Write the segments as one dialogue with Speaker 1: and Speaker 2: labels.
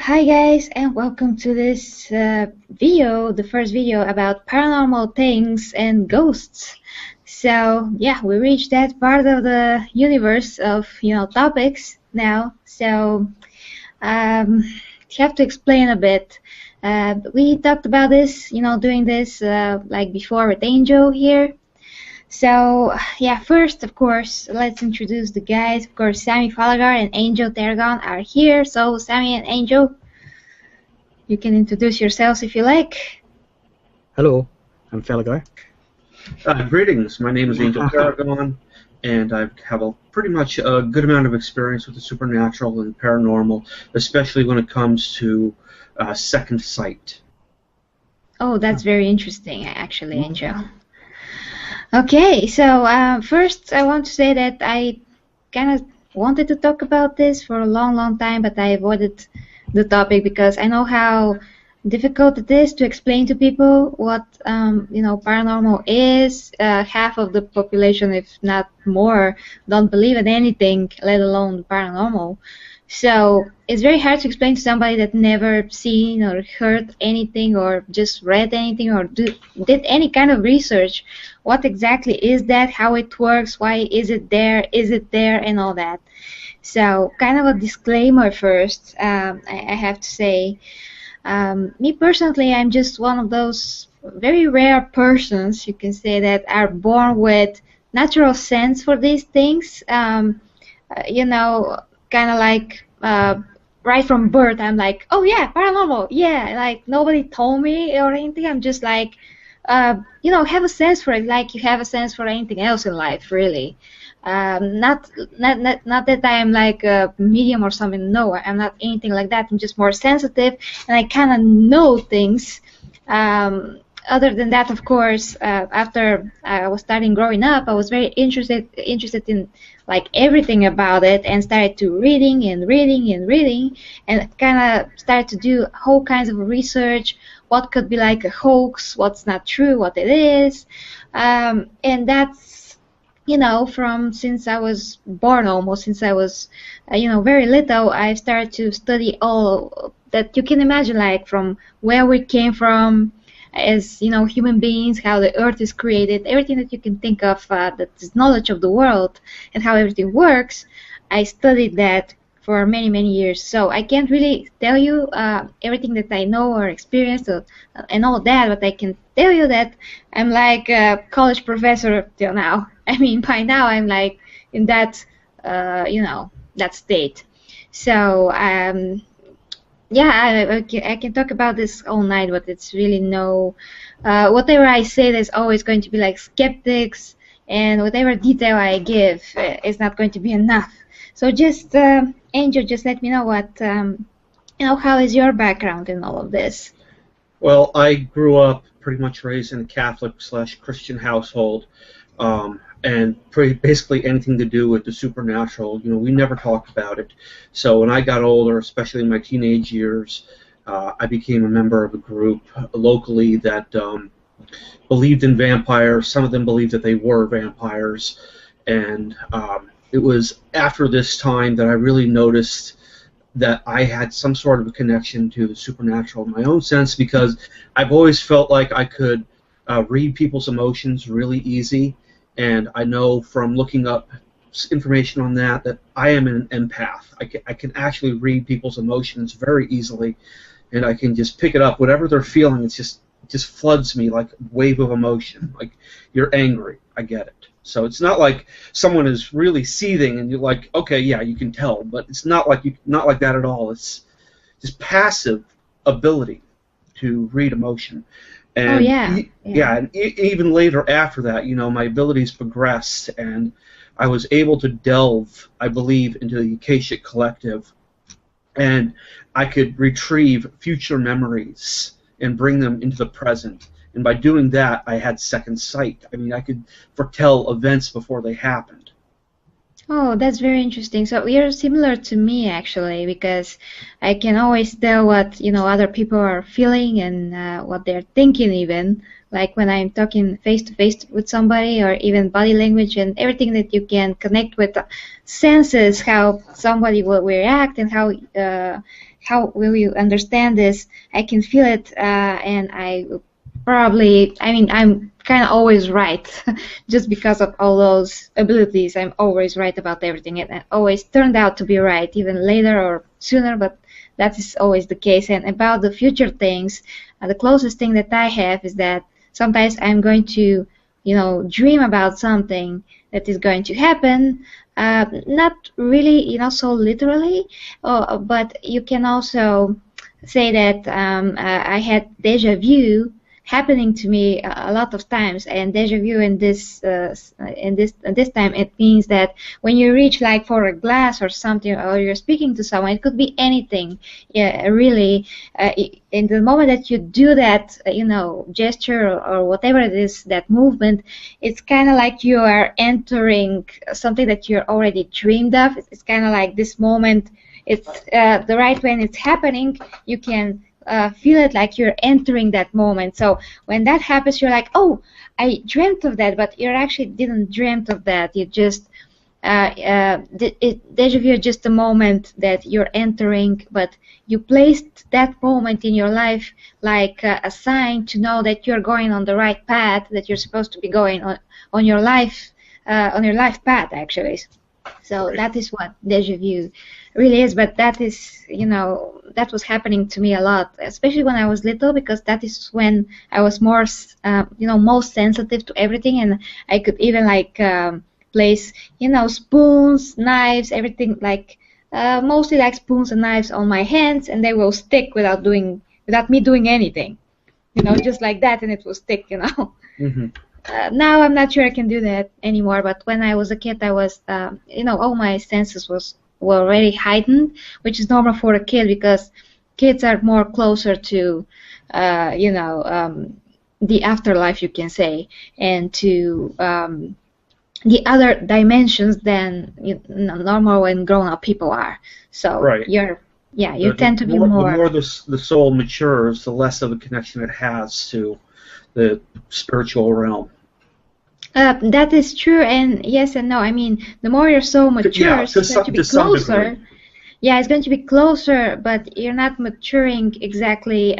Speaker 1: Hi guys, and welcome to this video, the first video about paranormal things and ghosts. So yeah, we reached that part of the universe of topics now. So have to explain a bit. We talked about this, doing this like before with Angel here. So yeah, first of course, let's introduce the guys. Of course, Sammy Falagar and Angel Terragon are here. So Sammy and Angel, you can introduce yourselves if you like.
Speaker 2: Hello, I'm Falagar.
Speaker 3: Greetings, my name is Angel Terragon, and I have pretty much a good amount of experience with the supernatural and paranormal, especially when it comes to second sight.
Speaker 1: Oh, that's very interesting, actually, Angel. Okay, so first I want to say that I kind of wanted to talk about this for a long time, but I avoided the topic because I know how difficult it is to explain to people what paranormal is. Half of the population, if not more, don't believe in anything, let alone paranormal. So it's very hard to explain to somebody that never seen or heard anything or just read anything or did any kind of research. What exactly is that? How it works? Why is it there? Is it there? And all that. So kind of a disclaimer first. I have to say, me personally, I'm just one of those very rare persons, you can say, that are born with natural sense for these things. Kind of like right from birth, I'm like, oh yeah, paranormal, yeah, like nobody told me or anything. I'm just like, have a sense for it, like you have a sense for anything else in life, really. Not that I am like a medium or something. No, I'm not anything like that. I'm just more sensitive, and I kind of know things. Other than that, of course, after I was starting growing up, I was very interested in like everything about it, and started to reading and kind of started to do whole kinds of research. What could be like a hoax? What's not true? What it is? And that's from since I was born, almost since I was very little, I started to study all that you can imagine, like from where we came from as human beings, how the earth is created, everything that you can think of, that is knowledge of the world and how everything works. I studied that for many years, so I can't really tell you everything that I know or experienced and all that, but I can tell you that I'm like a college professor till now. I mean, by now I'm like in that that state. So yeah, I can talk about this all night, but it's really whatever I say, there's always going to be like skeptics, and whatever detail I give is not going to be enough. So just, Angel, just let me know what, how is your background in all of this?
Speaker 3: Well, I grew up pretty much raised in a Catholic/Christian household, and basically anything to do with the supernatural, we never talked about it. So when I got older, especially in my teenage years, I became a member of a group locally that believed in vampires. Some of them believed that they were vampires, and it was after this time that I really noticed that I had some sort of a connection to the supernatural in my own sense, because I've always felt like I could read people's emotions really easy. And I know from looking up information on that I am an empath. I can actually read people's emotions very easily, and I can just pick it up. Whatever they're feeling, it just floods me like a wave of emotion. Like, you're angry, I get it. So it's not like someone is really seething and you're like, okay, yeah, you can tell, but it's not like that at all. It's just passive ability to read emotion. And and even later after that, my abilities progressed, and I was able to delve, I believe, into the Akashic Collective, and I could retrieve future memories and bring them into the present. And by doing that, I had second sight. I mean, I could foretell events before they happened.
Speaker 1: Oh, that's very interesting. So you're similar to me, actually, because I can always tell what other people are feeling and what they're thinking, even like when I'm talking face to face with somebody, or even body language and everything that you can connect with senses, how somebody will react and how how will you understand this? I can feel it, and I mean, I'm kind of always right, just because of all those abilities. I'm always right about everything, and I always turned out to be right, even later or sooner, but that is always the case. And about the future things, the closest thing that I have is that sometimes I'm going to, dream about something that is going to happen. Not really, so literally, but you can also say that I had deja vu happening to me a lot of times, and deja vu in this time, it means that when you reach like for a glass or something, or you're speaking to someone, it could be anything. Yeah, really, in the moment that you do that, gesture, or whatever it is, that movement, it's kind of like you are entering something that you're already dreamed of. It's kind of like this moment. It's the right when it's happening, you can feel it like you're entering that moment. So when that happens, you're like, oh, I dreamt of that, but you actually didn't dreamt of that. You just deja vu is just a moment that you're entering, but you placed that moment in your life like a sign to know that you're going on the right path, that you're supposed to be going on your life path, actually. So that is what deja vu really is. But that is, that was happening to me a lot, especially when I was little, because that is when I was more, most sensitive to everything, and I could even like place, spoons, knives, everything, like mostly like spoons and knives on my hands, and they will stick without me doing anything, just like that, and it will stick,
Speaker 3: Mm-hmm.
Speaker 1: Now I'm not sure I can do that anymore, but when I was a kid, I was, all my senses were already heightened, which is normal for a kid, because kids are more closer to, the afterlife, you can say, and to the other dimensions than normal and grown-up people are. So
Speaker 3: Right.
Speaker 1: you tend to be more.
Speaker 3: The more the soul matures, the less of a connection it has to the spiritual realm.
Speaker 1: That is true, and yes and no. I mean, the more your soul matures, it's going to be closer. Yeah, it's going to be closer, but you're not maturing exactly.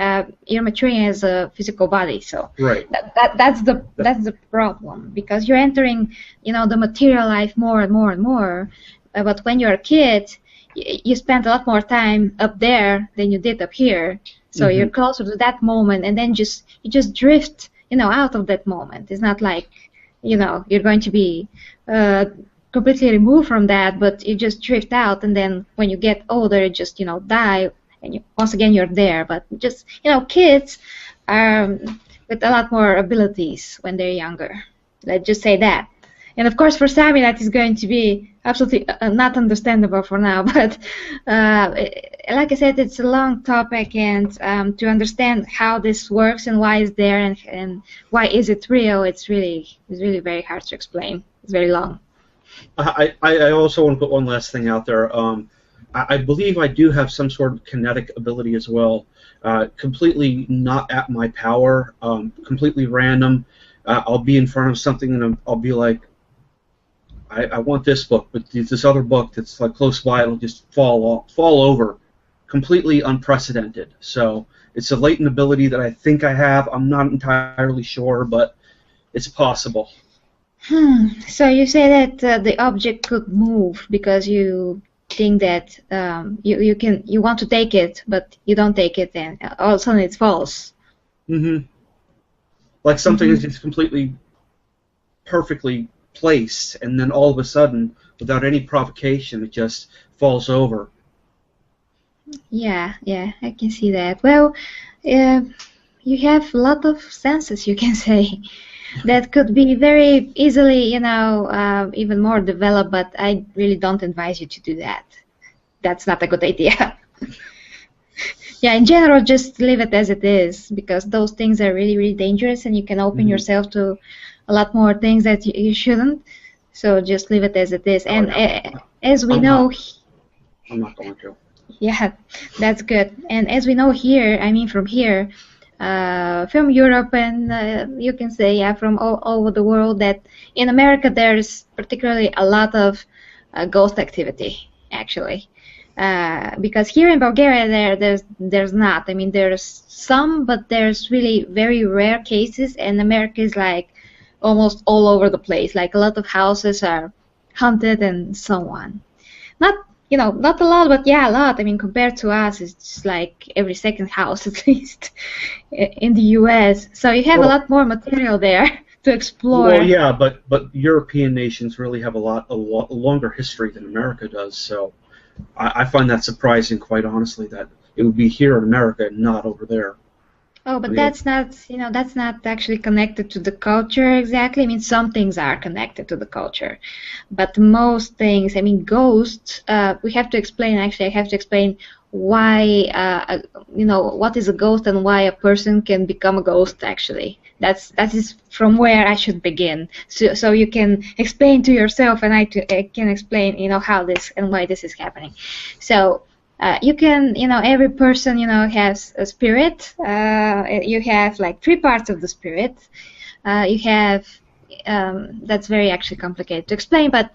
Speaker 1: You're maturing as a physical body, so
Speaker 3: right.
Speaker 1: That's the problem, because you're entering, the material life more and more and more. But when you're a kid, you spend a lot more time up there than you did up here, so you're closer to that moment, and then you just drift, out of that moment. It's not like, you're going to be completely removed from that, but you just drift out, and then when you get older, you just, die, and once again you're there. But just, kids are with a lot more abilities when they're younger. Let's just say that. And of course, for Sami, that is going to be absolutely not understandable for now. But like I said, it's a long topic, and to understand how this works and why it's there and why is it real, it's really very hard to explain. It's very long.
Speaker 3: I also want to put one last thing out there. I believe I do have some sort of kinetic ability as well. Completely not at my power. Completely random. I'll be in front of something and I'll be like, I want this book, but this other book that's like close by, it'll just fall over. Completely unprecedented. So it's a latent ability that I think I have. I'm not entirely sure, but it's possible.
Speaker 1: So you say that the object could move because you think that you want to take it, but you don't take it, and all of a sudden it falls.
Speaker 3: Like something is just completely perfectly placed, and then all of a sudden, without any provocation, it just falls over.
Speaker 1: Yeah, I can see that. Well, you have a lot of senses, you can say, that could be very easily, even more developed, but I really don't advise you to do that. That's not a good idea. Yeah, in general, just leave it as it is, because those things are really dangerous, and you can open yourself to a lot more things that you shouldn't. So just leave it as it is. And as we know,
Speaker 3: I'm not going to.
Speaker 1: Yeah, that's good. And as we know here, I mean from here, from Europe, and you can say from all over the world, that in America there's particularly a lot of ghost activity, actually. Because here in Bulgaria there's not. I mean, there's some, but there's really very rare cases, and America is like almost all over the place. Like a lot of houses are haunted and so on. Not, not a lot, but yeah, a lot. I mean, compared to us, it's just like every second house at least in the US. So you have a lot more material there to explore.
Speaker 3: Well, yeah, but European nations really have a longer history than America does. So I find that surprising, quite honestly, that it would be here in America and not over there.
Speaker 1: Oh, but that's not, that's not actually connected to the culture exactly. I mean, some things are connected to the culture, but most things, I mean, ghosts, we have to explain, actually, I have to explain why, what is a ghost and why a person can become a ghost, actually. That is from where I should begin. So you can explain to yourself, and I can explain, how this and why this is happening. So, you can, every person, has a spirit. You have like 3 parts of the spirit. You have, that's very actually complicated to explain, but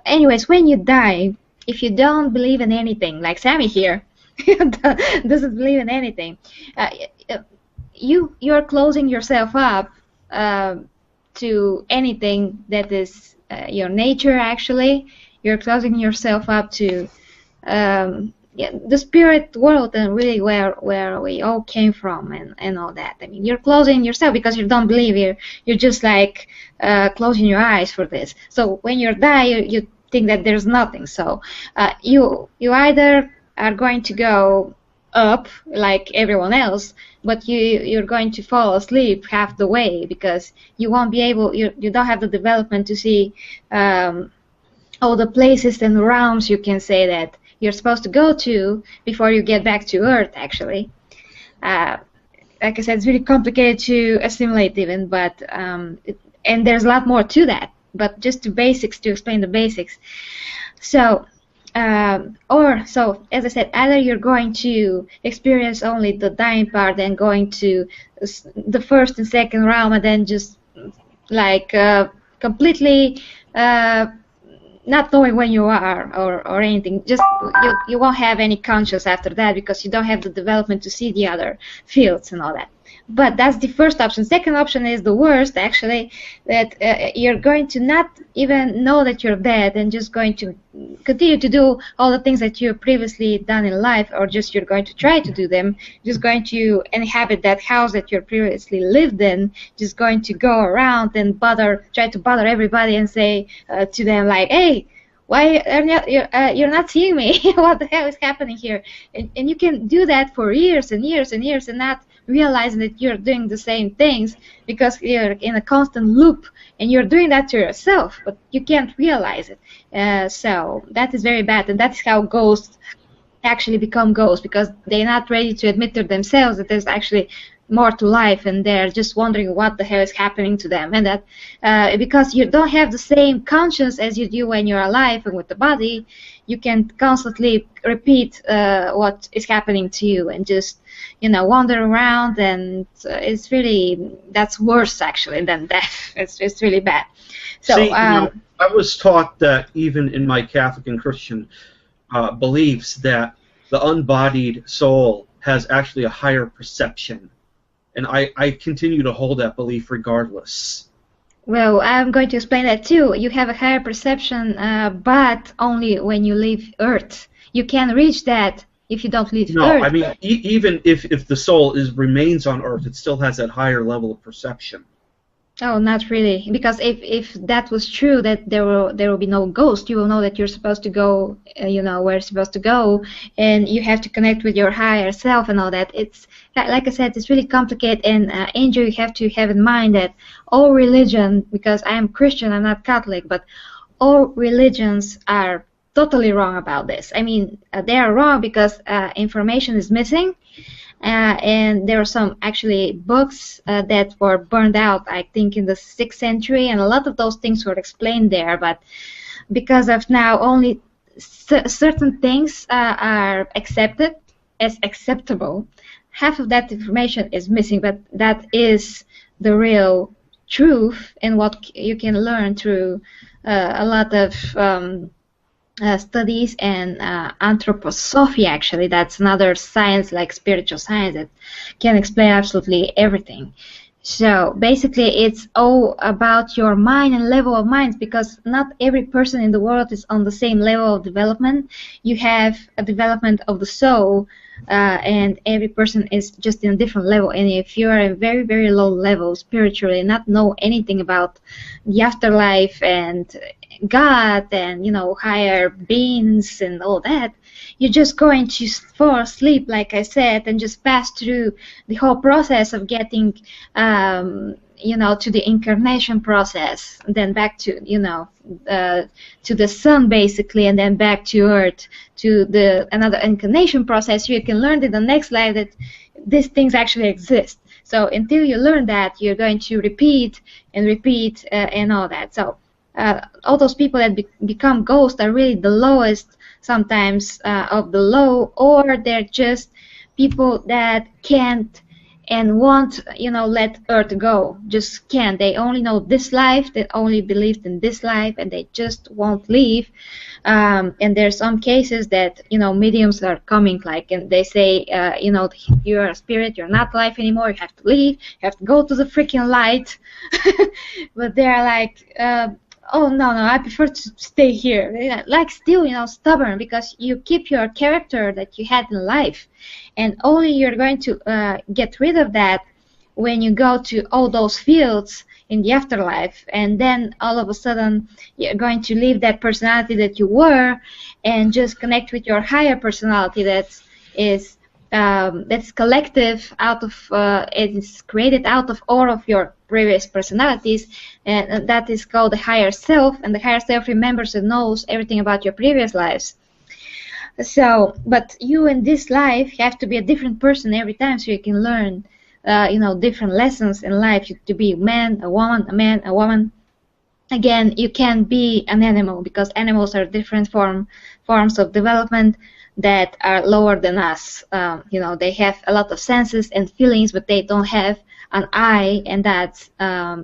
Speaker 1: anyways, when you die, if you don't believe in anything, like Sammy here, doesn't believe in anything, you're closing yourself up to anything that is your nature, actually. You're closing yourself up to the spirit world, and really where we all came from, and all that. I mean, you're closing yourself because you don't believe. You're just like closing your eyes for this. So when you die, you think that there's nothing. So you either are going to go up like everyone else, but you're going to fall asleep half the way because you won't be able. You don't have the development to see all the places and realms, you can say, that you're supposed to go to before you get back to Earth, actually. Like I said, it's really complicated to assimilate even, but and there's a lot more to that, but just to explain the basics. So, so as I said, either you're going to experience only the dying part and going to the first and second realm, and then just like completely not knowing when you are or anything. Just you won't have any conscience after that because you don't have the development to see the other fields and all that. But that's the first option. Second option is the worst, actually, that you're going to not even know that you're dead and just going to continue to do all the things that you've previously done in life, or just you're going to try to do them, just going to inhabit that house that you previously lived in, just going to go around and try to bother everybody and say to them like, hey, why are you're not seeing me? What the hell is happening here? And you can do that for years and years and years and not realizing that you're doing the same things because you're in a constant loop and you're doing that to yourself, but you can't realize it. So that is very bad, and that's how ghosts actually become ghosts, because they're not ready to admit to themselves that there's actually more to life, and they're just wondering what the hell is happening to them. And that because you don't have the same conscience as you do when you're alive and with the body, you can constantly repeat what is happening to you and just wander around, and that's worse actually than death. It's really bad. So
Speaker 3: see, I was taught that even in my Catholic and Christian beliefs that the unbodied soul has actually a higher perception. And I continue to hold that belief regardless.
Speaker 1: Well, I'm going to explain that too. You have a higher perception, but only when you leave Earth. You can reach that if you don't leave Earth.
Speaker 3: No, I mean, even if the soul remains on Earth, it still has that higher level of perception.
Speaker 1: Oh, not really. Because if that was true, that there will be no ghost, you will know that you're supposed to go, where you're supposed to go, and you have to connect with your higher self and all that. It's like I said, it's really complicated. And Angel, you have to have in mind that all religion, because I am Christian, I'm not Catholic, but all religions are totally wrong about this. I mean, they are wrong because information is missing. And there are some actually books that were burned out, I think, in the 6th century, and a lot of those things were explained there. But because of now only certain things are accepted as acceptable, half of that information is missing. But that is the real truth, and what you can learn through a lot of studies and anthroposophy. Actually, that's another science, like spiritual science, that can explain absolutely everything. So basically, it's all about your mind and level of minds, because not every person in the world is on the same level of development. You have a development of the soul, and every person is just in a different level. And if you are a very, very low level spiritually, not know anything about the afterlife and God and, you know, higher beings and all that, you're just going to fall asleep, like I said, and just pass through the whole process of getting, you know, to the incarnation process, and then back to, you know, to the sun basically, and then back to earth, to the another incarnation process. You can learn in the next life that these things actually exist. So until you learn that, you're going to repeat and repeat and all that. So all those people that become ghosts are really the lowest sometimes of the low, or they're just people that can't and won't, you know, let earth go. Just can't. They only know this life, they only believed in this life, and they just won't leave. And there's some cases that, you know, mediums are coming, like, and they say, you know, you're a spirit, you're not alive anymore, you have to leave, you have to go to the freaking light. But they're like, oh no, I prefer to stay here. Like, still, you know, stubborn, because you keep your character that you had in life, and only you're going to get rid of that when you go to all those fields in the afterlife, and then all of a sudden you're going to leave that personality that you were and just connect with your higher personality that's collective out of it is created out of all of your previous personalities, and that is called the higher self. And the higher self remembers and knows everything about your previous lives. So, but you in this life have to be a different person every time, so you can learn, you know, different lessons in life. To be a man, a woman, a man, a woman. Again, you can't be an animal, because animals are different forms of development that are lower than us. You know, they have a lot of senses and feelings, but they don't have an I, and that's,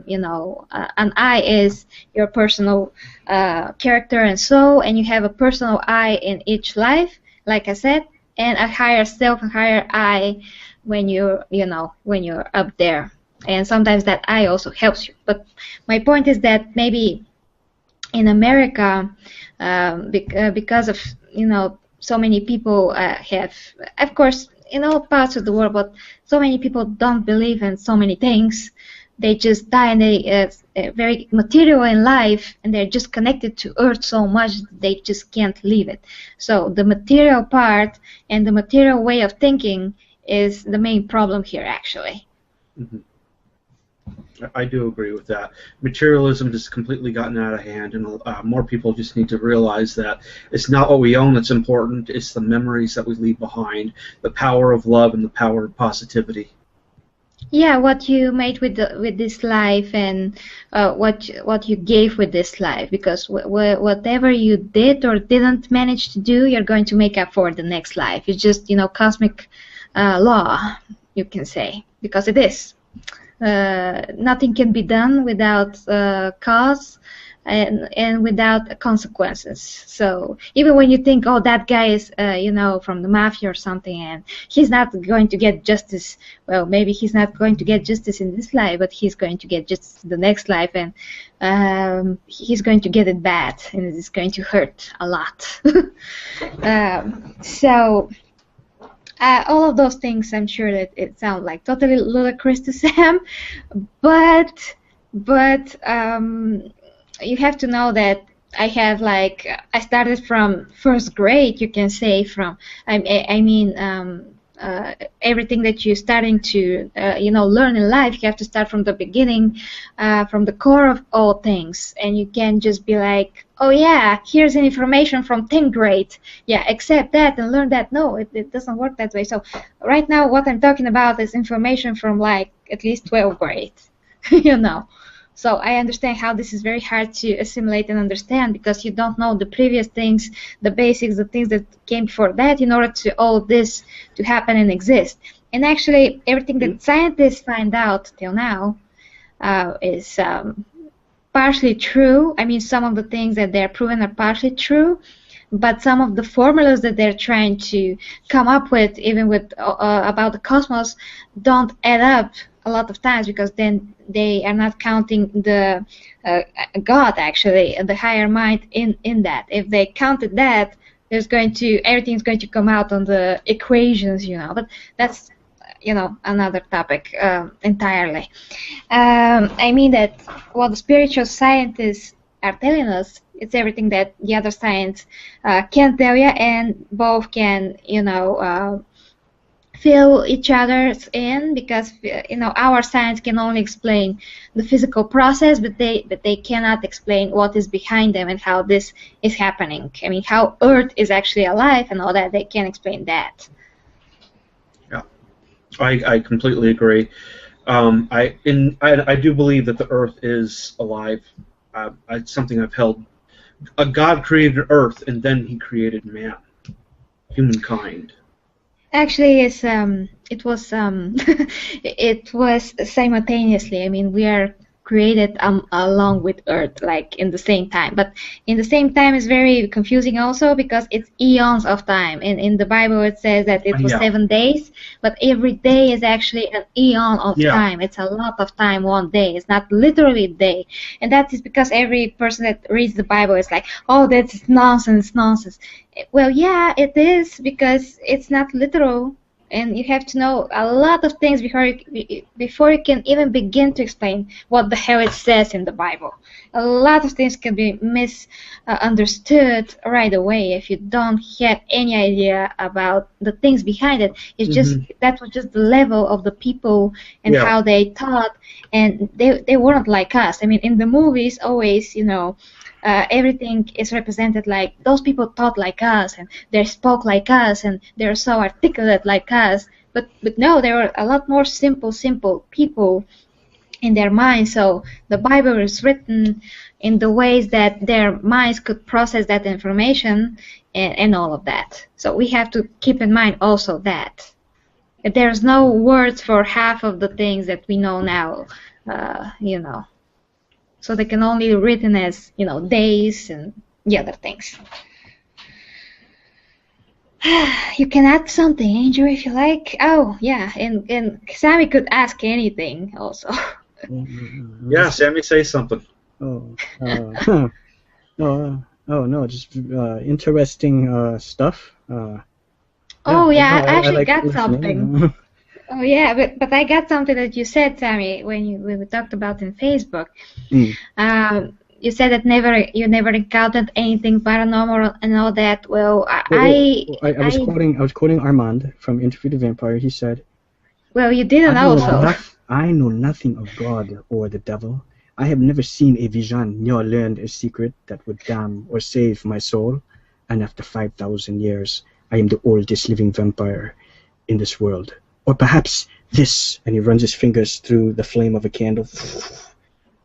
Speaker 1: you know, an I is your personal character and soul, and you have a personal I in each life, like I said, and a higher self and higher I when you're, you know, when you're up there. And sometimes that I also helps you. But my point is that maybe in America, because of, you know, so many people have, of course, in all parts of the world, but so many people don't believe in so many things. They just die, and they very material in life, and they're just connected to earth so much they just can't leave it. So the material part and the material way of thinking is the main problem here, actually.
Speaker 3: Mm-hmm. I do agree with that. Materialism has completely gotten out of hand, and more people just need to realize that it's not what we own that's important, it's the memories that we leave behind, the power of love and the power of positivity.
Speaker 1: Yeah, what you made with this life, and what you gave with this life, because whatever you did or didn't manage to do, you're going to make up for the next life. It's just, you know, cosmic law, you can say, because it is. Nothing can be done without cause and without consequences. So even when you think, oh, that guy is, you know, from the mafia or something, and he's not going to get justice, well, maybe he's not going to get justice in this life, but he's going to get justice in the next life, and he's going to get it bad, and it's going to hurt a lot. So all of those things, I'm sure that it sounds like totally ludicrous to Sam, but you have to know that I have, like, I started from first grade, you can say, from everything that you're starting to you know, learn in life. You have to start from the beginning, from the core of all things, and you can't just be like, oh yeah, here's an information from 10th grade, yeah, accept that and learn that. No, it doesn't work that way. So right now what I'm talking about is information from, like, at least 12th grade. You know, so I understand how this is very hard to assimilate and understand, because you don't know the previous things, the basics, the things that came before that, in order to all this to happen and exist. And actually everything that scientists find out till now is partially true. I mean, some of the things that they're proven are partially true, but some of the formulas that they're trying to come up with, even with about the cosmos, don't add up a lot of times, because then they are not counting the God, actually, the higher mind in that. If they counted that, everything's going to come out on the equations, but that's another topic entirely. I mean that what the spiritual scientists are telling us, it's everything that the other science can't tell you, and both can fill each other's in, because our science can only explain the physical process, but they cannot explain what is behind them and how this is happening. I mean, how Earth is actually alive and all that, they can't explain that.
Speaker 3: Yeah, I completely agree. I do believe that the Earth is alive. It's something I've held. God created Earth, and then He created man, humankind.
Speaker 1: Actually, it was it was simultaneously. I mean, we are created along with Earth, like in the same time. But in the same time is very confusing also, because it's eons of time. In the Bible it says that it was 7 days, but every day is actually an eon of time. It's a lot of time, one day. It's not literally a day. And that is because every person that reads the Bible is like, oh, that's nonsense. Well, yeah, it is, because it's not literal. And you have to know a lot of things before you can even begin to explain what the hell it says in the Bible. A lot of things can be misunderstood right away if you don't have any idea about the things behind it. It's just that was just the level of the people and how they thought, and they weren't like us. I mean, in the movies, always, everything is represented like those people thought like us, and they spoke like us, and they're so articulate like us. But no, they were a lot more simple people in their minds. So the Bible is written in the ways that their minds could process that information and all of that. So we have to keep in mind also that there's no words for half of the things that we know now, So they can only be written as, days and the other things. You can add something, Angel, if you like. Oh, yeah, and Sammy could ask anything also.
Speaker 3: Yeah, Sammy, say something.
Speaker 2: No, just interesting stuff.
Speaker 1: I actually like got something. Oh yeah, but I got something that you said, Sammy, when we talked about in Facebook. You said that you never encountered anything paranormal and all that. Well, I
Speaker 2: was quoting Armand from Interview the Vampire. He said,
Speaker 1: well, you didn't also.
Speaker 2: I know nothing of God or the devil. I have never seen a vision nor learned a secret that would damn or save my soul. And after 5,000 years, I am the oldest living vampire in this world. Or perhaps this, and he runs his fingers through the flame of a candle.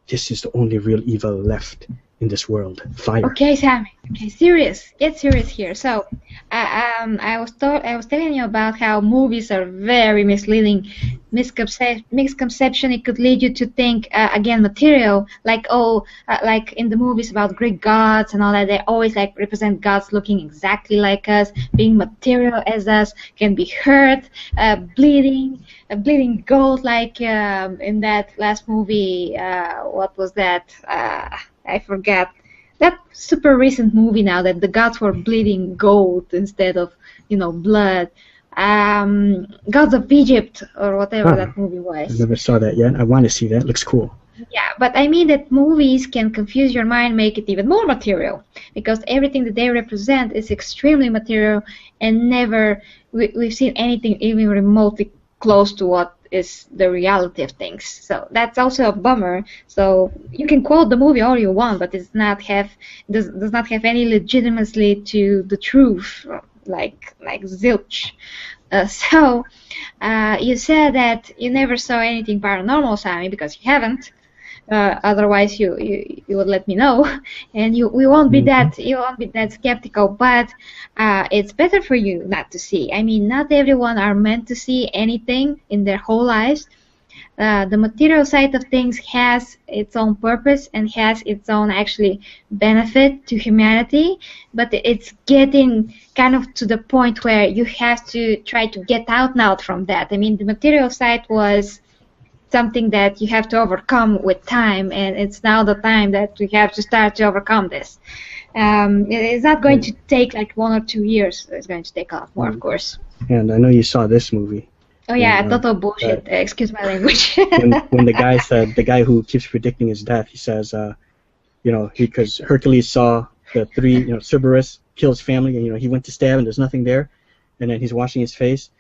Speaker 2: This is the only real evil left in this world. Fire.
Speaker 1: Okay, Sammy. Okay, get serious here. So, I was telling you about how movies are very misleading. Misconception. It could lead you to think again material, like like in the movies about Greek gods and all that. They always like represent gods looking exactly like us, being material as us, can be hurt, bleeding, a bleeding goat, like in that last movie. What was that? I forgot. That super recent movie now that the gods were bleeding gold instead of, blood. Gods of Egypt or whatever that movie was.
Speaker 2: I never saw that yet. I want to see that. It looks cool.
Speaker 1: Yeah, but I mean that movies can confuse your mind, make it even more material, because everything that they represent is extremely material, and never we've seen anything even remotely close to what is the reality of things. So that's also a bummer. So you can quote the movie all you want, but does not have any legitimacy to the truth, like zilch. So you said that you never saw anything paranormal, Sammy, because you haven't. Otherwise, you would let me know, and we won't be that skeptical. But it's better for you not to see. I mean, not everyone are meant to see anything in their whole lives. The material side of things has its own purpose and has its own actually benefit to humanity, but it's getting kind of to the point where you have to try to get out now from that. I mean, the material side was something that you have to overcome with time, and it's now the time that we have to start to overcome this. It's not going to take like 1 or 2 years. It's going to take a lot more, of course.
Speaker 2: And I know you saw this movie.
Speaker 1: Oh yeah, total bullshit. Excuse my language.
Speaker 2: when the guy said, the guy who keeps predicting his death, he says, because Hercules saw the three, Cerberus kill his family, and he went to stab, and there's nothing there, and then he's washing his face,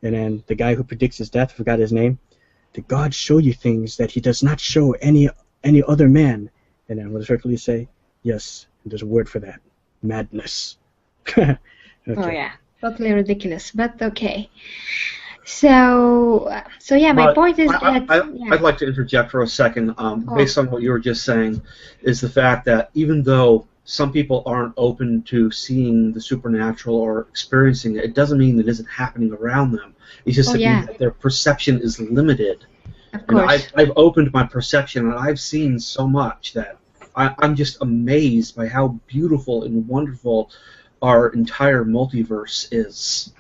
Speaker 2: and then the guy who predicts his death, I forgot his name, the gods show you things that he does not show any other man. And then what does Hercules say? Yes, there's a word for that: madness. Okay.
Speaker 1: Oh yeah, totally ridiculous, but okay. So yeah, my point is that
Speaker 3: I'd like to interject for a second, based on what you were just saying, is the fact that even though some people aren't open to seeing the supernatural or experiencing it, it doesn't mean it isn't happening around them. It's just that their perception is limited.
Speaker 1: Of course.
Speaker 3: And I've opened my perception, and I've seen so much that I'm just amazed by how beautiful and wonderful our entire multiverse is.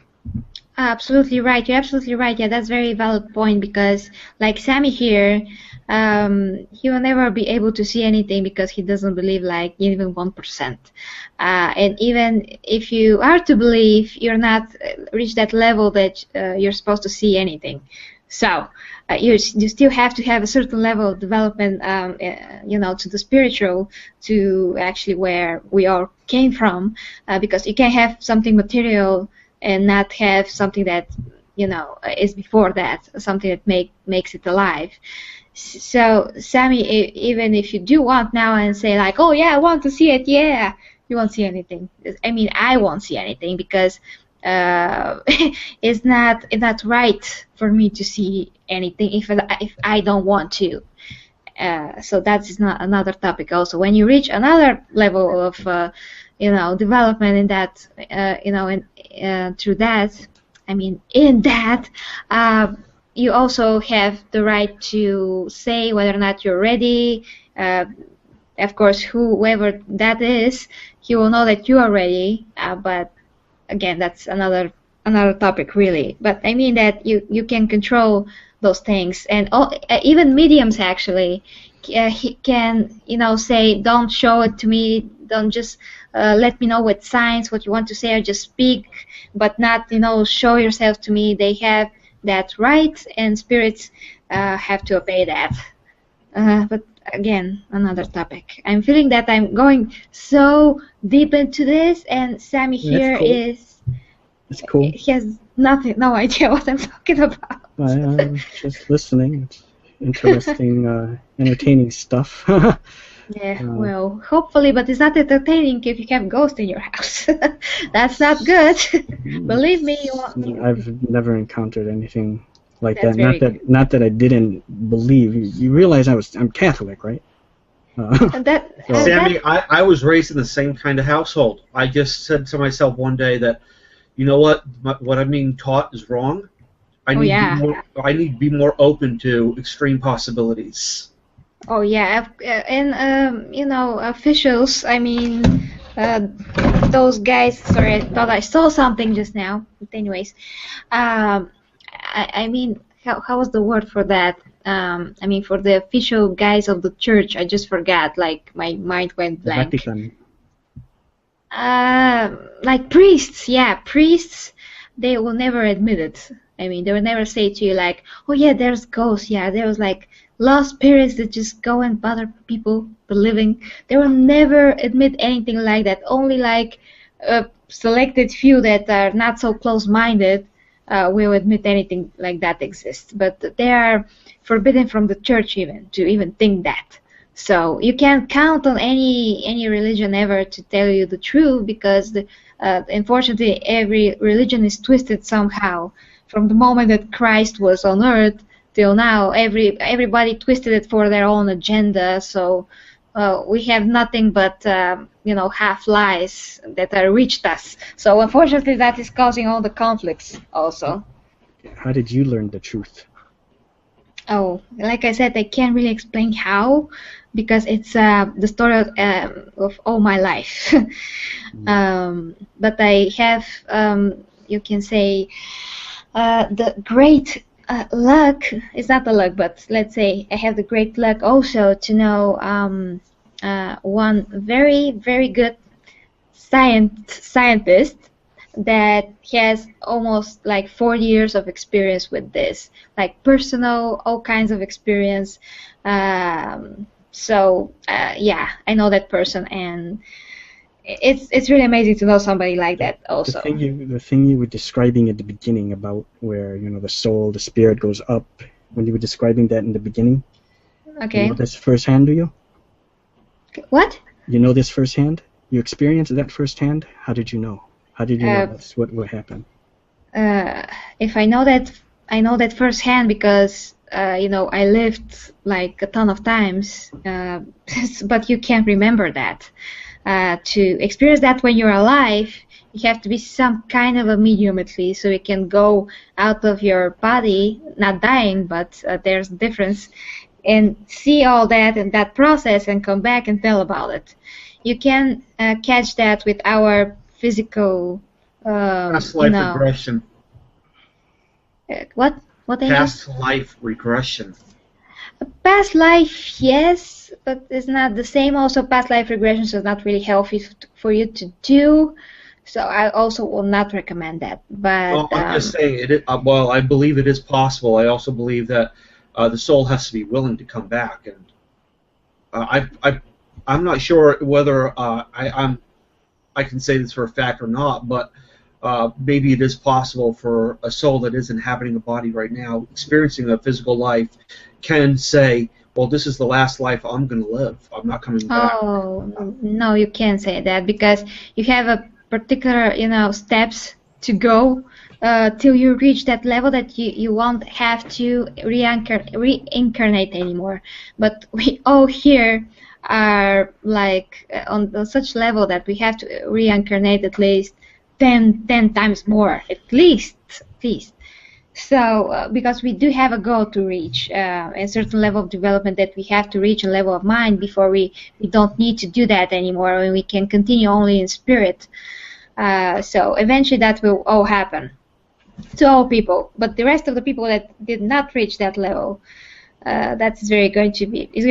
Speaker 1: Absolutely right. You're absolutely right. Yeah, that's a very valid point, because like Sammy here, he will never be able to see anything because he doesn't believe like even 1%. And even if you are to believe, you're not reached that level that you're supposed to see anything. So you still have to have a certain level of development, to the spiritual, to actually where we all came from, because you can't have something material and not have something that is before that, something that makes it alive. So Sammy, even if you do want now and say like, oh yeah, I want to see it, yeah, you won't see anything. I mean, I won't see anything because it's not right for me to see anything if I don't want to. So that is not another topic. Also, when you reach another level of development in that, through that, I mean, in that, you also have the right to say whether or not you're ready. Of course, whoever that is, he will know that you are ready. But again, that's another topic, really. But I mean that you can control those things, and even mediums actually he can say, don't show it to me, don't just let me know with signs what you want to say, or just speak, but not show yourself to me. They have that right, and spirits have to obey that. But again, another topic. I'm feeling that I'm going so deep into this, and Sammy here
Speaker 2: It's cool.
Speaker 1: He has no idea what I'm talking about.
Speaker 2: I'm just listening. It's interesting, entertaining stuff.
Speaker 1: Yeah, well, hopefully, but it's not entertaining if you have ghosts in your house. That's not good. Believe me.
Speaker 2: I've never encountered anything like
Speaker 1: That's
Speaker 2: that. Not that I didn't believe. You realize I'm Catholic, right?
Speaker 3: Sammy, I was raised in the same kind of household. I just said to myself one day that, you know what I'm being taught is wrong. I need to be more open to extreme possibilities.
Speaker 1: Oh yeah, and officials. I mean, those guys. Sorry, I thought I saw something just now. But anyways, I mean, how was the word for that? I mean, for the official guys of the church, I just forgot. Like my mind went blank.
Speaker 2: Vatican.
Speaker 1: Like priests, priests. They will never admit it. I mean, they will never say to you like, oh yeah, there's ghosts. Yeah, there was like lost spirits that just go and bother people, the living. They will never admit anything like that. Only like a selected few that are not so close-minded will admit anything like that exists. But they are forbidden from the church even to even think that. So you can't count on any religion ever to tell you the truth, because unfortunately every religion is twisted somehow. From the moment that Christ was on earth till now, everybody twisted it for their own agenda. So we have nothing but half lies that are reached us. So unfortunately, that is causing all the conflicts also.
Speaker 2: How did you learn the truth?
Speaker 1: Oh, like I said, I can't really explain how, because it's the story of all my life. But I have, you can say, the great luck. It's not the luck, but let's say I have the great luck also to know one very, very good scientist that has almost like 40 years of experience with this, like personal, all kinds of experience. Yeah, I know that person, and it's really amazing to know somebody like that also.
Speaker 2: The thing you were describing at the beginning about where, you know, the soul, the spirit goes up, when you were describing that in the beginning, you
Speaker 1: Okay.
Speaker 2: know this firsthand, do you?
Speaker 1: What?
Speaker 2: You know this firsthand? You experienced that firsthand? How did you know? How did you know
Speaker 1: Uh,
Speaker 2: that's what would happen?
Speaker 1: if I know that firsthand because you know, I lived like a ton of times, but you can't remember that. To experience that when you're alive, you have to be some kind of a medium at least, so you can go out of your body, not dying, but there's a difference, and see all that and that process and come back and tell about it. You can catch that with our physical,
Speaker 3: Past
Speaker 1: you
Speaker 3: life
Speaker 1: know,
Speaker 3: regression.
Speaker 1: What? What, Angel?
Speaker 3: Past life regression.
Speaker 1: Past life, yes, but it's not the same. Also, past life regressions is not really healthy for you to do. So I also will not recommend that. But
Speaker 3: Well, I'm just saying it. Well, I believe it is possible. I also believe that the soul has to be willing to come back, and I'm not sure whether I can say this for a fact or not, but maybe it is possible for a soul that is inhabiting a body right now, experiencing a physical life, can say, well, this is the last life I'm going to live. I'm not coming back.
Speaker 1: oh no, you can't say that because you have a particular, you know, steps to go till you reach that level that you won't have to reincarnate anymore. But we all here are like on such level that we have to reincarnate at least 10 times more, at least. So, because we do have a goal to reach, a certain level of development that we have to reach, a level of mind before we don't need to do that anymore, and we can continue only in spirit. So eventually that will all happen to all people. But the rest of the people that did not reach that level, that's very going to be is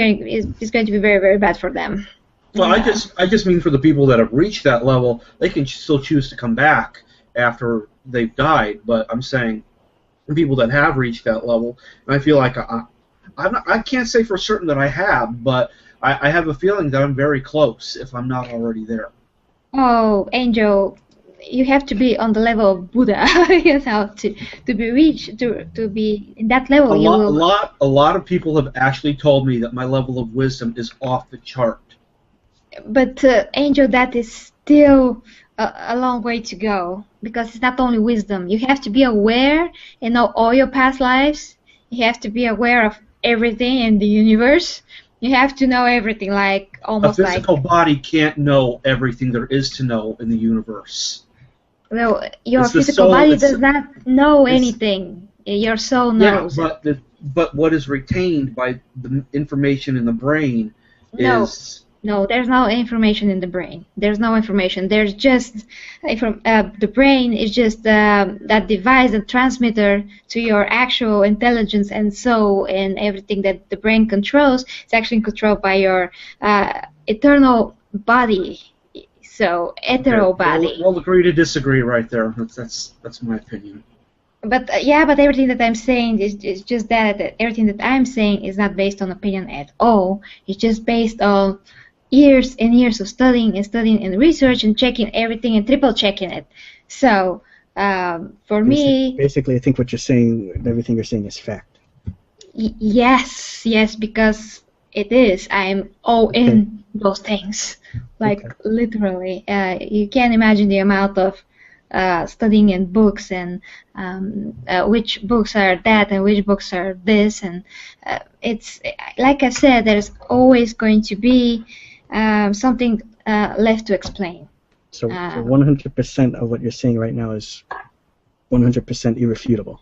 Speaker 1: going to be very, very bad for them.
Speaker 3: Well, I just mean for the people that have reached that level, they can still choose to come back after they've died. But I'm saying people that have reached that level, and I feel like I can't say for certain that I have, but I have a feeling that I'm very close if I'm not already there.
Speaker 1: Oh, Angel, you have to be on the level of Buddha, you know, to be reached, to be in that level.
Speaker 3: A lot of people have actually told me that my level of wisdom is off the chart.
Speaker 1: But Angel, that is still a long way to go because it's not only wisdom. You have to be aware and know all your past lives. You have to be aware of everything in the universe. You have to know everything, like almost
Speaker 3: a physical body can't know everything there is to know in the universe.
Speaker 1: Well, your physical body does not know anything. Your soul knows.
Speaker 3: Yeah, but what is retained by the information in the brain is...
Speaker 1: No, there's no information in the brain. There's no information. There's just the brain is just that device, the transmitter to your actual intelligence and soul, and everything that the brain controls is actually controlled by your eternal body. So ethereal body.
Speaker 3: We'll agree to disagree right there. That's my opinion.
Speaker 1: But but everything that I'm saying is just that everything that I'm saying is not based on opinion at all. It's just based on years and years of studying and research and checking everything and triple checking it. So for me,
Speaker 2: basically, I think what you're saying, everything you're saying is fact.
Speaker 1: Yes, because it is. I'm all in those things, like literally. You can't imagine the amount of studying and books and which books are that and which books are this, and it's like I said, there's always going to be something left to explain.
Speaker 2: So 100% of what you're saying right now is 100% irrefutable.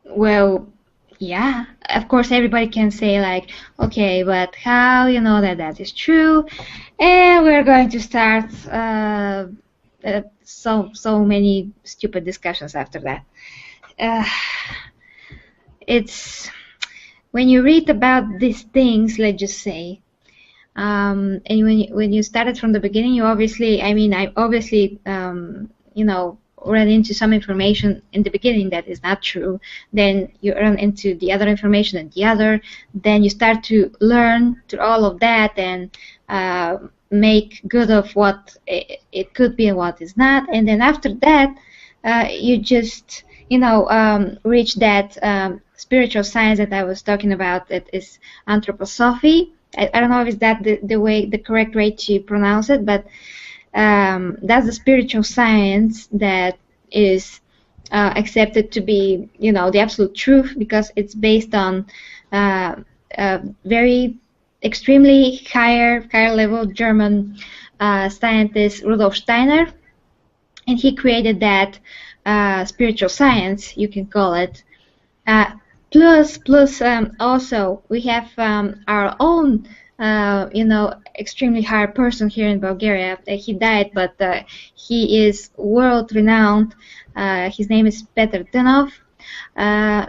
Speaker 1: Well, Yeah, of course, everybody can say like, okay, but how you know that that is true? And we're going to start so many stupid discussions after that. Uh, it's when you read about these things, let's just say, and when you started from the beginning, you obviously, I mean, I obviously, you know, run into some information in the beginning that is not true. Then you run into the other information and the other. Then you start to learn through all of that and make good of what it could be and what is not. And then after that, you just, you know, reach that spiritual science that I was talking about. That is anthroposophy. I don't know if that the correct way to pronounce it, but that's the spiritual science that is accepted to be, you know, the absolute truth, because it's based on very extremely higher level German scientist Rudolf Steiner, and he created that spiritual science, you can call it. Plus, also we have our own, you know, extremely hard person here in Bulgaria. He died, but he is world renowned. His name is Petr Denov.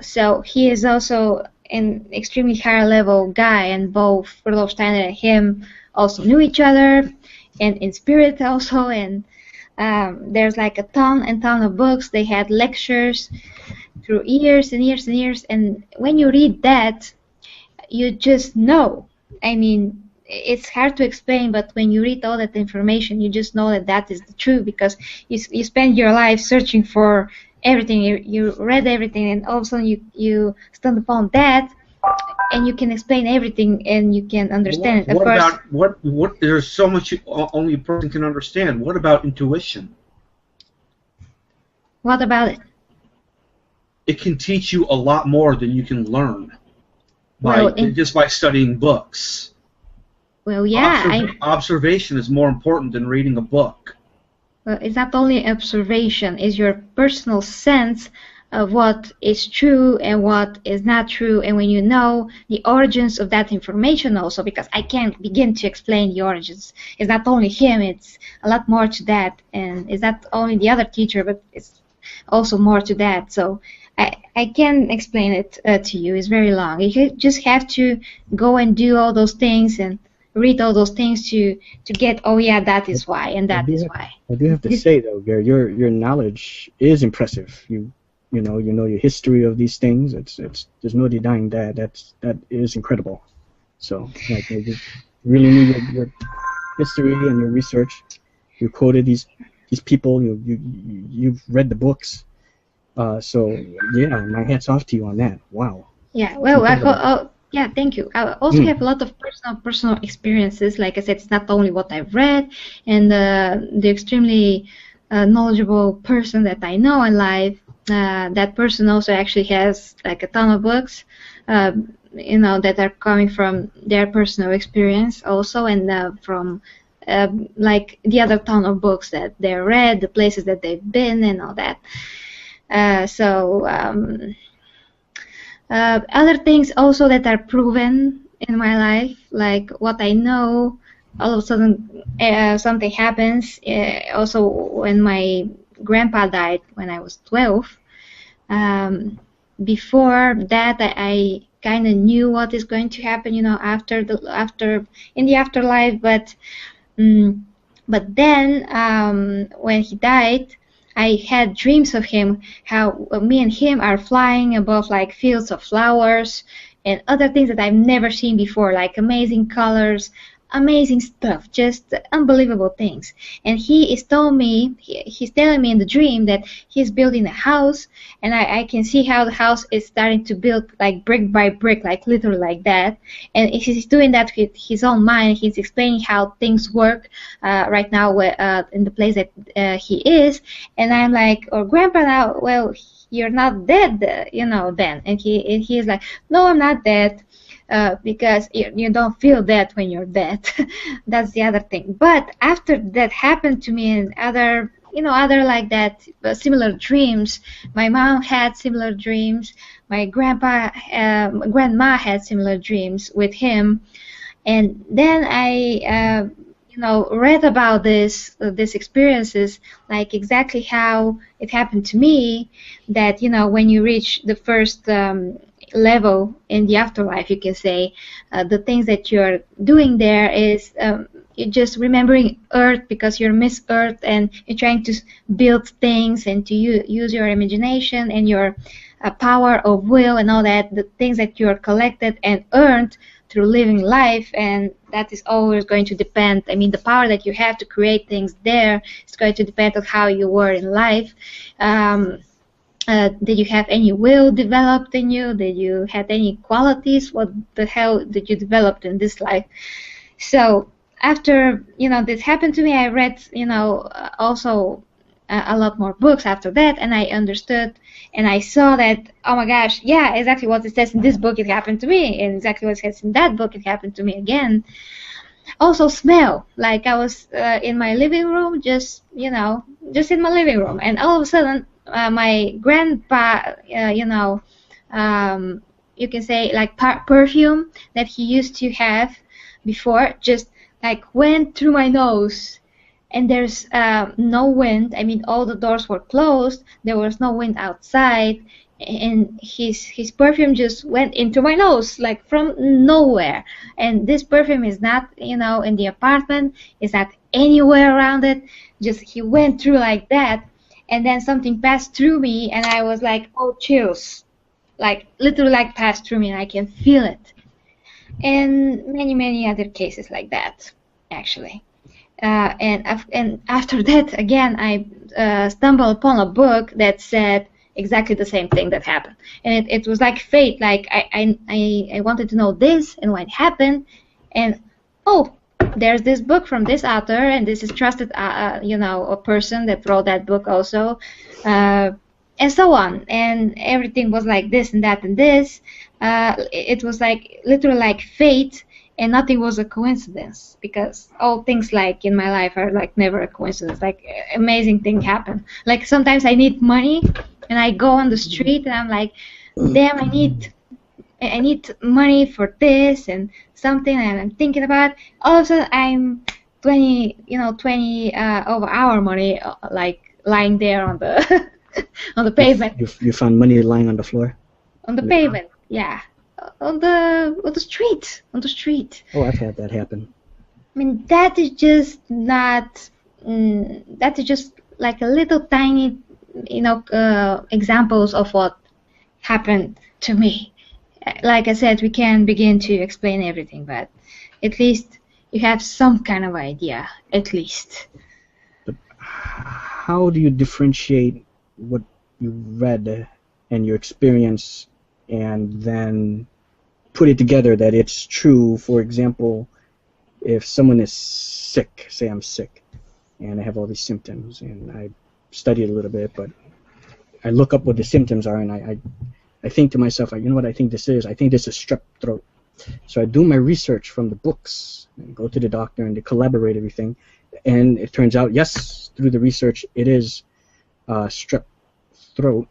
Speaker 1: So he is also an extremely high level guy, and both Rudolf Steiner and him also knew each other, and in spirit also. And there's like a ton and ton of books. They had lectures through years and years and years, and when you read that, you just know. I mean, it's hard to explain, but when you read all that information, you just know that that is the truth, because you spend your life searching for everything. You read everything, and all of a sudden you stumble upon that, and you can explain everything, and you can understand it. Of course,
Speaker 3: about what? There's so much only a person can understand. What about intuition?
Speaker 1: What about it?
Speaker 3: It can teach you a lot more than you can learn just by studying books.
Speaker 1: Well, yeah.
Speaker 3: Observation is more important than reading a book.
Speaker 1: Well, it's not only observation, it's your personal sense of what is true and what is not true, and when you know the origins of that information also, because I can't begin to explain the origins. It's not only him, it's a lot more to that, and it's not only the other teacher, but it's also more to that. So I can explain it to you. It's very long. You just have to go and do all those things and read all those things to get, oh yeah, that is why, and that is why.
Speaker 2: I do have to say though, Gary, your knowledge is impressive. You know your history of these things. It's there's no denying that. That is incredible. So like, you really knew your history and your research. You quoted these people. You've read the books. So yeah, my hat's off to you on that. Wow.
Speaker 1: Yeah. Well, yeah, thank you. I also have a lot of personal experiences. Like I said, it's not only what I've read, and the extremely knowledgeable person that I know in life. That person also actually has like a ton of books, you know, that are coming from their personal experience also, and from like the other ton of books that they read, the places that they've been, and all that. Other things also that are proven in my life, like what I know, all of a sudden something happens. Also, when my grandpa died when I was 12, before that I kind of knew what is going to happen, you know, in the afterlife. But then when he died, I had dreams of him, how me and him are flying above like fields of flowers and other things that I've never seen before, like amazing colors, amazing stuff, just unbelievable things. And he is telling me in the dream that he's building a house, and I can see how the house is starting to build like brick by brick, like literally like that. And he's doing that with his own mind. He's explaining how things work right now in the place that he is. And I'm like, oh, Grandpa, now, well, you're not dead, you know, then. And he is like, no, I'm not dead. Because you don't feel that when you're dead. That's the other thing. But after that happened to me and other other like that, similar dreams. My mom had similar dreams. My grandma had similar dreams with him. And then I, read about these experiences, like exactly how it happened to me. That when you reach the first level in the afterlife, you can say the things that you're doing there is you're just remembering Earth because you're Miss Earth, and you're trying to build things and to use your imagination and your power of will and all that, the things that you're collected and earned through living life. And that is always going to depend. I mean, the power that you have to create things there is going to depend on how you were in life. Did you have any will developed in you? Did you have any qualities? What the hell did you develop in this life? So after this happened to me, I read also a lot more books after that, and I understood and I saw that, oh my gosh, yeah, exactly what it says in this book, it happened to me, and exactly what it says in that book, it happened to me again. Also smell, like I was in my living room, just in my living room, and all of a sudden my grandpa, you can say like perfume that he used to have before, just like went through my nose. And there's no wind. I mean, all the doors were closed. There was no wind outside, and his perfume just went into my nose, like from nowhere. And this perfume is not, in the apartment. It's not anywhere around it. Just he went through like that, and then something passed through me, and I was like, oh, chills, like literally like passed through me, and I can feel it. And many other cases like that, actually. And after that, again, I stumbled upon a book that said exactly the same thing that happened, and it was like fate. Like I wanted to know this and what happened, and oh, there's this book from this author, and this is trusted, a person that wrote that book also, and so on, and everything was like this and that and this. It was like literally like fate. And nothing was a coincidence, because all things like in my life are like never a coincidence. Like amazing things happen. Like sometimes I need money, and I go on the street and I'm like, damn, I need money for this and something, and I'm thinking about. All of a sudden I'm 20 over our money, like lying there on the on the pavement.
Speaker 2: You found money lying on the floor?
Speaker 1: On the pavement, yeah. On the street.
Speaker 2: Oh, I've had that happen.
Speaker 1: I mean, that is just not. That is just like a little tiny, examples of what happened to me. Like I said, we can't begin to explain everything, but at least you have some kind of idea, at least.
Speaker 2: But how do you differentiate what you read and your experience, and then put it together that it's true? For example, if someone is sick, say I'm sick, and I have all these symptoms, and I studied a little bit, but I look up what the symptoms are, and I think to myself, you know what I think this is? I think this is strep throat. So I do my research from the books, and go to the doctor, and they collaborate everything, and it turns out, yes, through the research, it is strep throat.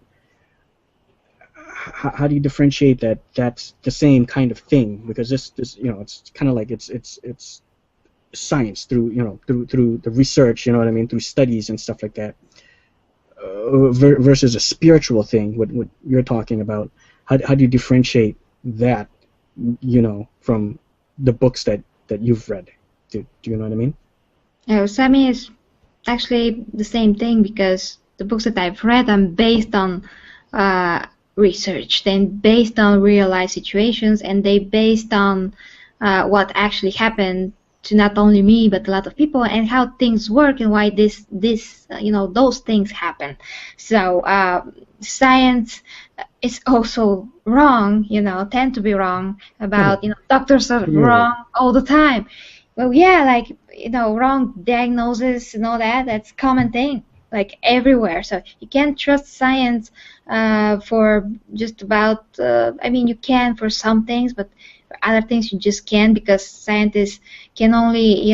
Speaker 2: How do you differentiate that that's the same kind of thing? Because this it's kind of like it's science through through the research, you know what I mean, through studies and stuff like that, versus a spiritual thing, what you're talking about. How do you differentiate that, from the books that you've read? Do you know what I mean?
Speaker 1: Sami is actually the same thing, because the books that I've read are based on research, then based on real life situations, and they based on what actually happened to not only me but a lot of people, and how things work and why those things happen. So science is also wrong, tend to be wrong about, doctors are wrong all the time. Well, yeah, like, wrong diagnosis and all that, that's a common thing, like everywhere. So you can't trust science for just about, you can for some things, but for other things you just can't, because scientists can only,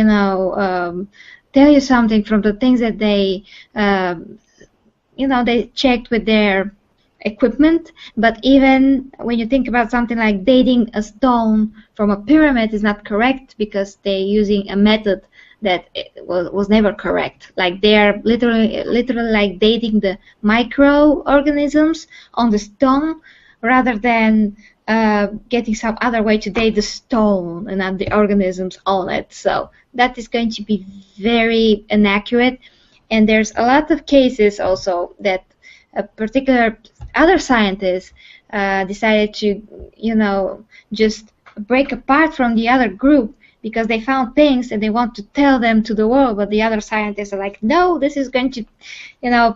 Speaker 1: tell you something from the things that they they checked with their equipment. But even when you think about something like dating a stone from a pyramid is not correct, because they're using a method that was never correct. Like they're literally like dating the microorganisms on the stone, rather than getting some other way to date the stone and not the organisms on it. So that is going to be very inaccurate. And there's a lot of cases also that a particular other scientists decided to, just break apart from the other group, because they found things and they want to tell them to the world, but the other scientists are like, no, this is going to,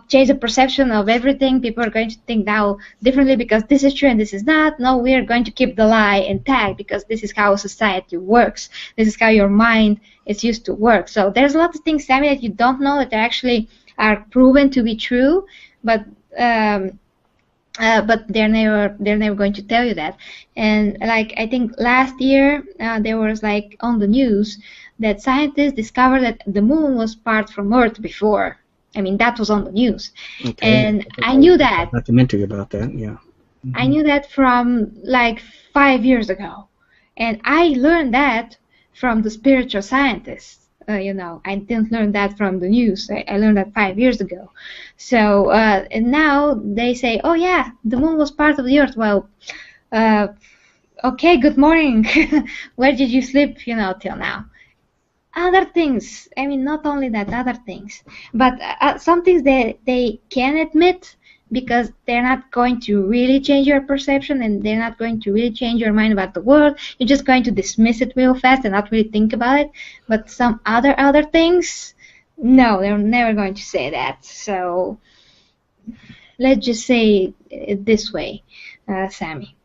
Speaker 1: change the perception of everything. People are going to think now differently because this is true and this is not. No, we are going to keep the lie intact because this is how society works. This is how your mind is used to work. So there's a lot of things, Sammy, that you don't know that actually are proven to be true, but they're never going to tell you that. And like I think last year there was like on the news that scientists discovered that the moon was part from Earth before. I mean, that was on the news.
Speaker 2: Okay.
Speaker 1: And I knew that.
Speaker 2: Documentary about that, yeah. Mm-hmm.
Speaker 1: I knew that from like 5 years ago, and I learned that from the spiritual scientists. I didn't learn that from the news. I learned that 5 years ago. So and now they say, oh yeah, the moon was part of the Earth. Well, okay, good morning. Where did you sleep, till now? Other things. I mean, not only that, other things. But some things they can admit, because they're not going to really change your perception, and they're not going to really change your mind about the world. You're just going to dismiss it real fast and not really think about it. But some other things, no, they're never going to say that. So let's just say it this way, Sammy.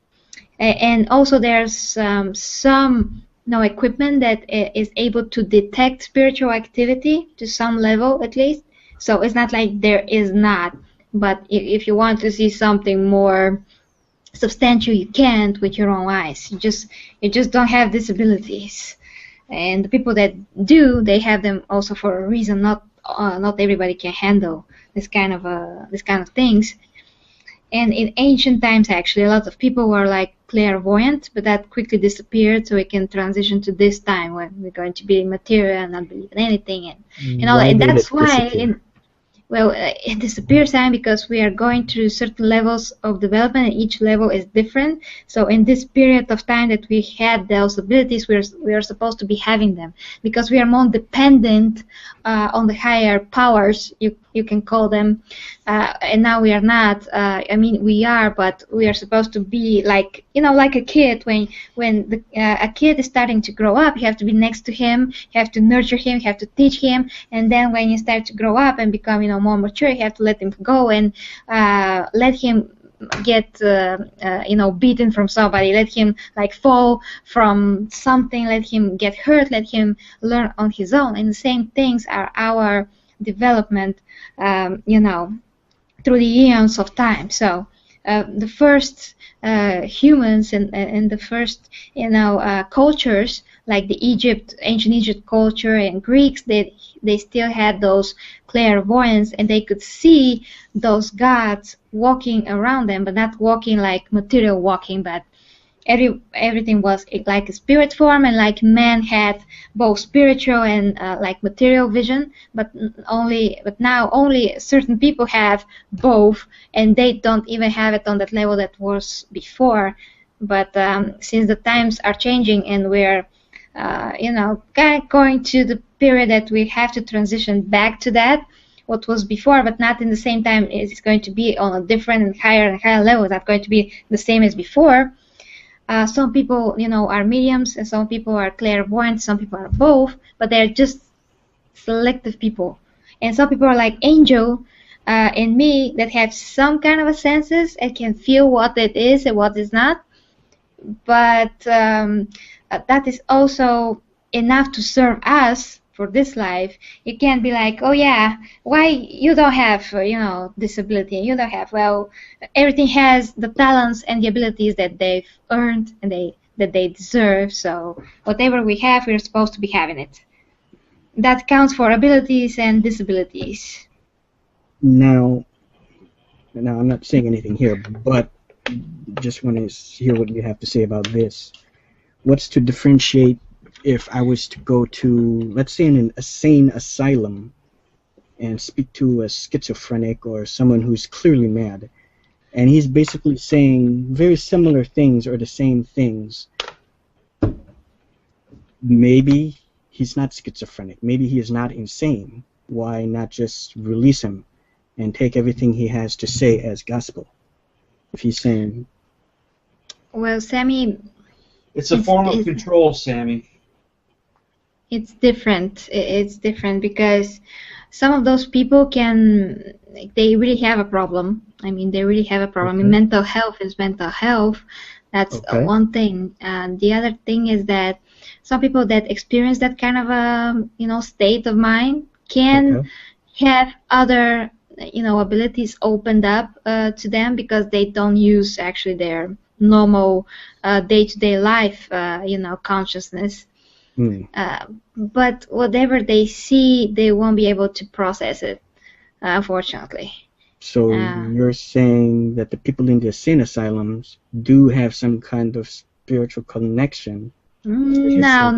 Speaker 1: And also there's some equipment that is able to detect spiritual activity to some level at least. So it's not like there is not. But if you want to see something more substantial, you can't with your own eyes. You just don't have these abilities. And the people that do, they have them also for a reason. Not everybody can handle this kind of things. And in ancient times, actually, a lot of people were like clairvoyant, but that quickly disappeared. So we can transition to this time when we're going to be material and not believe in anything, and all that. And that's why. It disappears, Sam, because we are going through certain levels of development, and each level is different. So in this period of time that we had those abilities, we are supposed to be having them, because we are more dependent on the higher powers, you can call them, and now we are not. I mean, we are, but we are supposed to be like, like a kid. When a kid is starting to grow up, you have to be next to him, you have to nurture him, you have to teach him, and then when you start to grow up and become, more mature, you have to let him go and let him get beaten from somebody, let him like fall from something, let him get hurt, let him learn on his own. And the same things are our development, through the eons of time. So the first humans and the first cultures, like the ancient Egypt culture and Greeks, they still had those clairvoyance, and they could see those gods walking around them, but not walking like material walking, but everything was like a spirit form, and like man had both spiritual and like material vision, but now only certain people have both, and they don't even have it on that level that was before. But since the times are changing and we're kind of going to the period that we have to transition back to that, what was before, but not in the same time, is going to be on a different and higher level, not going to be the same as before. Some people, are mediums, and some people are clairvoyant, some people are both, but they're just selective people. And some people are like Angel and me, that have some kind of a senses and can feel what it is and what is not. But that is also enough to serve us for this life. You can't be like, oh yeah, why you don't have disability, and you don't have, well, everything has the talents and the abilities that they've earned and that they deserve. So whatever we have, we're supposed to be having it. that counts for abilities and disabilities.
Speaker 2: Now, I'm not saying anything here, but just want to hear what you have to say about this. What's to differentiate if I was to go to, let's say, an insane asylum and speak to a schizophrenic or someone who's clearly mad, and he's basically saying very similar things or the same things. Maybe he's not schizophrenic. Maybe he is not insane. Why not just release him and take everything he has to say as gospel? If he's saying...
Speaker 1: Well, Sammy...
Speaker 3: It's a form of control, Sammy.
Speaker 1: It's different. It's different because some of those people they really have a problem. I mean, they really have a problem.
Speaker 2: Okay.
Speaker 1: Mental health is mental health. That's one thing. And the other thing is that some people that experience that kind of a state of mind can have other abilities opened up to them because they don't use actually their normal day-to-day life consciousness. But whatever they see, they won't be able to process it, unfortunately.
Speaker 2: So you're saying that the people in the insane asylums do have some kind of spiritual connection?
Speaker 1: No,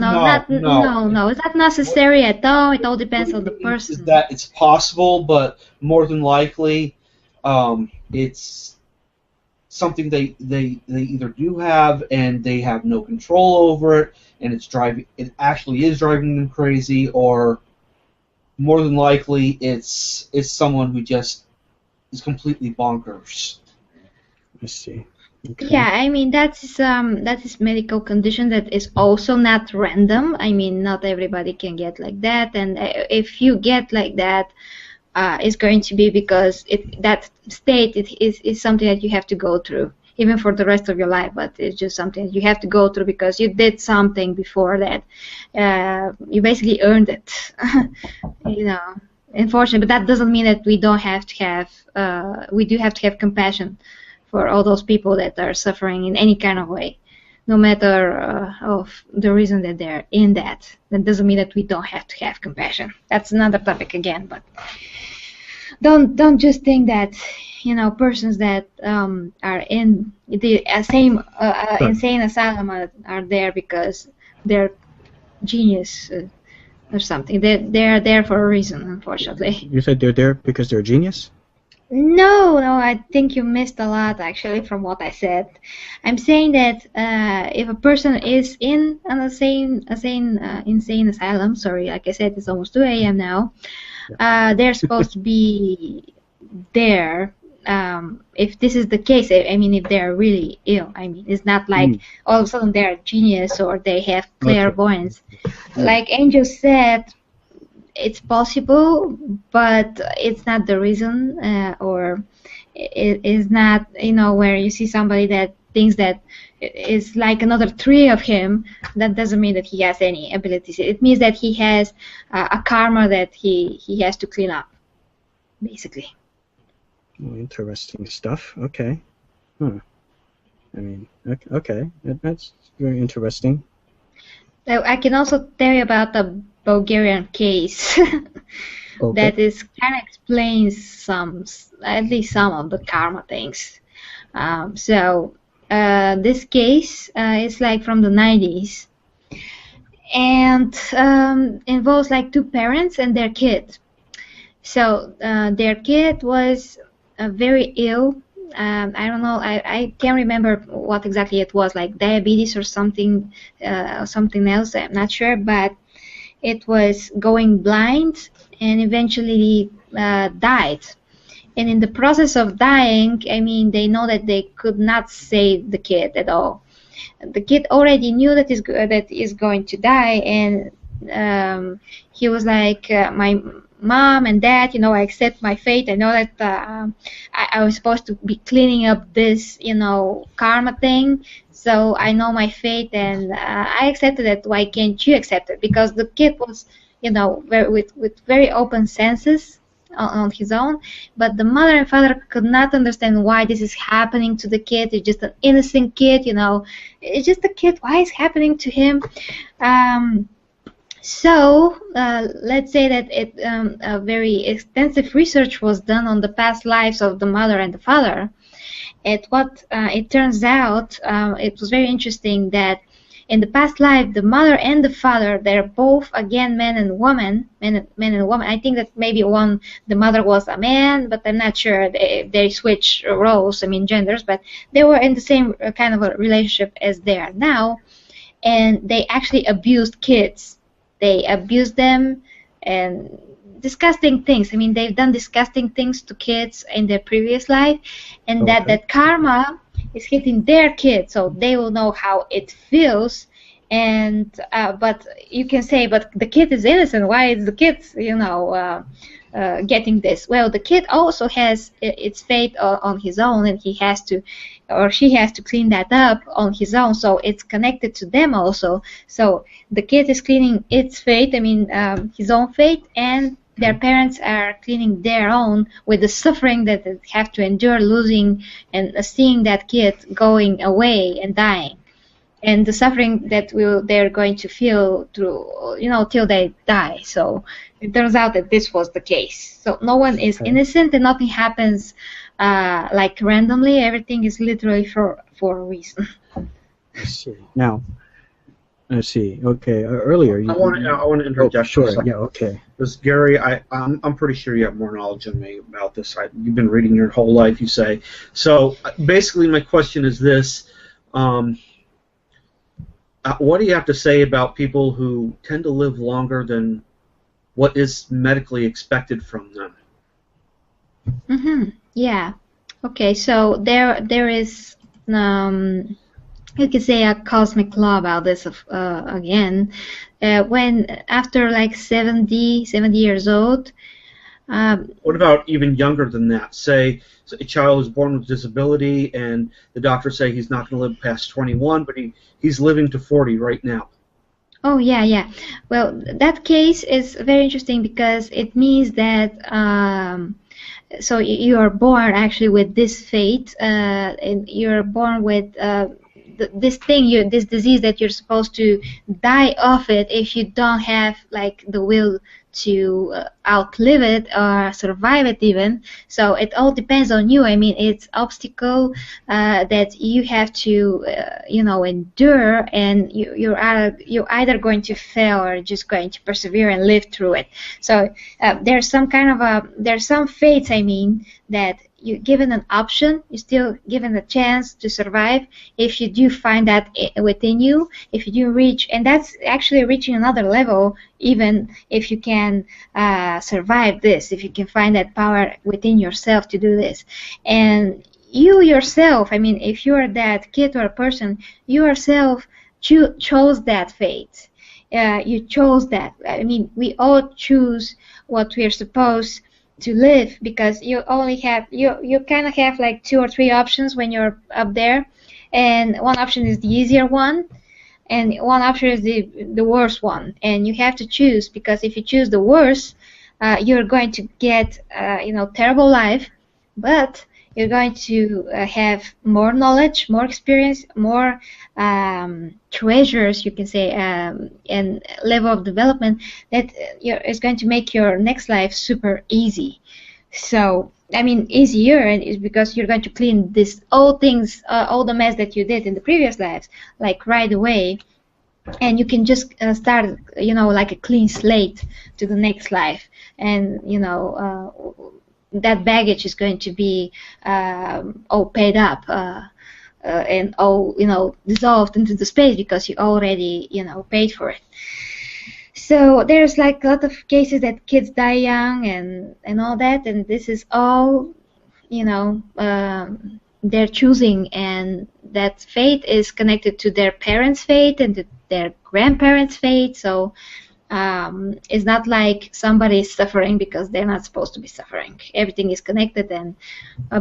Speaker 1: it's not necessary at all. It all depends on the person.
Speaker 3: That it's possible, but more than likely, it's something they either do have and they have no control over it, and it actually is driving them crazy, or more than likely it's someone who just is completely bonkers.
Speaker 2: I see. Okay.
Speaker 1: Yeah, I mean that is medical condition that is also not random. I mean, not everybody can get like that, and if you get like that, it's going to be because that state is something that you have to go through, even for the rest of your life. But it's just something that you have to go through because you did something before that. You basically earned it, Unfortunately, but that doesn't mean that we don't have to have. We do have to have compassion for all those people that are suffering in any kind of way, no matter of the reason that they're in that. That doesn't mean that we don't have to have compassion. That's another topic again, but don't just think that persons that are in the same insane asylum are there because they're genius or something. They're there for a reason, unfortunately.
Speaker 2: You said they're there because they're genius?
Speaker 1: No, I think you missed a lot actually from what I said. I'm saying that if a person is in an insane asylum, sorry, like I said, it's almost 2 a.m. now, they're supposed to be there. If this is the case, I mean, if they're really ill, I mean, it's not like all of a sudden they're a genius or they have clairvoyance. Like Angel said, it's possible, but it's not the reason, or it is not, where you see somebody that thinks that is like another tree of him. That doesn't mean that he has any abilities. It means that he has a karma that he has to clean up, basically.
Speaker 2: Oh, interesting stuff. Okay. I mean, okay. That's very interesting.
Speaker 1: So I can also tell you about the Bulgarian case that is kind of explains at least some of the karma things. This case is like from the 90s and involves like 2 parents and their kid. So their kid was very ill. I don't know. I can't remember what exactly it was, like diabetes or something else. I'm not sure, but it was going blind and eventually died. And in the process of dying, I mean, they know that they could not save the kid at all. The kid already knew that he's going to die, and he was like, my mom and dad, I accept my fate. I know that I was supposed to be cleaning up this, karma thing. So I know my fate, and I accepted it. Why can't you accept it? Because the kid was, with very open senses on his own. But the mother and father could not understand why this is happening to the kid. It's just an innocent kid, It's just a kid. Why is it happening to him? So let's say that a very extensive research was done on the past lives of the mother and the father. It turns out, it was very interesting that in the past life, the mother and the father, they're both again men and women, men and women. I think that maybe the mother was a man, but I'm not sure. They switched roles, I mean genders, but they were in the same kind of a relationship as they are now, and they actually abused kids. They abused them and disgusting things. I mean, they've done disgusting things to kids in their previous life, and
Speaker 2: Okay.
Speaker 1: that karma is hitting their kids, so they will know how it feels. And but you can say, but the kid is innocent. Why is the kid, getting this? Well, the kid also has its fate on his own, and he has to, or she has to clean that up on his own. So it's connected to them also. So the kid is cleaning its fate. I mean, his own fate, and their parents are cleaning their own with the suffering that they have to endure losing and seeing that kid going away and dying, and the suffering that they're going to feel through, till they die. So it turns out that this was the case. So no one is
Speaker 2: Okay.
Speaker 1: innocent, and nothing happens like randomly. Everything is literally for a reason.
Speaker 2: Let's see. Now, let's see. Okay. Earlier you.
Speaker 3: I want to interject for a
Speaker 2: Sure.
Speaker 3: second.
Speaker 2: Yeah. Okay.
Speaker 3: Because Gary, I'm pretty sure you have more knowledge than me about this. You've been reading your whole life, you say. So basically, my question is this: what do you have to say about people who tend to live longer than what is medically expected from them?
Speaker 1: Yeah. Okay. So there is, you could say, a cosmic law about this again. When after like 70 years old.
Speaker 3: What about even younger than that? Say a child is born with disability, and the doctors say he's not going to live past 21, but he's living to 40 right now.
Speaker 1: Oh, yeah. Well, that case is very interesting because it means that so you are born actually with this fate, and you're born with this thing, this disease that you're supposed to die of it if you don't have like the will to outlive it or survive it even. So it all depends on you. I mean, it's obstacle that you have to endure, and you're either going to fail or just going to persevere and live through it. So there's some fates, I mean, that you're given an option, you're still given a chance to survive if you do find that within you, if you do reach, and that's actually reaching another level, even if you can survive this, if you can find that power within yourself to do this. And you yourself, I mean, if you're that kid or a person, you yourself chose that fate. You chose that. I mean, we all choose what we are supposed to live, because you only have you kind of have like 2 or 3 options when you're up there, and one option is the easier one, and one option is the worst one, and you have to choose, because if you choose the worst, you're going to get terrible life, but you're going to have more knowledge, more experience, more treasures, you can say, and level of development that is going to make your next life super easy. So, I mean, easier is because you're going to clean all the mess that you did in the previous lives, like right away, and you can just start, like a clean slate to the next life, and that baggage is going to be all paid up and all dissolved into the space, because you already paid for it. So there's like a lot of cases that kids die young and all that, and this is all they're choosing, and that fate is connected to their parents' fate and to their grandparents' fate. So it's not like somebody is suffering because they're not supposed to be suffering. Everything is connected, and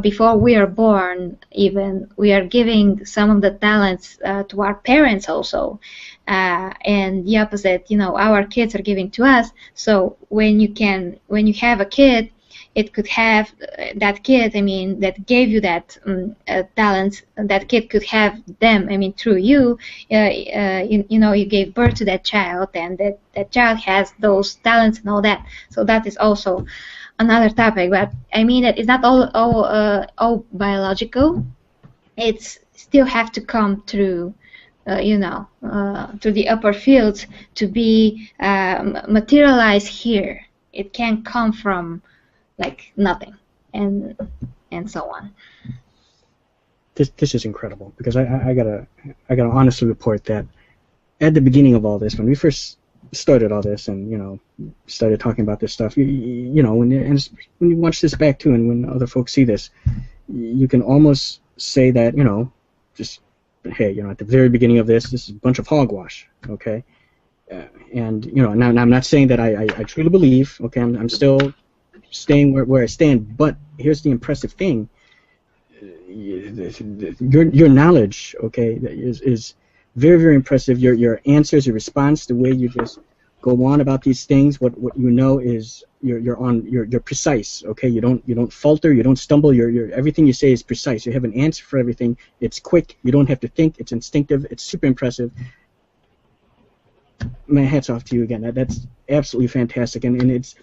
Speaker 1: before we are born, even, we are giving some of the talents to our parents also, and the opposite, our kids are giving to us. So when you have a kid, it could have that kid, I mean, that gave you that talent, that kid could have them, I mean, through you, you know, you gave birth to that child, and that child has those talents and all that. So that is also another topic. But I mean, it's not all biological. It's still have to come through, you know, to the upper fields to be materialized here. It can't come from like nothing, and so on.
Speaker 2: This is incredible, because I gotta honestly report that at the beginning of all this, when we first started all this, and you know, started talking about this stuff, you know, when you watch this back too, and when other folks see this, you can almost say that, you know, just, hey, you know, at the very beginning of this is a bunch of hogwash, okay? And you know, now I'm not saying that I truly believe, okay? I'm still staying where I stand, but here's the impressive thing: your knowledge, okay, is very, very impressive. Your answers, your response, the way you just go on about these things, what you know is you're precise, okay? You don't falter, you don't stumble. Your everything you say is precise. You have an answer for everything. It's quick. You don't have to think. It's instinctive. It's super impressive. My hat's off to you again. That's absolutely fantastic, and it's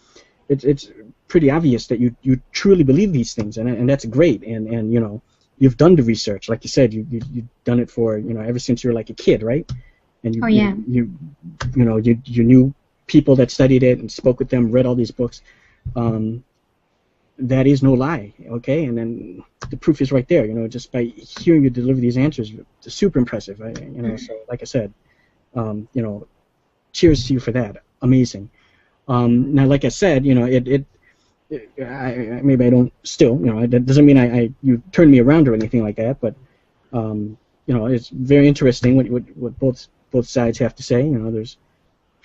Speaker 2: pretty obvious that you truly believe these things, and that's great. And you know, you've done the research, like you said. You've done it for, you know, ever since you were like a kid, right? And you,
Speaker 1: Oh yeah.
Speaker 2: you know, you knew people that studied it and spoke with them, read all these books. That is no lie, okay? And then the proof is right there, you know, just by hearing you deliver these answers. It's super impressive, you know. So, like I said, you know, cheers to you for that. Amazing. Now, like I said, you know, maybe I don't still, you know, that doesn't mean you turn me around or anything like that, but you know, it's very interesting what both sides have to say. You know, there's,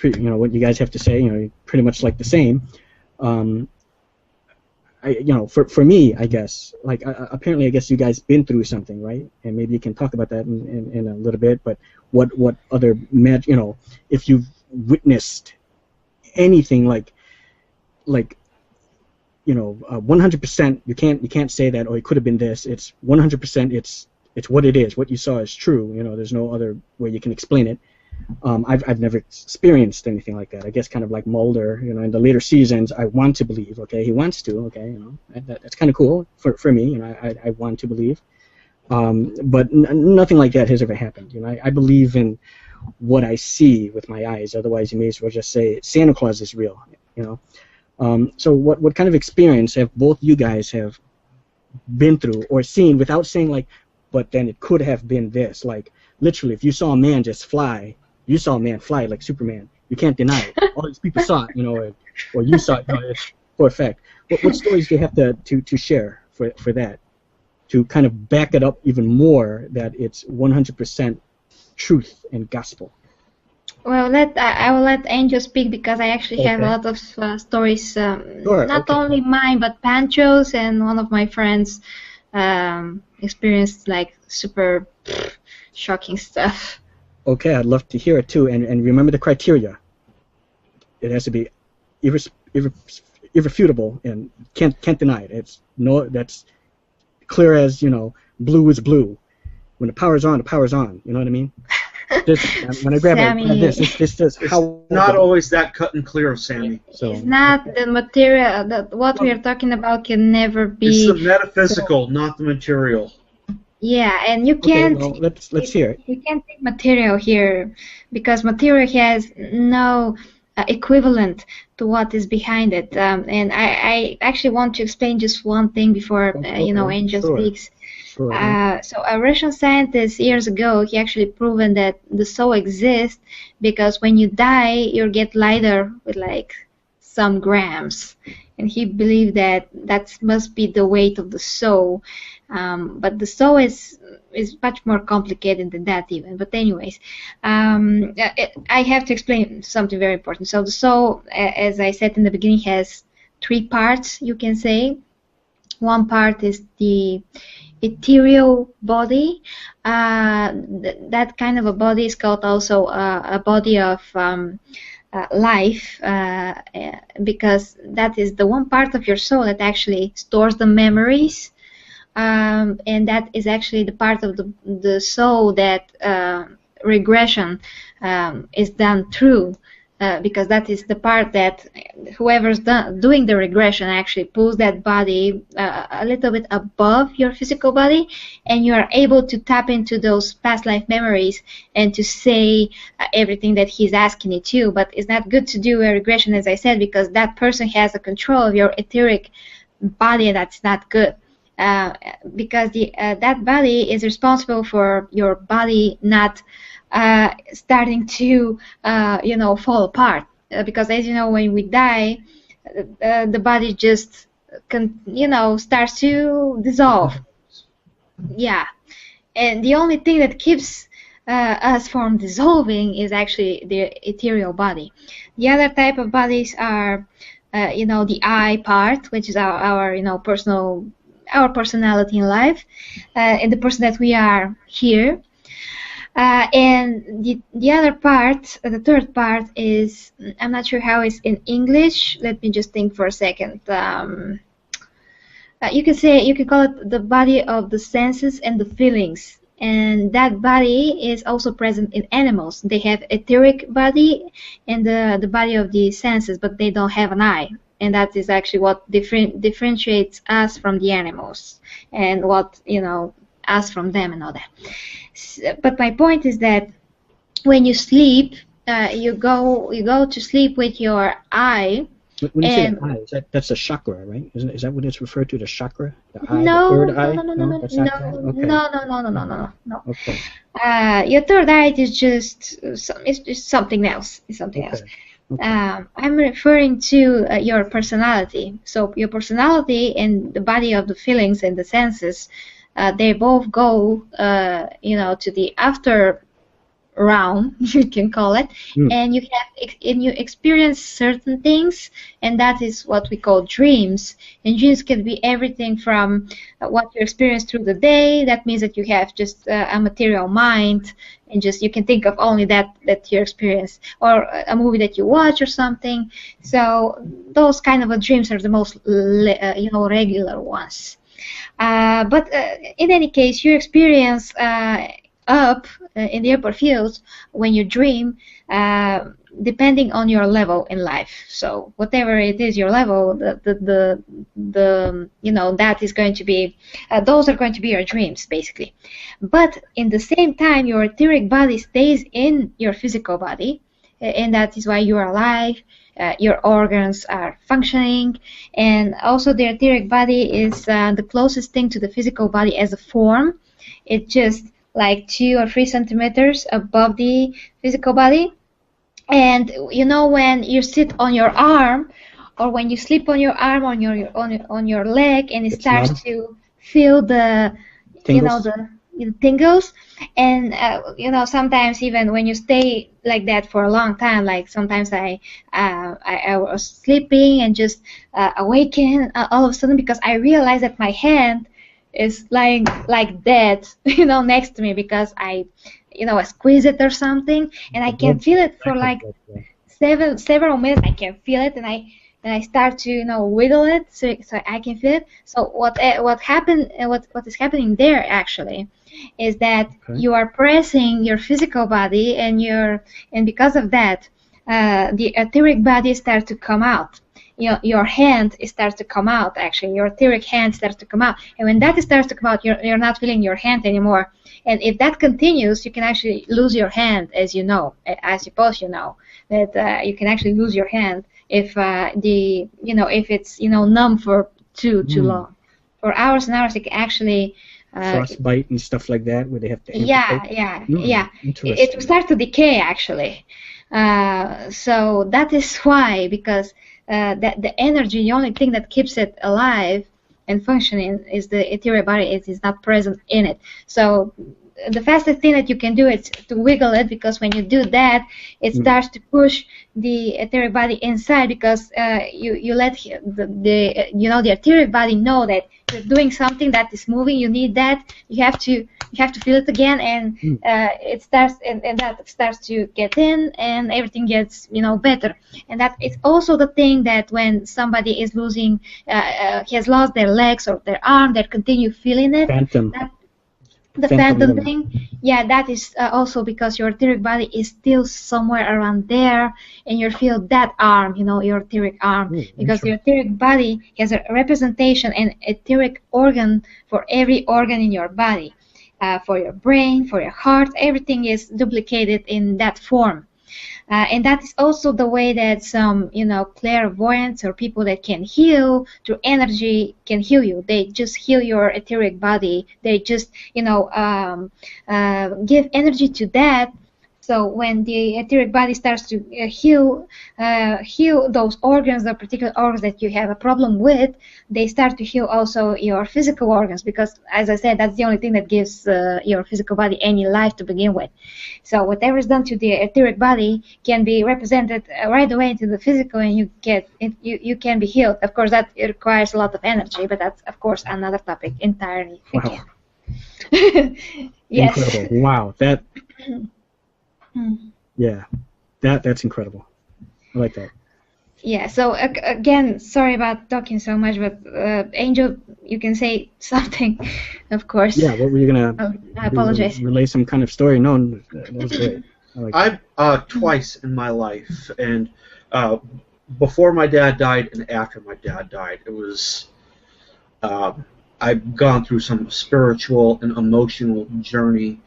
Speaker 2: you know, what you guys have to say, you know, pretty much like the same. You know, for me, I guess, like, apparently, I guess you guys been through something, right? And maybe you can talk about that in a little bit. But what other, you know, if you've witnessed anything like, you know, 100%, you can't say that, oh, it could have been this. It's 100%. It's what it is. What you saw is true. You know, there's no other way you can explain it. I've never experienced anything like that. I guess kind of like Mulder, you know, in the later seasons, I want to believe, okay, he wants to, okay, you know, that's kind of cool for me, you know, I want to believe. But nothing like that has ever happened. You know, I believe in what I see with my eyes. Otherwise, you may as well just say Santa Claus is real, you know. So what kind of experience have both you guys have been through or seen without saying, like, but then it could have been this? Like, literally, if you saw a man just fly, you saw a man fly like Superman. You can't deny it. All these people saw it, you know, or you saw it, you know, it's for a fact. What stories do you have to share for that, to kind of back it up even more that it's 100% truth and gospel?
Speaker 1: Well, I will let Angel speak, because I actually have a lot of stories,
Speaker 2: Sure,
Speaker 1: not
Speaker 2: okay.
Speaker 1: only mine, but Pancho's and one of my friends experienced like super shocking stuff.
Speaker 2: Okay, I'd love to hear it too. And remember the criteria. It has to be irrefutable and can't deny it. That's clear as, you know, blue is blue. When the power's on, the power's on. You know what I mean? When I grab this is how.
Speaker 3: It's not always that cut and clear, Sammy.
Speaker 2: So,
Speaker 1: it's not the material. What we are talking about can never be.
Speaker 3: It's the metaphysical, not the material.
Speaker 1: Yeah, and you can't.
Speaker 2: Okay, well, let's hear it.
Speaker 1: You can't take material here, because material has no equivalent to what is behind it. And I actually want to explain just one thing before you know, Angel speaks.
Speaker 2: Sure.
Speaker 1: So a Russian scientist years ago, he actually proven that the soul exists, because when you die, you get lighter with like some grams, and he believed that must be the weight of the soul. But the soul is much more complicated than that even. But anyways, I have to explain something very important. So the soul, as I said in the beginning, has 3 parts, you can say. One part is the ethereal body. That kind of a body is called also a body of life, because that is the one part of your soul that actually stores the memories, and that is actually the part of the soul that regression is done through, because that is the part that whoever's doing the regression actually pulls that body a little bit above your physical body, and you are able to tap into those past life memories and to say everything that he's asking you to. But it's not good to do a regression, as I said, because that person has a control of your etheric body, and that's not good. Because that body is responsible for your body not starting to fall apart, because as you know, when we die, the body just starts to dissolve. Yeah, and the only thing that keeps us from dissolving is actually the ethereal body. The other type of bodies are the I part, which is our personality in life, and the person that we are here. And the other part, the third part is, I'm not sure how it's in English. Let me just think for a second. You can call it the body of the senses and the feelings. And that body is also present in animals. They have etheric body and the body of the senses, but they don't have an eye. And that is actually what differentiates us from the animals, and what us from them and all that. But my point is that when you sleep, you go to sleep with your eye.
Speaker 2: When you say the eye, that's a chakra, right? Is that what it's referred to, the chakra? The eye,
Speaker 1: no,
Speaker 2: the third
Speaker 1: no,
Speaker 2: eye?
Speaker 1: no, no, no, no,
Speaker 2: That's
Speaker 1: no,
Speaker 2: not that? Okay.
Speaker 1: no.
Speaker 2: Okay.
Speaker 1: Your third eye is just it's just something else. It's something else.
Speaker 2: Okay.
Speaker 1: I'm referring to your personality. So your personality and the body of the feelings and the senses, they both go, to the after realm, you can call it, and you experience certain things, and that is what we call dreams. And dreams can be everything from what you experience through the day. That means that you have just a material mind, and just you can think of only that you experience, or a movie that you watch or something. So those kind of dreams are the most regular ones. But in any case, you experience up in the upper fields when you dream, depending on your level in life. So whatever it is your level, that is going to be, those are going to be your dreams basically. But in the same time, your etheric body stays in your physical body, and that is why you are alive. Your organs are functioning, and also the etheric body is the closest thing to the physical body as a form. It's just like 2 or 3 centimeters above the physical body. And when you sit on your arm, or when you sleep on your arm, on your leg, and it starts to feel the
Speaker 2: tingles.
Speaker 1: The tingles, and sometimes even when you stay like that for a long time, like sometimes I was sleeping and just awaken all of a sudden, because I realized that my hand is lying like that, next to me, because I squeeze it or something, and I can feel it for like several minutes. I can feel it, and I start to wiggle it, so I can feel it. So what happened? What is happening there actually is that you are pressing your physical body, and because of that, the etheric body starts to come out. Your hand starts to come out. Actually, your etheric hand starts to come out, and when that starts to come out, you're not feeling your hand anymore. And if that continues, you can actually lose your hand, as you know. I suppose you know that you can actually lose your hand if if it's numb for too long, for hours and hours. It can actually
Speaker 2: frostbite and stuff like that, where they have to amputate.
Speaker 1: Yeah. It will start to decay actually. So that is why, because that the energy, the only thing that keeps it alive and functioning is the ethereal body. It is not present in it. So the fastest thing that you can do is to wiggle it, because when you do that, it starts to push the etheric body inside, because you let the etheric body know that you're doing something that is moving. You need that. You have to feel it again, and it starts and that starts to get in, and everything gets better. And that is also the thing that when somebody is losing, has lost their legs or their arm, they continue feeling it.
Speaker 2: Phantom.
Speaker 1: The phantom thing, yeah, that is also because your etheric body is still somewhere around there, and you feel that arm, your etheric arm, because your etheric body has a representation and etheric organ for every organ in your body, for your brain, for your heart, everything is duplicated in that form. And that is also the way that some, clairvoyants or people that can heal through energy can heal you. They just heal your etheric body. They just, give energy to that. So when the etheric body starts to heal those organs, the particular organs that you have a problem with, they start to heal also your physical organs, because, as I said, that's the only thing that gives your physical body any life to begin with. So whatever is done to the etheric body can be represented right away into the physical, and you can be healed. Of course, that requires a lot of energy, but that's, of course, another topic entirely.
Speaker 2: Wow.
Speaker 1: Yes.
Speaker 2: Incredible. Wow. That. Yeah, that's incredible. I like that.
Speaker 1: Yeah, so again, sorry about talking so much, but Angel, you can say something, of course.
Speaker 2: Yeah, what were you gonna?
Speaker 1: I apologize.
Speaker 2: Relay some kind of story? No, that was great.
Speaker 3: I've twice in my life, and before my dad died and after my dad died, it was I've gone through some spiritual and emotional journey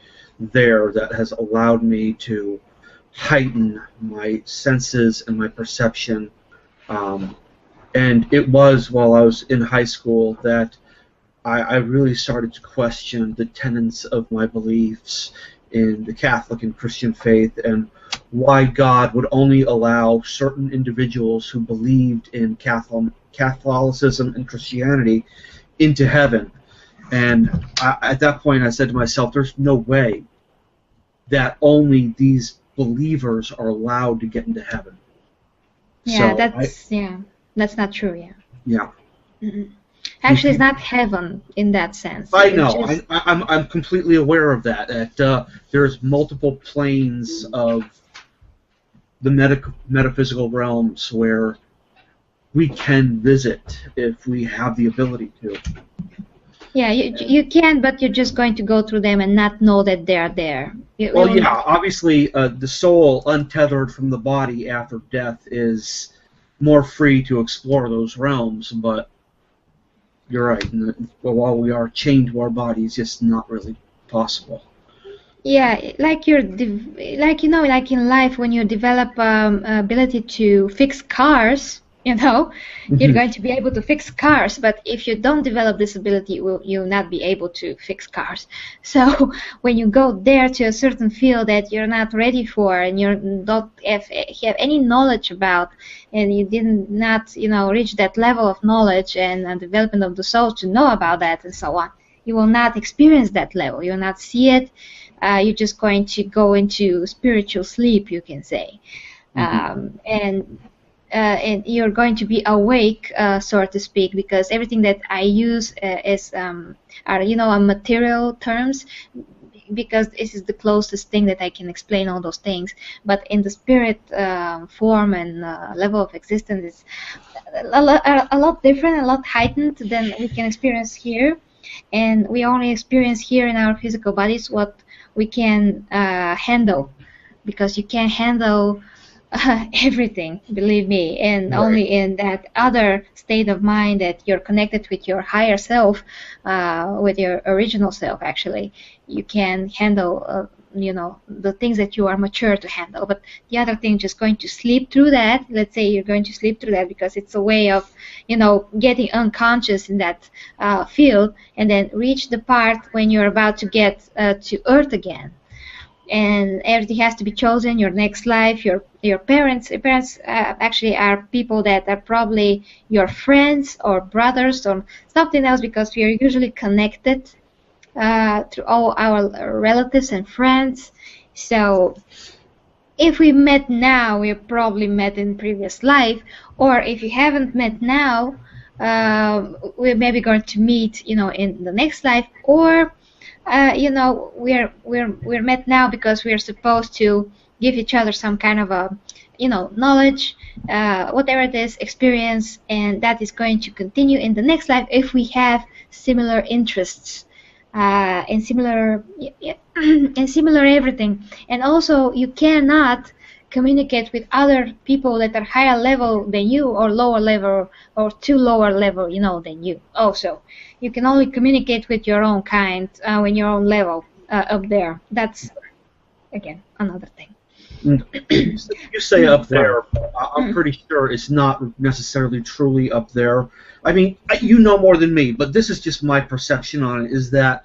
Speaker 3: there that has allowed me to heighten my senses and my perception. And it was while I was in high school that I really started to question the tenets of my beliefs in the Catholic and Christian faith, and why God would only allow certain individuals who believed in Catholicism and Christianity into heaven. And at that point I said to myself, there's no way that only these believers are allowed to get into heaven.
Speaker 1: Yeah, so that's not true. Yeah.
Speaker 3: Yeah.
Speaker 1: Mm-hmm. Actually, it's not heaven in that sense.
Speaker 3: I know. I'm completely aware of that. That there's multiple planes of the metaphysical realms where we can visit if we have the ability to.
Speaker 1: Yeah, you can, but you're just going to go through them and not know that they are there.
Speaker 3: Obviously, the soul untethered from the body after death is more free to explore those realms, but you're right. While we are chained to our bodies, it's not really possible.
Speaker 1: Yeah, like like in life, when you develop ability to fix cars, you're going to be able to fix cars. But if you don't develop this ability, you'll not be able to fix cars. So when you go there to a certain field that you're not ready for, and you don't have any knowledge about, and you did not reach that level of knowledge and development of the soul to know about that and so on, you will not experience that level. You will not see it. You're just going to go into spiritual sleep, you can say. And you're going to be awake, so to speak, because everything that I use are material terms, because this is the closest thing that I can explain all those things. But in the spirit form and level of existence, it's a lot different, a lot heightened than we can experience here. And we only experience here in our physical bodies what we can handle, because you can't handle everything, believe me, and
Speaker 3: Right.
Speaker 1: only in that other state of mind that you're connected with your higher self, with your original self, actually, you can handle the things that you are mature to handle. But the other thing, just going to sleep through that, let's say you're going to sleep through that because it's a way of getting unconscious in that field, and then reach the part when you're about to get to earth again. And everything has to be chosen. Your next life, your parents. Your parents actually are people that are probably your friends or brothers or something else, because we are usually connected through all our relatives and friends. So if we met now, we probably met in previous life, or if you haven't met now, we're maybe going to meet, in the next life, or we're met now because we're supposed to give each other some kind of a, knowledge, whatever it is, experience, and that is going to continue in the next life if we have similar interests, and similar and similar everything. And also, you cannot communicate with other people that are higher level than you, or lower level, or too lower level, than you. Also, you can only communicate with your own kind, in your own level, up there. That's again another thing.
Speaker 3: You say up there, I'm
Speaker 1: Mm.
Speaker 3: pretty sure it's not necessarily truly up there. I mean, you know more than me, but this is just my perception on it, is that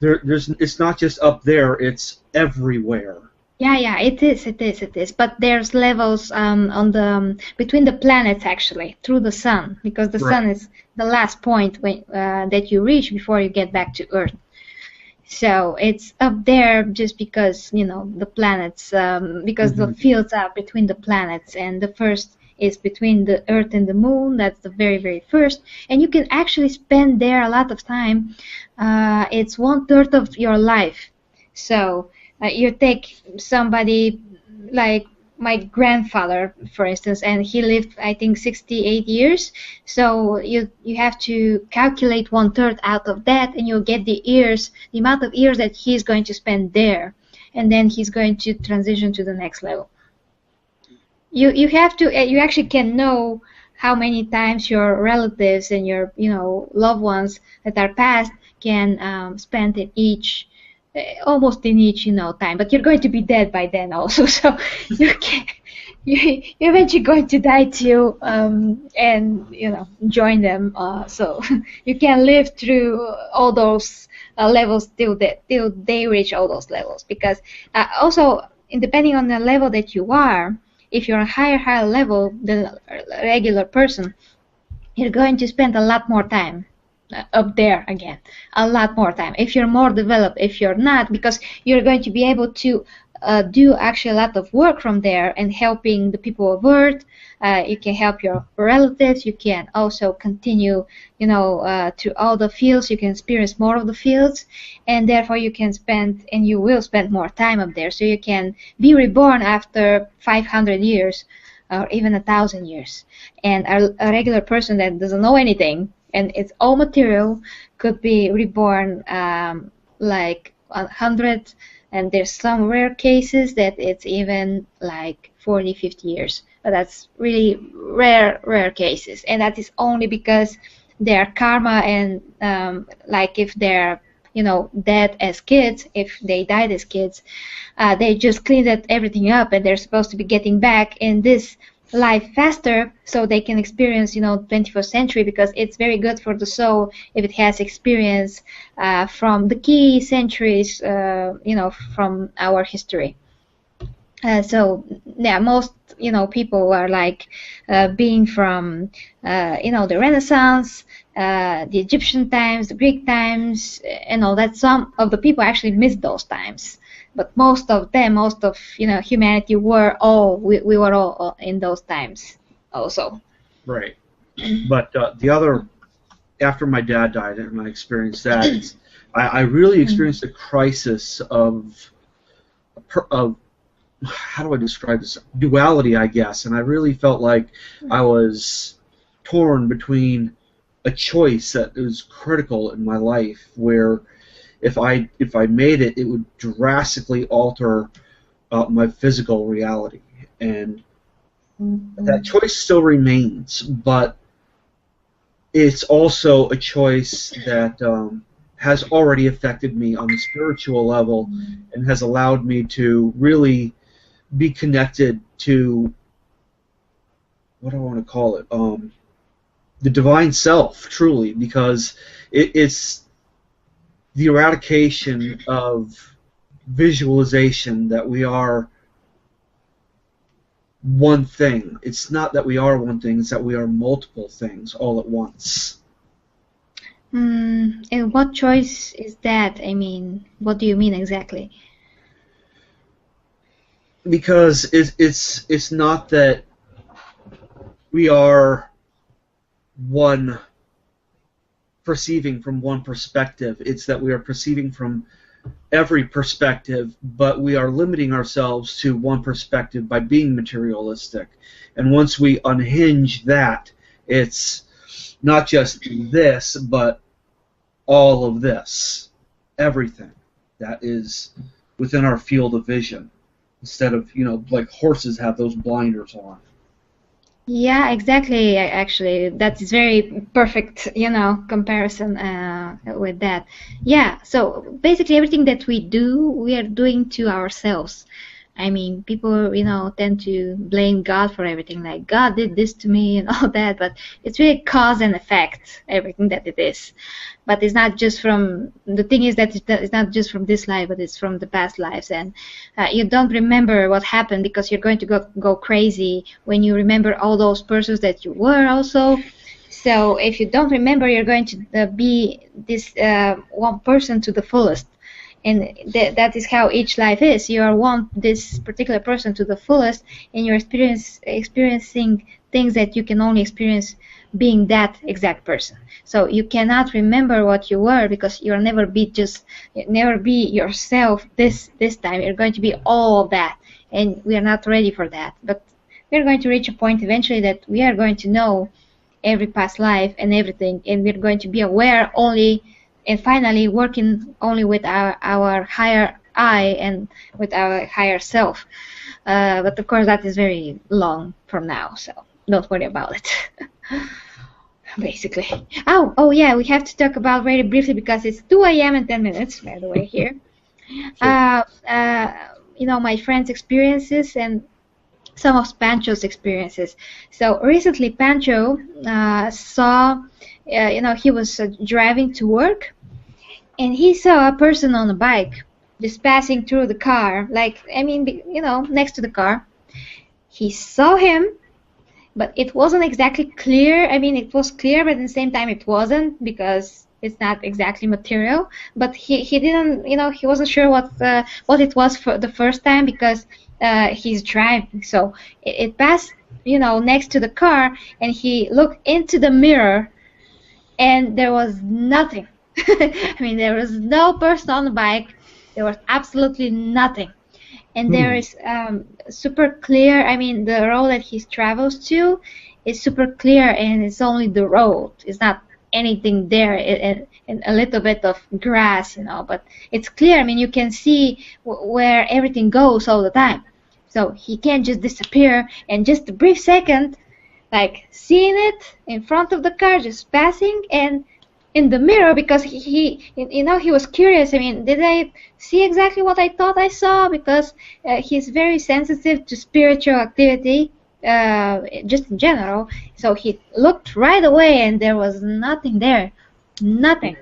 Speaker 3: it's not just up there, it's everywhere.
Speaker 1: Yeah, it is. But there's levels, on the, between the planets, actually, through the sun, because the
Speaker 3: Right.
Speaker 1: sun is the last point that you reach before you get back to Earth. So it's up there just because, the planets, because the fields are between the planets, and the first is between the Earth and the Moon. That's the very, very first, and you can actually spend there a lot of time. It's 1/3 of your life. So you take somebody like my grandfather, for instance, and he lived, I think, 68 years. So you have to calculate 1/3 out of that, and you'll get the years, the amount of years that he's going to spend there, and then he's going to transition to the next level. You have to, you actually can know how many times your relatives and your, loved ones that are passed can, spend in each, almost in each, time. But you're going to be dead by then also, so you can, you're eventually going to die too, and join them. So you can live through all those levels till they reach all those levels. Because also, depending on the level that you are, if you're a higher level than a regular person, you're going to spend a lot more time up there again, a lot more time. If you're more developed, if you're not, because you're going to be able to do actually a lot of work from there and helping the people of Earth. You can help your relatives. You can also continue, through all the fields. You can experience more of the fields, and therefore you can spend, and you will spend more time up there. So you can be reborn after 500 years, or even 1,000 years. And a regular person that doesn't know anything, and it's all material, could be reborn, like 100, and there's some rare cases that it's even like 40, 50 years. But that's really rare cases, and that is only because their karma, and like if they're, dead as kids, if they died as kids, they just cleaned everything up, and they're supposed to be getting back in this life faster, so they can experience, 21st century, because it's very good for the soul if it has experience from the key centuries, from our history. So yeah, most, people are like, being from, the Renaissance, the Egyptian times, the Greek times, and all that. Some of the people actually missed those times, but most of humanity were we were all in those times also.
Speaker 3: Right. But the other, after my dad died and I experienced that, I really experienced a crisis of how do I describe this? Duality, I guess. And I really felt like I was torn between a choice that was critical in my life, where if I made it, it would drastically alter my physical reality, and that choice still remains, but it's also a choice that has already affected me on the spiritual level, and has allowed me to really be connected to, what do I want to call it, the divine self, truly, because it's the eradication of visualization that we are one thing. It's not that we are one thing, it's that we are multiple things all at once.
Speaker 1: And what choice is that? I mean, what do you mean exactly?
Speaker 3: Because it's not that we are one perceiving from one perspective. It's that we are perceiving from every perspective, but we are limiting ourselves to one perspective by being materialistic. And once we unhinge that, it's not just this, but all of this, everything that is within our field of vision, instead of, like horses have those blinders on.
Speaker 1: Yeah, exactly. Actually, that is very perfect, comparison with that. Yeah, so basically everything that we do, we are doing to ourselves. I mean, people, tend to blame God for everything, like God did this to me and all that, but it's really cause and effect, everything that it is. But it's not just from, the thing is that it's not just from this life, but it's from the past lives. And you don't remember what happened because you're going to go crazy when you remember all those persons that you were also. So if you don't remember, you're going to be this one person to the fullest. And that is how each life is. You are this particular person to the fullest, and you're experiencing things that you can only experience being that exact person. So you cannot remember what you were because you'll never be yourself this time. You're going to be all of that, and we are not ready for that. But we're going to reach a point eventually that we are going to know every past life and everything, and we're going to be aware only, and finally working only with our higher I and with our higher self. But of course that is very long from now, so don't worry about it. Basically. Oh yeah, we have to talk about very briefly because it's 2 a.m. and 10 minutes, by the way, here.
Speaker 2: Sure.
Speaker 1: My friends' experiences and some of Pancho's experiences. So recently Pancho saw, he was driving to work, and he saw a person on a bike just passing through the car, next to the car. He saw him, but it wasn't exactly clear. I mean, it was clear, but at the same time it wasn't because it's not exactly material. But he didn't, he wasn't sure what it was for the first time because he's driving. So it passed, next to the car, and he looked into the mirror, and there was nothing. I mean, there was no person on the bike. There was absolutely nothing. And there is super clear, I mean, the road that he travels to is super clear, and it's only the road. It's not anything there, and a little bit of grass, but it's clear. I mean, you can see where everything goes all the time. So he can't just disappear, and just a brief second, like seeing it in front of the car, just passing, and in the mirror, because he was curious. I mean, did I see exactly what I thought I saw? Because he's very sensitive to spiritual activity, just in general. So he looked right away, and there was nothing there, nothing.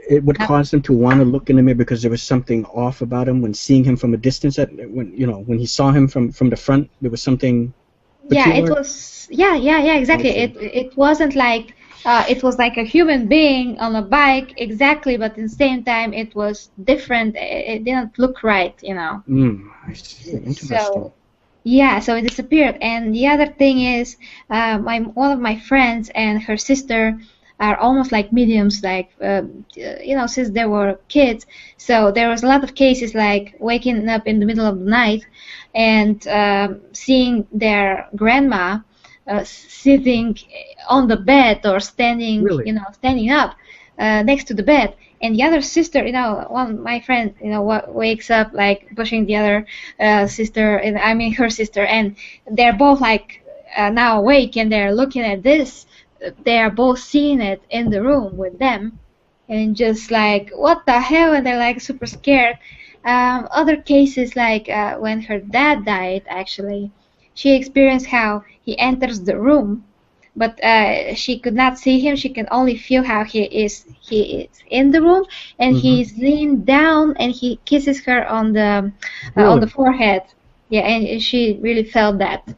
Speaker 2: It would cause him to want to look in the mirror because there was something off about him when seeing him from a distance. When he saw him from the front, there was something peculiar.
Speaker 1: Yeah, it was. Yeah, exactly. It wasn't like. It was like a human being on a bike, exactly, but at the same time it was different. It didn't look right,
Speaker 2: I see. Interesting.
Speaker 1: So, yeah, so it disappeared. And the other thing is, one of my friends and her sister are almost like mediums, like, since they were kids. So there was a lot of cases like waking up in the middle of the night and seeing their grandma sitting on the bed or standing,
Speaker 2: Really?
Speaker 1: Standing up next to the bed. And the other sister, my friend, wakes up like pushing the other sister, I mean her sister, and they're both like now awake and they're looking at this. They are both seeing it in the room with them, and just like, what the hell? And they're like super scared. Other cases like when her dad died, actually. She experienced how he enters the room, but she could not see him. She can only feel how he is in the room, and he's leaned down and he kisses her on the forehead. Yeah, and she really felt that.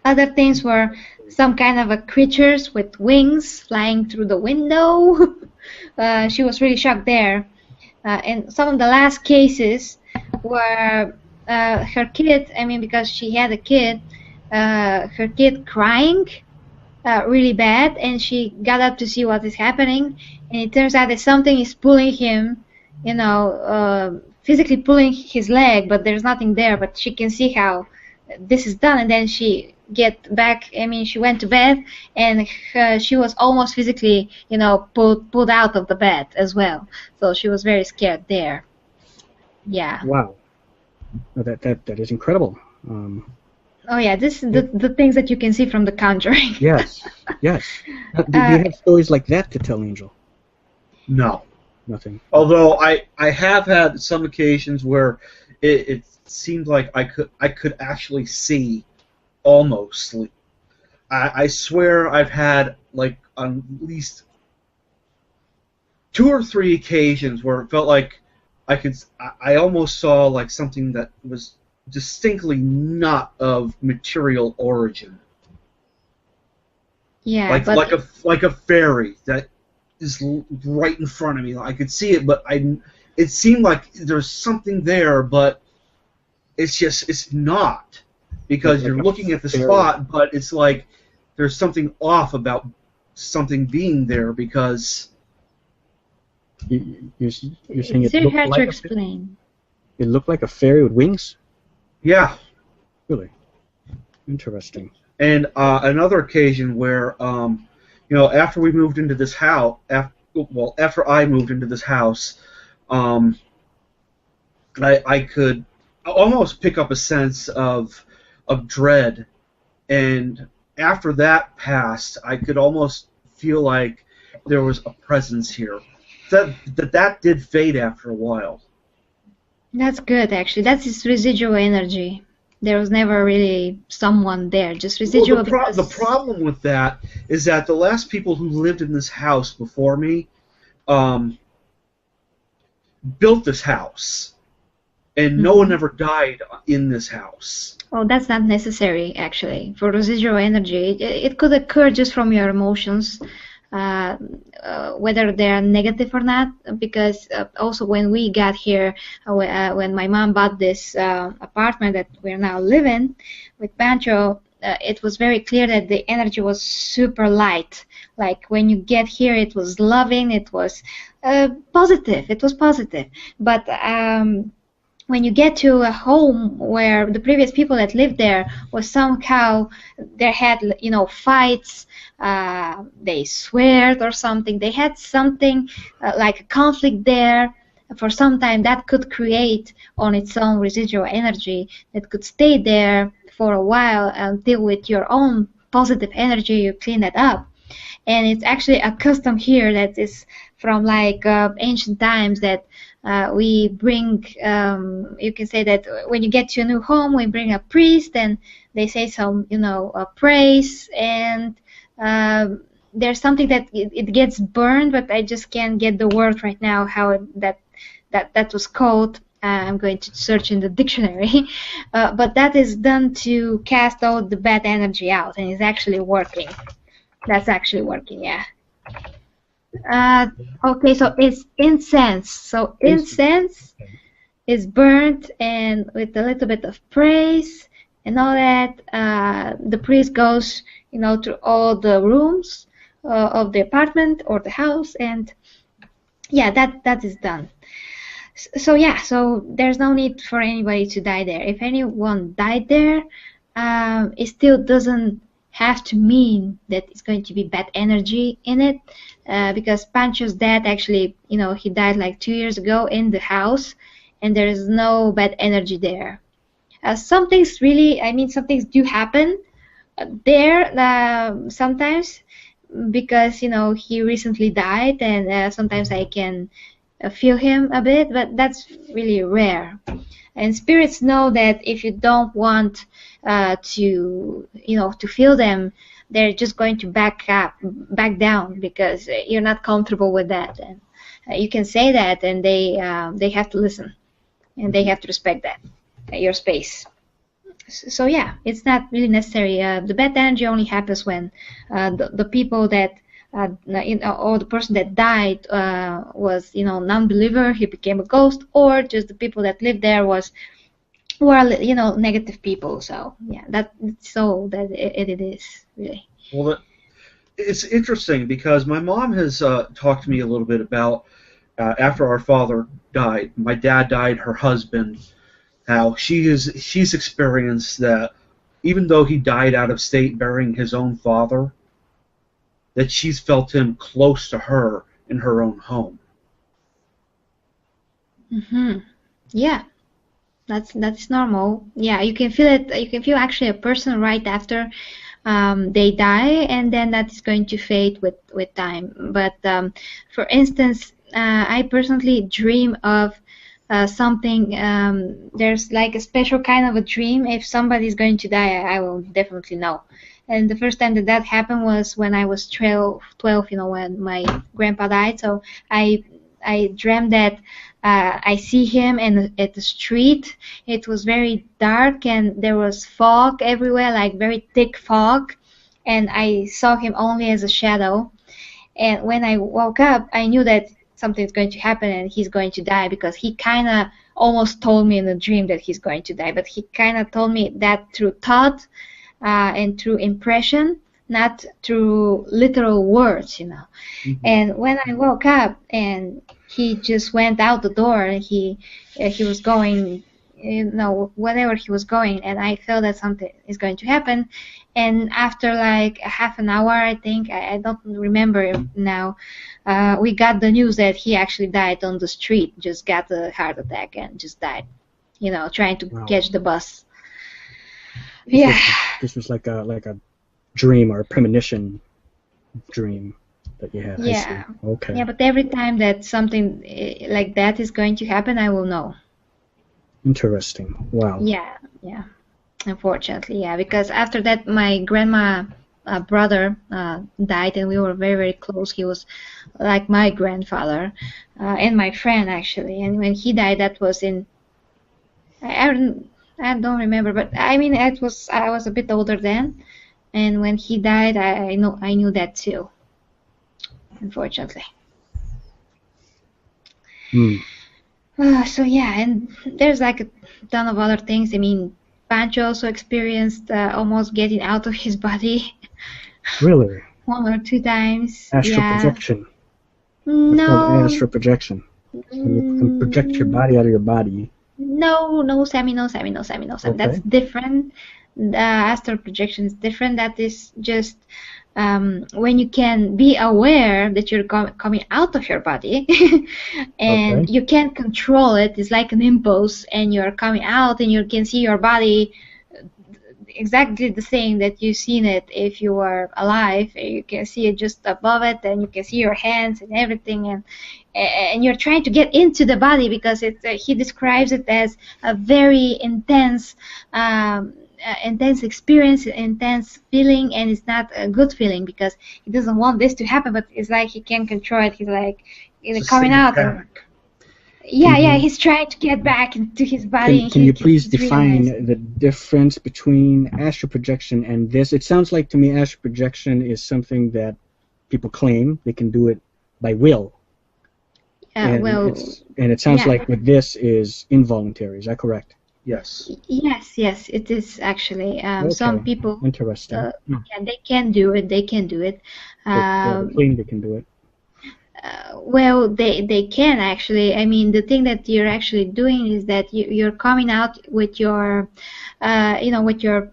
Speaker 1: Other things were some kind of creatures with wings flying through the window. she was really shocked there. And some of the last cases were her kid, I mean, because she had a kid, her kid crying really bad, and she got up to see what is happening, and it turns out that something is pulling him, physically pulling his leg, but there's nothing there, but she can see how this is done. And then she she went to bed, and she was almost physically, pulled out of the bed as well. So she was very scared there. Yeah.
Speaker 2: Wow. That is incredible.
Speaker 1: Oh yeah, this is the things that you can see from The Conjuring.
Speaker 2: Yes, yes. Do you have stories like that to tell, Angel?
Speaker 3: No.
Speaker 2: Nothing.
Speaker 3: Although I have had some occasions where it seemed like I could actually see almost sleep. I swear I've had like on at least 2 or 3 occasions where it felt like I almost saw like something that was distinctly not of material origin.
Speaker 1: Yeah,
Speaker 3: like a fairy that is right in front of me. I could see it, but it seemed like there's something there, but it's not, because you're looking at the spot, but it's like there's something off about something being there, because
Speaker 2: you're saying
Speaker 1: it's very hard to explain.
Speaker 2: It looked like a fairy with wings?
Speaker 3: Yeah.
Speaker 2: Really? Interesting.
Speaker 3: And another occasion where, after we moved into this house, after I moved into this house, I could almost pick up a sense of dread, and after that passed, I could almost feel like there was a presence here. That did fade after a while.
Speaker 1: That's good, actually. That's just residual energy. There was never really someone there, just residual.
Speaker 3: Well, the problem with that is that the last people who lived in this house before me built this house, and no one ever died in this house.
Speaker 1: Oh, that's not necessary, actually. For residual energy, it could occur just from your emotions, whether they're negative or not, because also when we got here, when my mom bought this apartment that we're now living with Pancho, it was very clear that the energy was super light. Like when you get here, it was loving, it was positive, but when you get to a home where the previous people that lived there was somehow, they had fights, they sweared or something, they had something like a conflict there for some time, that could create on its own residual energy that could stay there for a while until with your own positive energy you clean it up. And it's actually a custom here that is from like ancient times, that we bring, you can say that when you get to a new home, we bring a priest and they say some, praise, and there's something that it gets burned, but I just can't get the word right now how that was called. I'm going to search in the dictionary, but that is done to cast all the bad energy out, and it's actually working. That's actually working, yeah. Okay, so it's incense. So incense is burnt, and with a little bit of praise and all that, the priest goes, to all the rooms of the apartment or the house, and yeah, that is done. So yeah, so there's no need for anybody to die there. If anyone died there, it still doesn't have to mean that it's going to be bad energy in it, because Pancho's dad actually, he died like 2 years ago in the house, and there is no bad energy there. Some things some things do happen there sometimes, because he recently died, and sometimes I can feel him a bit, but that's really rare. And spirits know that if you don't want to feel them, they're just going to back down, because you're not comfortable with that, and you can say that, and they have to listen, and they have to respect that, your space. So yeah, it's not really necessary. The bad energy only happens when the people that or the person that died was non-believer, he became a ghost, or just the people that lived there were negative people. So yeah, it is really.
Speaker 3: Well, it's interesting because my mom has talked to me a little bit about after our father died, my dad died, her husband, how she's experienced that even though he died out of state burying his own father, that she's felt him close to her in her own home.
Speaker 1: Yeah, that's normal. Yeah, you can feel it. You can feel actually a person right after they die, and then that is going to fade with time. But for instance, I personally dream of something. There's like a special kind of a dream. If somebody is going to die, I will definitely know. And the first time that happened was when I was 12, when my grandpa died. So I dreamt that I see him at the street. It was very dark and there was fog everywhere, like very thick fog. And I saw him only as a shadow. And when I woke up, I knew that something's going to happen and he's going to die, because he kind of almost told me in the dream that he's going to die. But he kind of told me that through thought and through impression, not through literal words, And when I woke up and he just went out the door and he was going, whatever he was going, and I felt that something is going to happen. And after like a half an hour, I think, I don't remember now, we got the news that he actually died on the street, just got a heart attack and just died, trying to catch the bus.
Speaker 2: This was like a dream or a premonition dream that you had.
Speaker 1: Yeah.
Speaker 2: I see. Okay.
Speaker 1: Yeah, but every time that something like that is going to happen, I will know.
Speaker 2: Interesting. Wow.
Speaker 1: Yeah. Unfortunately, yeah, because after that, my grandma brother died, and we were very, very close. He was like my grandfather and my friend, actually. And when he died, that was in I don't remember, but I mean, I was a bit older then, and when he died, I knew that too. Unfortunately. So yeah, and there's like a ton of other things. I mean, Pancho also experienced almost getting out of his body.
Speaker 2: Really?
Speaker 1: 1 or 2 times.
Speaker 2: Astral projection.
Speaker 1: No.
Speaker 2: Astral projection. When you can project your body out of your body.
Speaker 1: No, Sammy. Okay. That's different. Astral projection is different. That is just when you can be aware that you're coming out of your body and you can't control it. It's like an impulse, and you're coming out and you can see your body exactly the same that you've seen it if you were alive. You can see it just above it, and you can see your hands and everything, and you're trying to get into the body, because he describes it as a very intense experience, intense feeling, and it's not a good feeling because he doesn't want this to happen, but it's like he can't control it. He's like coming out. He's trying to get back into his body.
Speaker 2: Can you please define the difference between astral projection and this? It sounds like to me astral projection is something that people claim they can do it by will. And it sounds like with this is involuntary. Is that correct?
Speaker 3: Yes.
Speaker 1: Yes, it is actually. Some people.
Speaker 2: Interesting.
Speaker 1: They can do it. They claim
Speaker 2: they can do it.
Speaker 1: They can actually. I mean, the thing that you're actually doing is that you're coming out with your, with your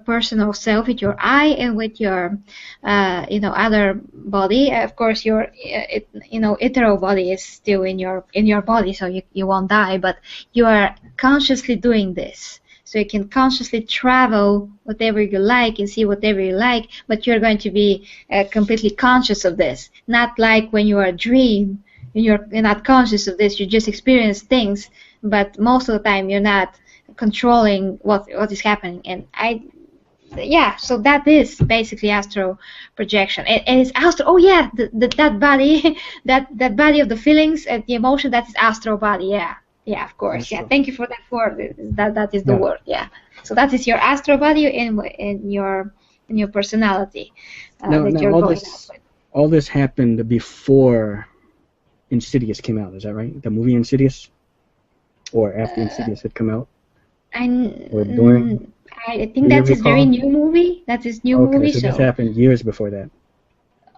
Speaker 1: personal self, with your I, and with your, other body. Of course, your, ethereal body is still in your body, so you won't die. But you are consciously doing this. So you can consciously travel whatever you like and see whatever you like, but you're going to be completely conscious of this. Not like when you are a dream, you're not conscious of this, you just experience things, but most of the time you're not controlling what is happening. And so that is basically astral projection. And it's astral, that body, that body of the feelings and the emotion, that is astral body, Yeah, of course. Yeah, thank you for that word. That is the word. Yeah. So that is your astral body in your personality that you're going out with.
Speaker 2: all this happened before Insidious came out. Is that right? The movie Insidious, or after Insidious had come out, or during?
Speaker 1: I
Speaker 2: Do
Speaker 1: think
Speaker 2: you
Speaker 1: that's his very
Speaker 2: recall?
Speaker 1: new movie. That's his new
Speaker 2: Okay,
Speaker 1: movie.
Speaker 2: so this
Speaker 1: So,
Speaker 2: happened years before that.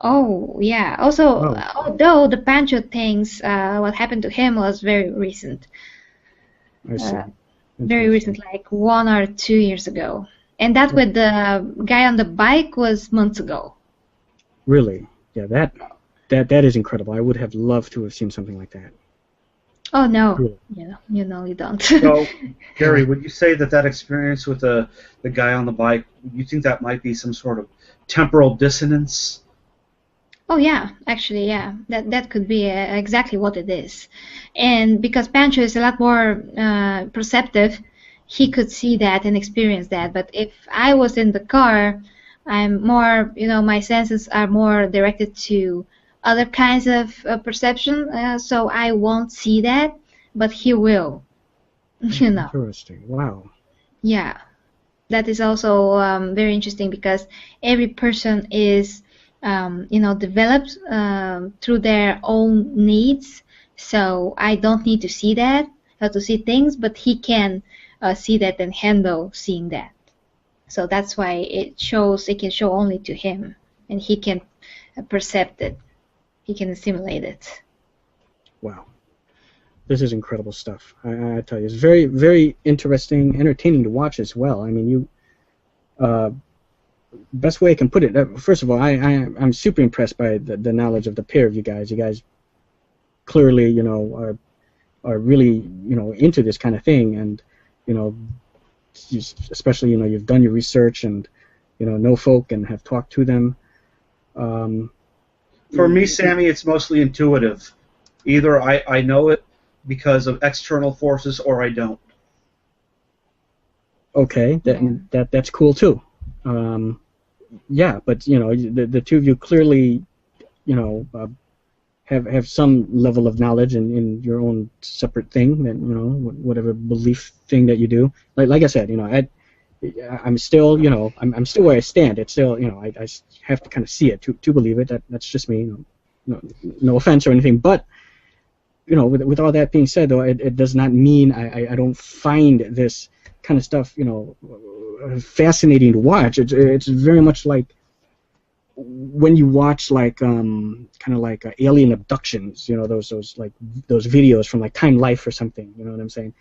Speaker 1: oh yeah. Also,
Speaker 2: Oh,
Speaker 1: although the Pancho things, what happened to him was very recent.
Speaker 2: I see.
Speaker 1: Uh, very
Speaker 2: Interesting.
Speaker 1: recent, like 1 or 2 years ago. And that with the guy on the bike was months ago.
Speaker 2: Really? Yeah, that is incredible. I would have loved to have seen something like that.
Speaker 1: Oh no,
Speaker 2: Really.
Speaker 1: you don't.
Speaker 3: So,
Speaker 2: Yeah.
Speaker 3: Gary, would you say that that experience with the guy on the bike, you think that might be some sort of temporal dissonance?
Speaker 1: Oh yeah, actually, yeah, that could be exactly what it is, and because Pancho is a lot more perceptive, he could see that and experience that. But if I was in the car, I'm more, my senses are more directed to other kinds of perception, so I won't see that, but he will, you know.
Speaker 2: Interesting. Wow.
Speaker 1: Yeah, that is also very interesting because every person is developed through their own needs, so I don't need to see that, to see things, but he can see that and handle seeing that, so that's why it can show only to him, and he can perceive it, he can assimilate it.
Speaker 2: Wow. This is incredible stuff. I tell you, it's very, very interesting, entertaining to watch as well. I mean, uh, best way I can put it. First of all, I'm super impressed by the knowledge of the pair of you guys. You guys clearly, are really, into this kind of thing, and you know, especially, you've done your research and, know folk and have talked to them.
Speaker 3: For me, Sammy, it's mostly intuitive. Either I know it because of external forces or I don't.
Speaker 2: Okay,
Speaker 1: Yeah.
Speaker 2: that's cool too. Yeah, but the two of you clearly, have some level of knowledge in your own separate thing, that whatever belief thing that you do. Like I said, I'm still, I'm still where I stand. It's still, I have to kind of see it to believe it. That's just me. No offense or anything, but with all that being said, though, it does not mean I don't find this kind of stuff, fascinating to watch. It's very much like when you watch kind of like alien abductions, those like those videos from like Time Life or something. You know what I'm saying?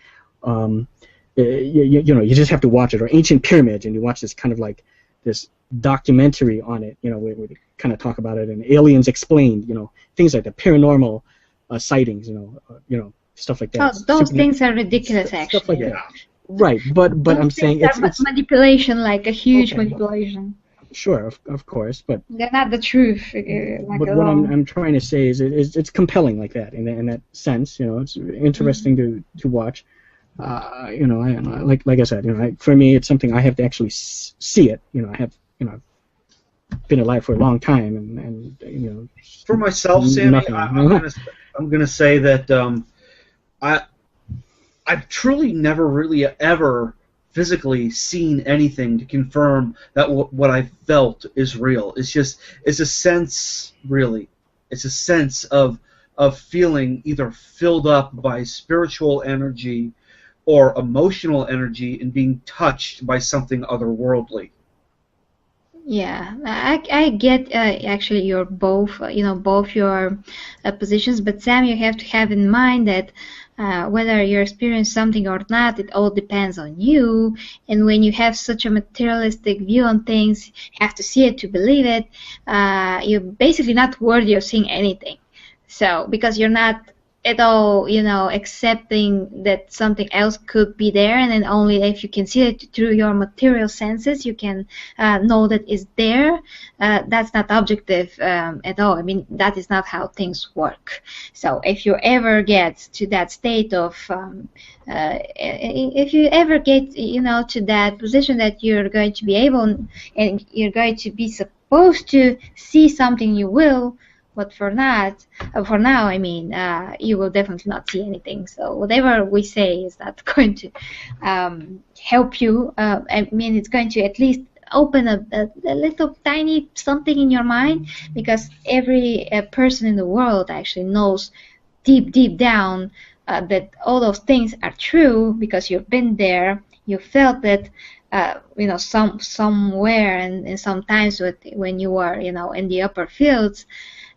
Speaker 2: You just have to watch it, or Ancient Pyramids, and you watch this kind of like this documentary on it. Where they kind of talk about it, and Aliens Explained. Things like the paranormal sightings. Stuff like that.
Speaker 1: Oh, those things are ridiculous,
Speaker 2: Stuff like
Speaker 1: actually.
Speaker 2: that. Right, but
Speaker 1: Those
Speaker 2: I'm saying
Speaker 1: things are manipulation, like a huge
Speaker 2: Okay.
Speaker 1: manipulation.
Speaker 2: Sure, of course, but
Speaker 1: They're not the truth, like
Speaker 2: but
Speaker 1: at
Speaker 2: what
Speaker 1: all.
Speaker 2: I'm trying to say is it's compelling like that in that sense. It's interesting to watch. Like I said, for me, it's something I have to actually see it. I have I've been alive for a long time, and
Speaker 3: For myself, Sammy,
Speaker 2: nothing.
Speaker 3: I'm gonna say that I've truly never really ever physically seen anything to confirm that what I felt is real. It's a sense, really. It's a sense of feeling either filled up by spiritual energy or emotional energy and being touched by something otherworldly.
Speaker 1: Yeah, I get actually your both both your positions, but Sam, you have to have in mind that whether you experience something or not, it all depends on you. And when you have such a materialistic view on things, have to see it to believe it, you're basically not worthy of seeing anything. So because you're not at all, accepting that something else could be there, and then only if you can see it through your material senses, you can know that it's there. That's not objective at all. I mean, that is not how things work. So if you ever get to that state of, if you ever get, to that position that you're going to be able and you're going to be supposed to see something, you will. But for now, I mean, you will definitely not see anything. So whatever we say is not going to help you. I mean, it's going to at least open a little tiny something in your mind, because every person in the world actually knows deep down that all those things are true, because you've been there, you felt it, somewhere, and sometimes when you are, in the upper fields.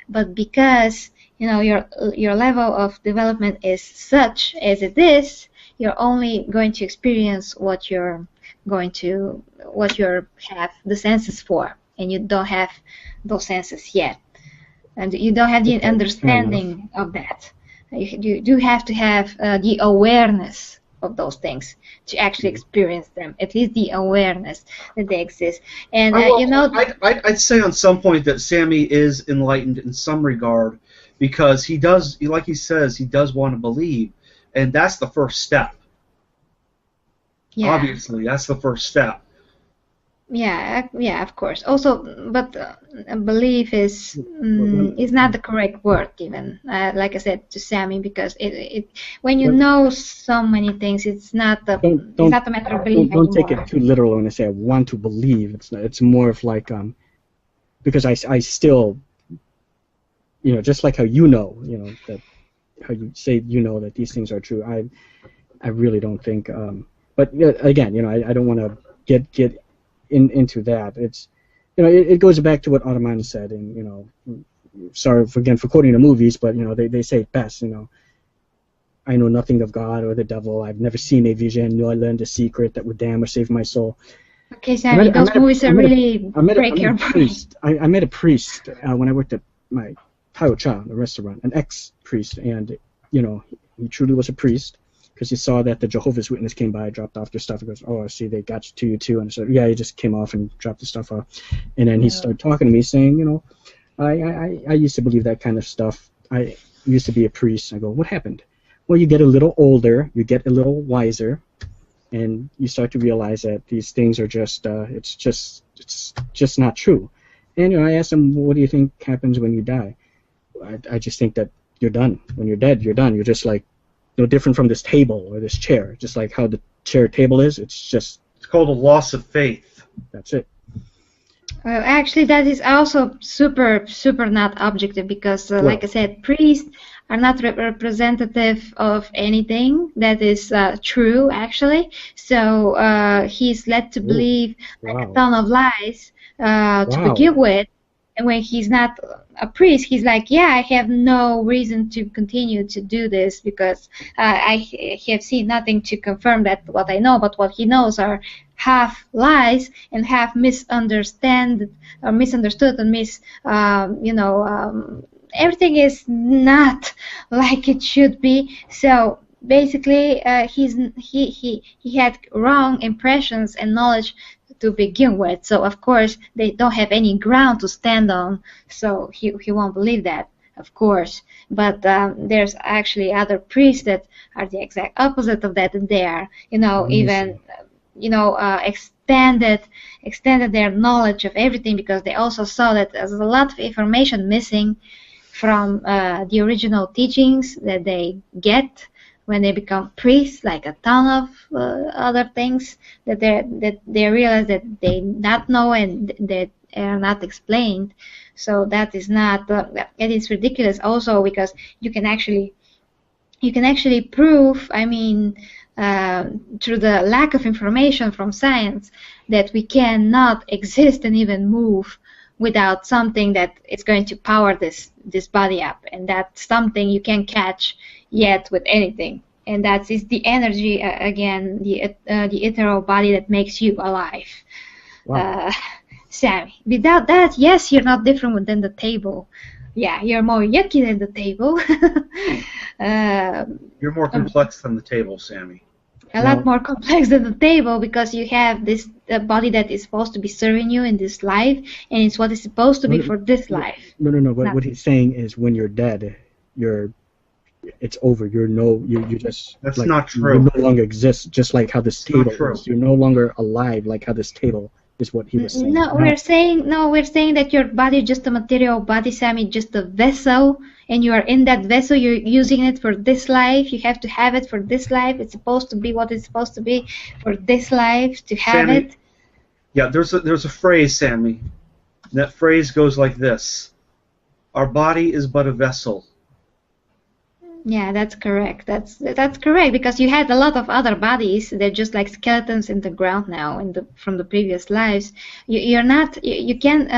Speaker 1: But because your level of development is such as it is, you're only going to experience what you're have the senses for, and you don't have those senses yet, and you don't have the
Speaker 2: Okay, fair enough.
Speaker 1: understanding of that. You do have to have the awareness of those things to actually experience them, at least the awareness that they exist. And
Speaker 3: I'd say on some point that Sammy is enlightened in some regard, because he does, like he says, he does want to believe, and that's the first step.
Speaker 1: yeah.
Speaker 3: Obviously, that's the first step.
Speaker 1: Yeah, of course. Also, but belief is not the correct word even. Like I said to Sammy, because it when you know so many things, it's not it's not a matter of belief
Speaker 2: don't take
Speaker 1: anymore.
Speaker 2: it too literal when I say I want to believe. It's more of like because I still, just like how that how you say that these things are true. I really don't think. But again, I don't want to get into that. It's it goes back to what Ottoman said, and sorry for quoting the movies, but they say it best. I know nothing of God or the devil. I've never seen a vision, nor learned a secret that would damn or save my soul.
Speaker 1: Okay, Sammy, those movies are really break your brain.
Speaker 2: I met a priest when I worked at my Tao Cha, the restaurant, an ex-priest, and he truly was a priest, because he saw that the Jehovah's Witness came by, dropped off their stuff, and goes, "Oh, I see, they got to you too." And I said, "Yeah, he just came off and dropped the stuff off." And then he started talking to me, saying, I used to believe that kind of stuff. I used to be a priest. I go, "What happened?" Well, you get a little older, you get a little wiser, and you start to realize that these things are just, it's just not true. And I asked him, "What do you think happens when you die?" I just think that you're done. When you're dead, you're done. You're just like, no different from this table or this chair. Just like how the chair table is, it's
Speaker 3: called a loss of faith.
Speaker 2: That's it.
Speaker 1: Actually, that is also super not objective, because, like I said, priests are not representative of anything that is true, actually. So he's led to believe like a ton of lies to begin with. And when he's not a priest, he's like, yeah, I have no reason to continue to do this, because I have seen nothing to confirm that what I know, but what he knows are half lies and half misunderstood and everything is not like it should be. So basically, he had wrong impressions and knowledge to begin with. So of course they don't have any ground to stand on. So he won't believe that, of course. But there's actually other priests that are the exact opposite of that, and they are, even extended their knowledge of everything, because they also saw that there's a lot of information missing from the original teachings that they get when they become priests, like a ton of other things that they realize that they not know and that are not explained. So that is not it is ridiculous also, because you can actually prove, through the lack of information from science, that we cannot exist and even move without something that is going to power this body up, and that something you can catch yet with anything, and that is the energy, again, the ethereal body that makes you alive. Sammy, without that, yes, you're not different than the table. Yeah, you're more yucky than the table.
Speaker 3: You're more complex than the table, Sammy.
Speaker 1: A lot more complex than the table, because you have this body that is supposed to be serving you in this life, and it's what is supposed to be for this life.
Speaker 2: No. What he's saying is, when you're dead, it's over. You just.
Speaker 3: That's
Speaker 2: like,
Speaker 3: not true.
Speaker 2: You no longer exist, just like how this table is. You're no longer alive, like how this table is. What he was saying.
Speaker 1: We're saying that your body is just a material body, Sammy, just a vessel, and you are in that vessel. You're using it for this life. You have to have it for this life. It's supposed to be what it's supposed to be for this life, to have
Speaker 3: Sammy,
Speaker 1: it.
Speaker 3: Yeah, there's a phrase, Sammy. That phrase goes like this: "Our body is but a vessel."
Speaker 1: Yeah, that's correct. That's correct because you had a lot of other bodies. They're just like skeletons in the ground now, from the previous lives. You're not you can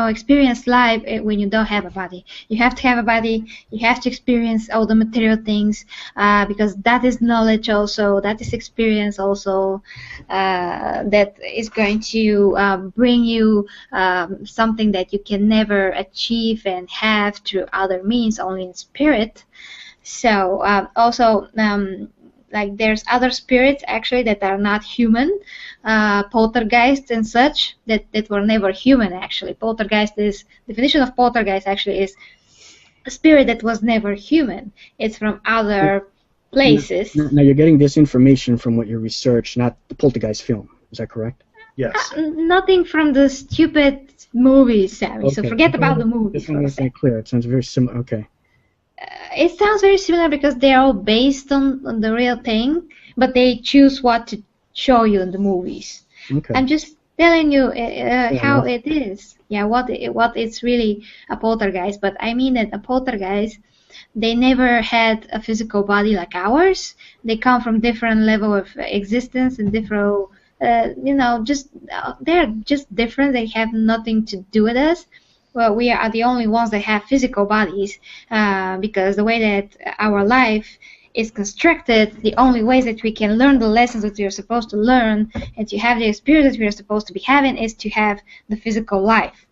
Speaker 1: experience life when you don't have a body. You have to have a body. You have to experience all the material things because that is knowledge also. That is experience also. That is going to bring you something that you can never achieve and have through other means, only in spirit. So also, like there's other spirits actually that are not human, poltergeists and such that were never human actually. Poltergeist is definition of poltergeist actually is a spirit that was never human. It's from other places.
Speaker 2: Now you're getting this information from what you researched, not the Poltergeist film. Is that correct?
Speaker 3: Yes.
Speaker 1: Nothing from the stupid movies, Sammy.
Speaker 2: Okay.
Speaker 1: So forget about the movies.
Speaker 2: This one is not clear. It sounds very similar. Okay.
Speaker 1: It sounds very similar because they're all based on the real thing, but they choose what to show you in the movies.
Speaker 2: Okay.
Speaker 1: I'm just telling you how it is. Yeah, what it's really a poltergeist. But I mean that a poltergeist, they never had a physical body like ours. They come from different level of existence and different, they're just different. They have nothing to do with us. Well, we are the only ones that have physical bodies because the way that our life is constructed, the only ways that we can learn the lessons that we are supposed to learn and to have the experience that we are supposed to be having is to have the physical life.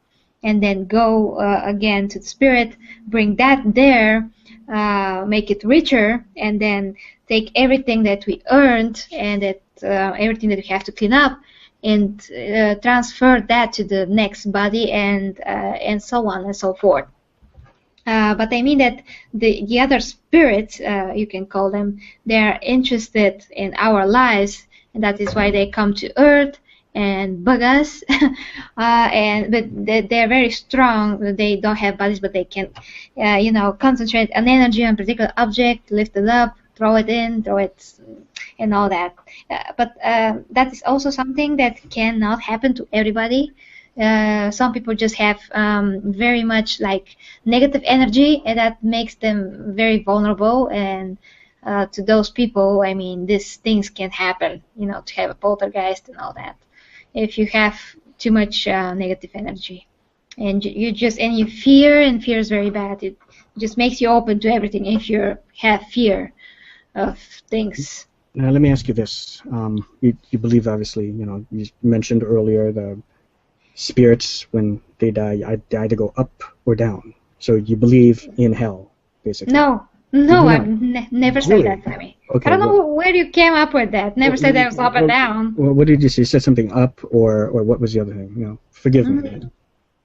Speaker 1: And then go again to the spirit, bring that there, make it richer, and then take everything that we earned and that everything that we have to clean up and transfer that to the next body and so on and so forth. But I mean that the other spirits, you can call them, they're interested in our lives, and that is why they come to Earth and bug us. But they're very strong. They don't have bodies, but they can, concentrate an energy on a particular object, lift it up, throw it in, and all that. But that is also something that cannot happen to everybody. Some people just have very much like negative energy, and that makes them very vulnerable. And to those people, I mean, these things can happen. To have a poltergeist and all that, if you have too much negative energy, and you fear, and fear is very bad. It just makes you open to everything if you have fear of things.
Speaker 2: Now let me ask you this: you believe, obviously, you mentioned earlier the spirits when they die either go up or down. So you believe in hell, basically.
Speaker 1: No, I've never said that, Sammy.
Speaker 2: Okay,
Speaker 1: I don't know where you came up with that. Never said that was up and down.
Speaker 2: Well, what did you say? You said something up, or what was the other thing? Forgive me.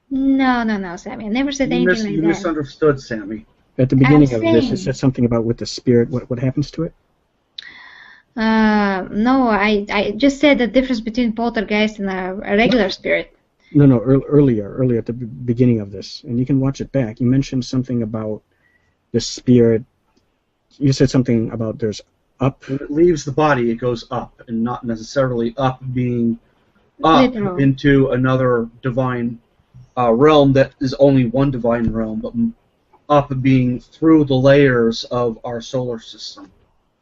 Speaker 1: No, Sammy. I never said anything like that.
Speaker 3: You misunderstood, Sammy.
Speaker 2: At the beginning of this, it said something about with the spirit. What happens to it?
Speaker 1: No, I just said the difference between poltergeist and a regular spirit.
Speaker 2: No, earlier at the beginning of this, and you can watch it back. You mentioned something about the spirit. You said something about there's up.
Speaker 3: When it leaves the body, it goes up, and not necessarily up being up
Speaker 1: Literal.
Speaker 3: into another divine realm that is only one divine realm, but up being through the layers of our solar system.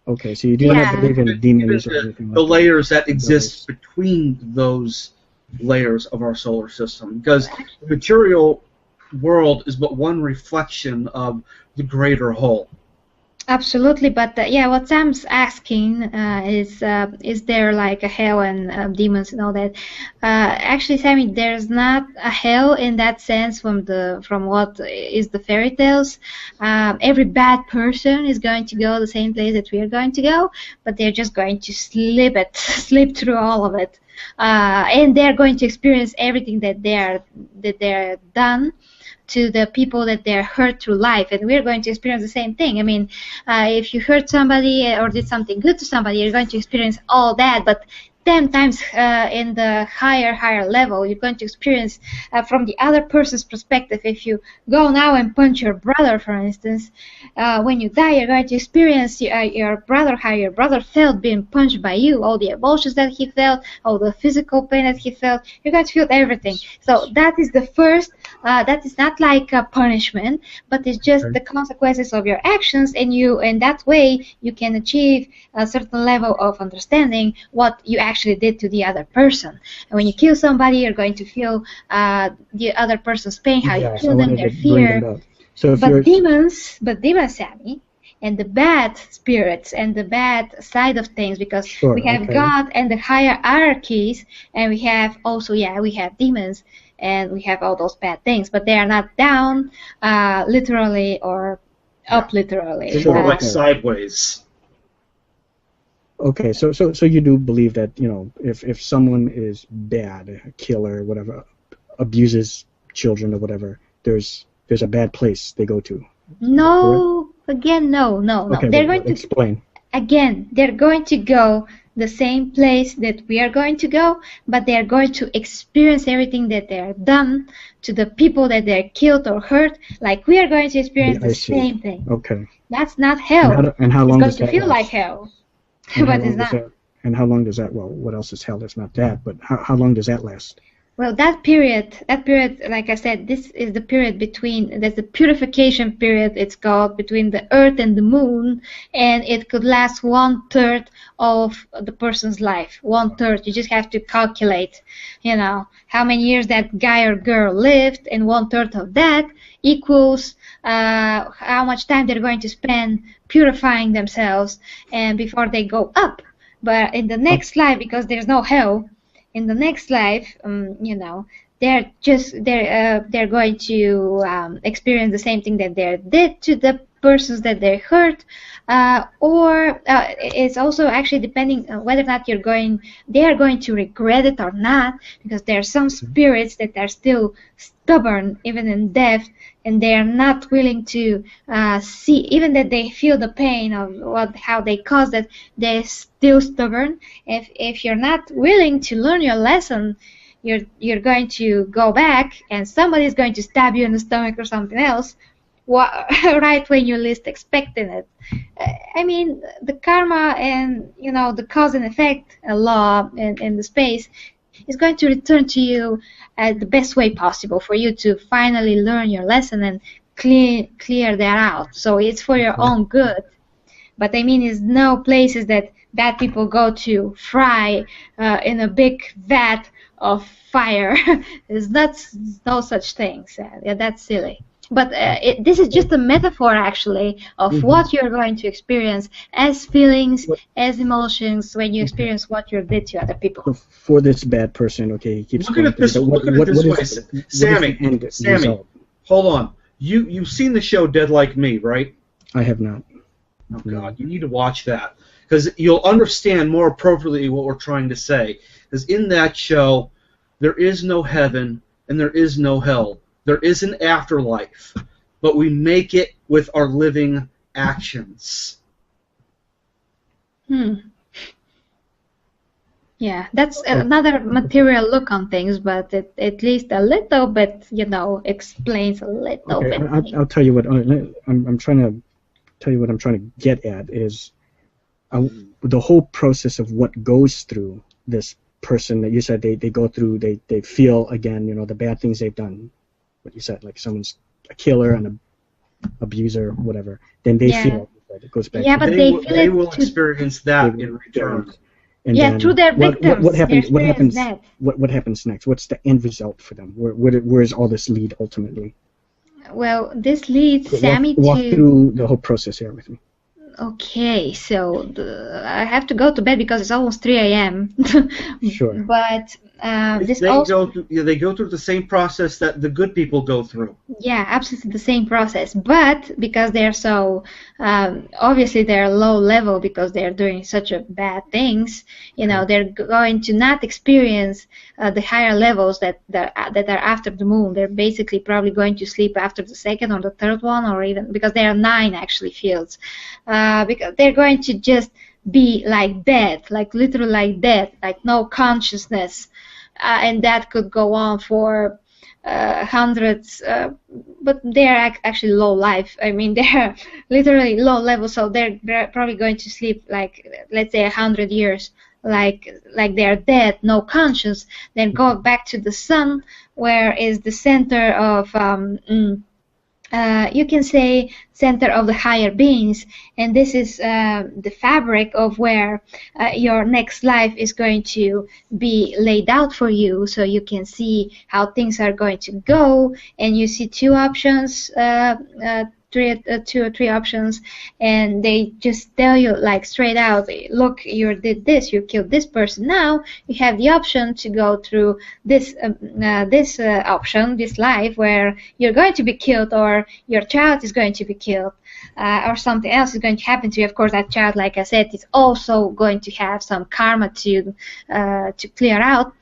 Speaker 2: Okay, so you do not believe in demons or anything like that.
Speaker 3: The layers that exist between those layers of our solar system, because the material world is but one reflection of the greater whole.
Speaker 1: Absolutely, but what Sam's asking is there like a hell and demons and all that? Actually, Sammy, there's not a hell in that sense from what is the fairy tales. Every bad person is going to go the same place that we are going to go, but they're just going to slip through all of it, and they're going to experience everything that they're done to the people that they're hurt through life, and we're going to experience the same thing. I mean, if you hurt somebody or did something good to somebody, you're going to experience all that, but 10 times in the higher level. You're going to experience from the other person's perspective. If you go now and punch your brother, for instance, when you die, you're going to experience your brother, how your brother felt being punched by you, all the emotions that he felt, all the physical pain that he felt. You're going to feel everything. So that is the first. That is not like a punishment, but it's just the consequences of your actions, and that way you can achieve a certain level of understanding what you actually did to the other person. And when you kill somebody, you're going to feel the other person's pain, how you kill them, their fear.
Speaker 2: So if
Speaker 1: but demons, Sammy, and the bad spirits and the bad side of things, because we have God and the hierarchies, and we have also, we have demons, and we have all those bad things, but they are not down literally or up literally.
Speaker 3: It's more like sideways.
Speaker 2: Okay, so you do believe that, you know, if someone is bad, a killer, whatever, abuses children or whatever, there's a bad place they go to.
Speaker 1: No, again, no.
Speaker 2: Okay,
Speaker 1: they're going to
Speaker 2: explain.
Speaker 1: Again, they're going to go the same place that we are going to go, but they are going to experience everything that they are done to the people that they're killed or hurt, like we are going to experience the same thing.
Speaker 2: Okay.
Speaker 1: That's not hell.
Speaker 2: And how long
Speaker 1: it's
Speaker 2: does
Speaker 1: going to
Speaker 2: that
Speaker 1: feel
Speaker 2: last?
Speaker 1: like hell,
Speaker 2: And
Speaker 1: but it's not.
Speaker 2: And how long does that? Well, what else is hell? It's not that, but how long does that last?
Speaker 1: Well, that period, like I said, this is the period between, there's the purification period, it's called, between the earth and the moon, and it could last 1/3 of the person's life. 1/3. You just have to calculate, you know, how many years that guy or girl lived, and 1/3 of that equals how much time they're going to spend purifying themselves and before they go up. But in the next life, because there's no hell, in the next life, you know, they're going to experience the same thing that they did to the persons that they hurt, or it's also actually depending on whether or not they are going to regret it or not, because there are some spirits that are still stubborn even in death, and they are not willing to see, even that they feel the pain of how they caused it, they're still stubborn. If you're not willing to learn your lesson, you're going to go back, and somebody's going to stab you in the stomach or something else, right when you're least expecting it. I mean, the karma and, you know, the cause and effect law in the space is going to return to you the best way possible for you to finally learn your lesson and clear that out. So it's for your own good. But I mean, it's no places that bad people go to fry in a big vat of fire. There's no such things. Yeah, that's silly. But this is just a metaphor, actually, of what you're going to experience as feelings, as emotions, when you experience what you did to other people.
Speaker 2: So for this bad person, okay, he keeps
Speaker 3: look at it this way, Sammy, hold on. You've seen the show Dead Like Me, right?
Speaker 2: I have not.
Speaker 3: Oh, God, you need to watch that, because you'll understand more appropriately what we're trying to say. Because in that show, there is no heaven and there is no hell. There is an afterlife, but we make it with our living actions.
Speaker 1: Yeah, that's another material look on things, but it at least a little bit, you know, explains a little bit.
Speaker 2: I'll tell you what I'm trying to tell you. What I'm trying to get at is the whole process of what goes through this person that you said they go through. They feel again, you know, the bad things they've done. What you said, like someone's a killer and an abuser, whatever. Then they feel it goes back.
Speaker 1: Yeah, but
Speaker 3: they will experience that in return.
Speaker 2: And
Speaker 1: through their victims.
Speaker 2: What happens? What
Speaker 1: That.
Speaker 2: happens next? What's the end result for them? Where does all this lead ultimately?
Speaker 1: Well, this leads Sammy
Speaker 2: walk
Speaker 1: to
Speaker 2: through the whole process here with me.
Speaker 1: Okay, so I have to go to bed because it's almost 3 a.m.
Speaker 2: Sure.
Speaker 1: But
Speaker 3: they go through the same process that the good people go through.
Speaker 1: Yeah, absolutely the same process. But because they're so obviously they're low level because they're doing such a bad things, you know, they're going to not experience the higher levels that are after the moon. They're basically probably going to sleep after the second or the third one, or even because there are 9 actually fields. Because they're going to just be like dead, like literally like dead, like no consciousness, and that could go on for hundreds, but they're actually low life. I mean, they're literally low level, so they're probably going to sleep like, let's say, 100 years, like they're dead, no conscious. Then go back to the sun, where is the center of you can say center of the higher beings, and this is the fabric of where your next life is going to be laid out for you, so you can see how things are going to go, and you see two options, two or three options, and they just tell you like straight out, look, you did this, you killed this person, now you have the option to go through this option, this life where you're going to be killed, or your child is going to be killed, or something else is going to happen to you. Of course, that child, like I said, is also going to have some karma to clear out.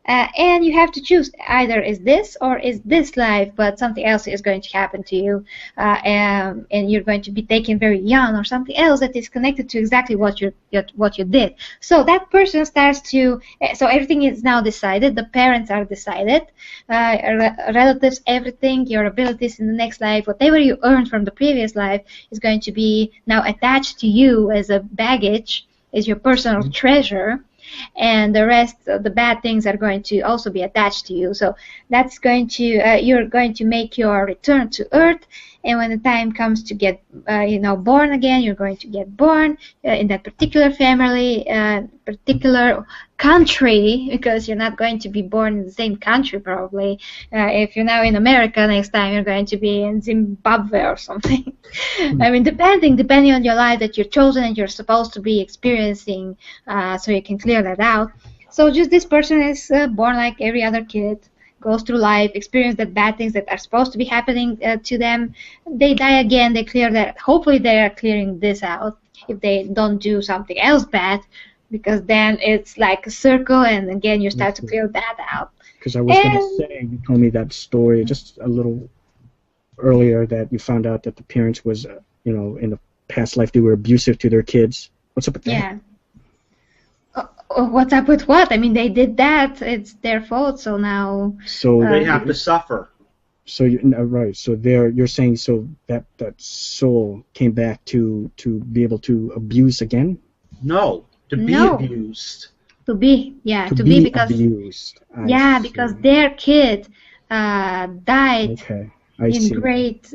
Speaker 1: And you have to choose, either is this or is this life, but something else is going to happen to you, and you're going to be taken very young, or something else that is connected to exactly what you did. So that person starts to, so everything is now decided, the parents are decided, relatives, everything, your abilities in the next life, whatever you earned from the previous life is going to be now attached to you as a baggage, as your personal treasure. And the rest of the bad things are going to also be attached to you. So that's going to, you're going to make your return to Earth, and when the time comes to get, born again, you're going to get born in that particular family, particular country, because you're not going to be born in the same country probably. If you're now in America, next time you're going to be in Zimbabwe or something. I mean, depending on your life that you're chosen and you're supposed to be experiencing, so you can clear that out. So just this person is born like every other kid, goes through life, experience the bad things that are supposed to be happening to them. They die again, they clear that. Hopefully they are clearing this out if they don't do something else bad, because then it's like a circle, and again you start to clear that out.
Speaker 2: Because I was going to say, you told me that story just a little earlier, that you found out that the parents was, in the past life they were abusive to their kids. What's up with that?
Speaker 1: Yeah. What's up with what? I mean, they did that. It's their fault. So now.
Speaker 2: So
Speaker 3: they have to suffer.
Speaker 2: So right. So you're saying so that soul came back to be able to abuse again?
Speaker 3: No, to be abused.
Speaker 1: To be because
Speaker 2: abused.
Speaker 1: Because their kid died.
Speaker 2: Okay.
Speaker 1: In great,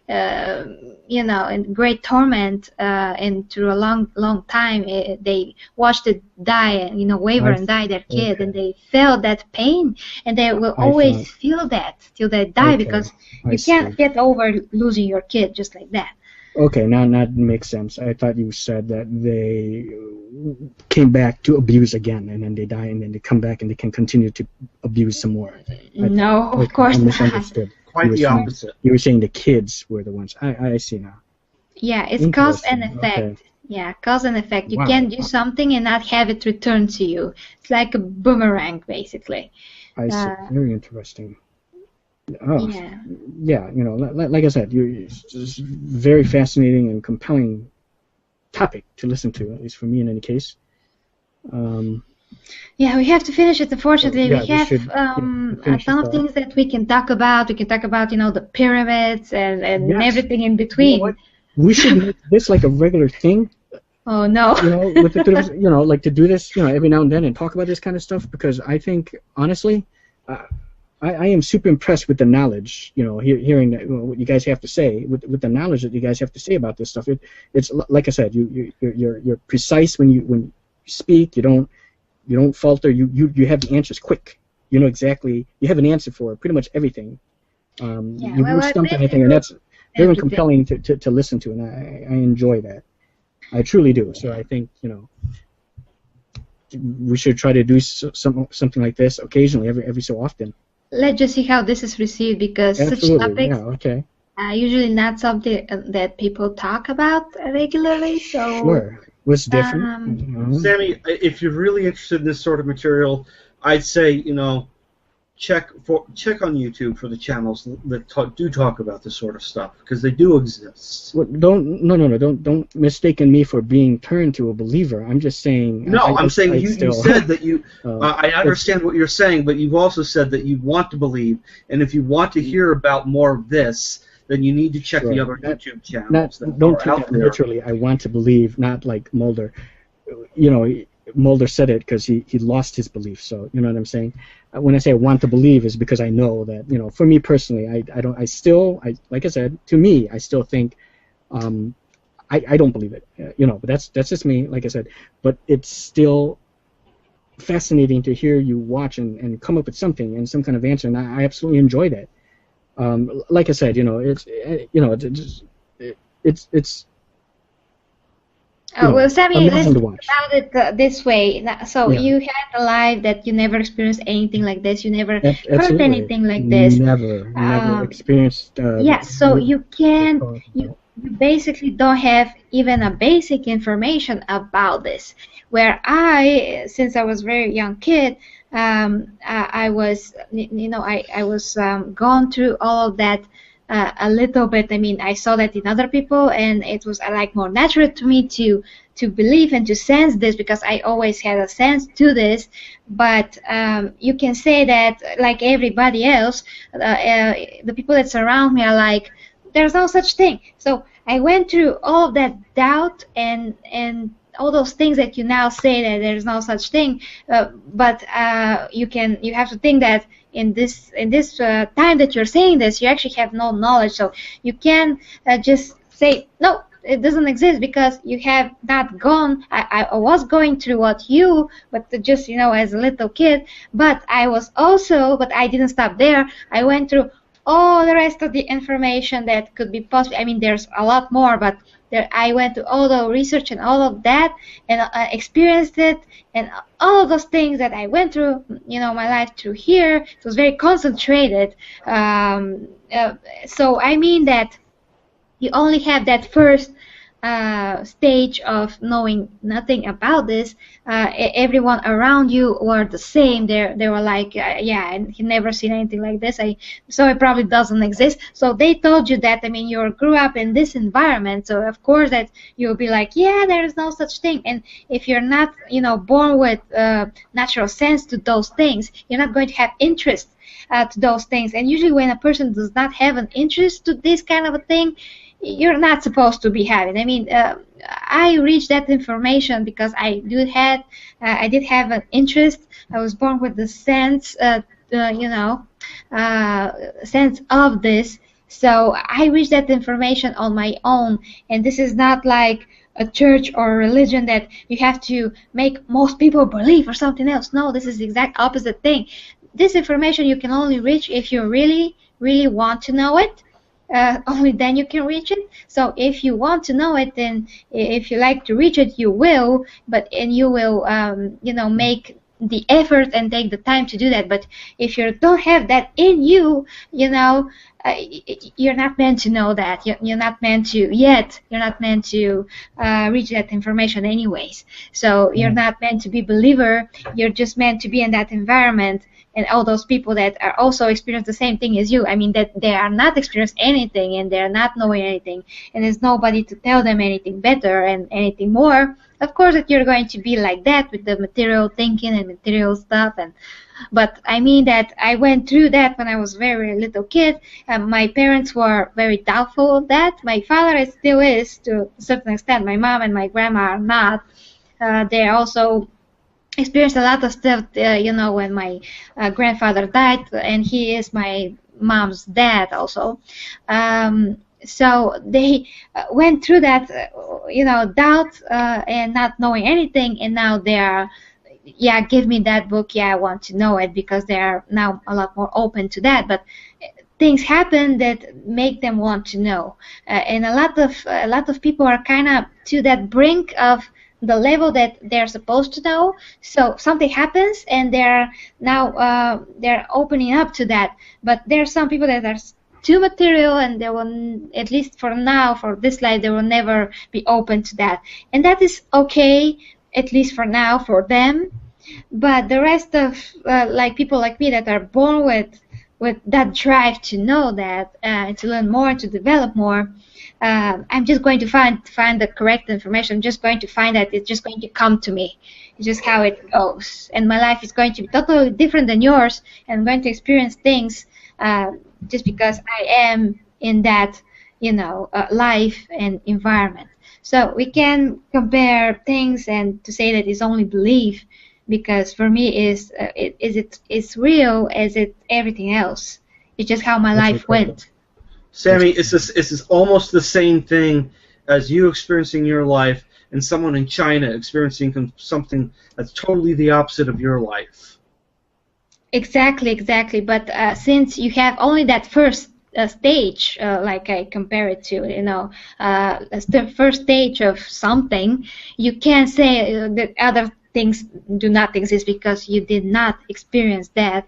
Speaker 1: in great torment, and through a long time, they watched it die, waver and die, their kid, and they felt that pain, and they will always feel that till they die, because you can't get over losing your kid just like that.
Speaker 2: Okay, now that makes sense. I thought you said that they came back to abuse again, and then they die, and then they come back and they can continue to abuse some more.
Speaker 1: No, of course not.
Speaker 2: Misunderstood.
Speaker 3: Quite the opposite.
Speaker 2: You were saying the kids were the ones. I see now.
Speaker 1: Yeah, it's cause and effect. Okay. Yeah, cause and effect. You can't do something and not have it returned to you. It's like a boomerang, basically.
Speaker 2: I see. Very interesting. Oh, yeah. Like I said, it's just very fascinating and compelling topic to listen to, at least for me in any case.
Speaker 1: Yeah, we have to finish it. Unfortunately, we have a ton of things that we can talk about. We can talk about, the pyramids and everything in between.
Speaker 2: You know, we should make this like a regular thing.
Speaker 1: Oh no!
Speaker 2: Like to do this, every now and then and talk about this kind of stuff, because I think honestly, I am super impressed with the knowledge. Hearing what you guys have to say, with the knowledge that you guys have to say about this stuff. It's like I said, you're precise when you speak. You don't falter. You have the answers quick. You know exactly. You have an answer for pretty much everything. You won't stump anything, and that's very compelling to listen to, and I enjoy that. I truly do. So I think we should try to do something like this occasionally, every so often.
Speaker 1: Let's just see how this is received, because
Speaker 2: Absolutely.
Speaker 1: Such topics
Speaker 2: are
Speaker 1: usually not something that people talk about regularly. So
Speaker 2: sure. What's different?
Speaker 3: Sammy, if you're really interested in this sort of material, I'd say, check on YouTube for the channels that do talk about this sort of stuff, because they do exist.
Speaker 2: Well, don't mistaken me for being turned to a believer. I'm just saying.
Speaker 3: No, I'm saying you said that you. I understand what you're saying, but you've also said that you want to believe, and if you want to hear about more of this, then you need to check the other YouTube channels.
Speaker 2: Don't take it literally. I want to believe, not like Mulder. You know, Mulder said it because he lost his belief. So you know what I'm saying. When I say I want to believe, is because I know that, you know, for me personally, I like I said, to me, I still think, I don't believe it. You know, but that's just me. Like I said, but it's still fascinating to hear you watch and come up with something and some kind of answer, and I absolutely enjoy that. Like I said, you know, it's
Speaker 1: well, Sammy, let's
Speaker 2: amazing to
Speaker 1: think
Speaker 2: watch.
Speaker 1: about it this way. So
Speaker 2: Yeah.
Speaker 1: you had a life that you never experienced anything like this. You never heard
Speaker 2: Absolutely.
Speaker 1: anything like this.
Speaker 2: Never experienced.
Speaker 1: Yes, so you can't.
Speaker 2: talk
Speaker 1: You
Speaker 2: about.
Speaker 1: you basically don't have even a basic information about this. Where I, since I was a very young kid, I was, you know, I was gone through all of that a little bit. I mean, I saw that in other people, and it was like more natural to me to believe and to sense this, because I always had a sense to this. But you can say that, like everybody else, the people that surround me are like, there's no such thing. So I went through all of that doubt and all those things that you now say that there's no such thing. But you have to think that in this time that you're saying this, you actually have no knowledge. So you can just say no, it doesn't exist, because you have not gone. I was going through what you, but just, you know, as a little kid. But I didn't stop there. I went through all the rest of the information that could be possible. I mean, there's a lot more, but I went to all the research and all of that, and experienced it, and all of those things that I went through, you know, my life through here. It was very concentrated. So I mean that you only have that first stage of knowing nothing about this. Everyone around you were the same. They were like, yeah, and he never seen anything like this. So it probably doesn't exist. So they told you that. I mean, you grew up in this environment, so of course that you'll be like, yeah, there is no such thing. And if you're not, you know, born with natural sense to those things, you're not going to have interest to those things. And usually, when a person does not have an interest to this kind of a thing, you're not supposed to be having. I mean, I reached that information because I did have an interest. I was born with the sense, sense of this. So I reached that information on my own. And this is not like a church or a religion that you have to make most people believe or something else. No, this is the exact opposite thing. This information you can only reach if you really, really want to know it. Only then you can reach it. So if you want to know it, then if you like to reach it, you will. And you will, make the effort and take the time to do that. But if you don't have that in you, you're not meant to know that. You're not meant to yet. You're not meant to reach that information anyways. So you're not meant to be a believer. You're just meant to be in that environment. And all those people that are also experience the same thing as you. I mean, that they are not experiencing anything and they're not knowing anything. And there's nobody to tell them anything better and anything more. Of course that you're going to be like that with the material thinking and material stuff. But I mean that I went through that when I was a very little kid. My parents were very doubtful of that. My father still is to a certain extent. My mom and my grandma are not. They're also experienced a lot of stuff, when my grandfather died, and he is my mom's dad also. So they went through that, doubt and not knowing anything, and now they are, yeah, give me that book, yeah, I want to know it, because they are now a lot more open to that. But things happen that make them want to know, and a lot of people are kind of to that brink of the level that they're supposed to know. So something happens and they're now they're opening up to that. But there are some people that are too material, and they will, at least for now, for this life, they will never be open to that. And that is okay, at least for now, for them. But the rest of like people like me that are born with that drive to know that, to learn more, to develop more, I'm just going to find the correct information. I'm just going to find that it's just going to come to me. It's just how it goes, and my life is going to be totally different than yours, and I'm going to experience things just because I am in that, life and environment. So we can compare things and to say that it's only belief, because for me it's real as it everything else. It's just how my
Speaker 2: That's
Speaker 1: life
Speaker 2: incredible.
Speaker 1: went.
Speaker 3: Sammy, it's almost the same thing as you experiencing your life and someone in China experiencing something that's totally the opposite of your life.
Speaker 1: Exactly. But since you have only that first stage, like I compare it to, as the first stage of something, you can't say that other things do not exist because you did not experience that.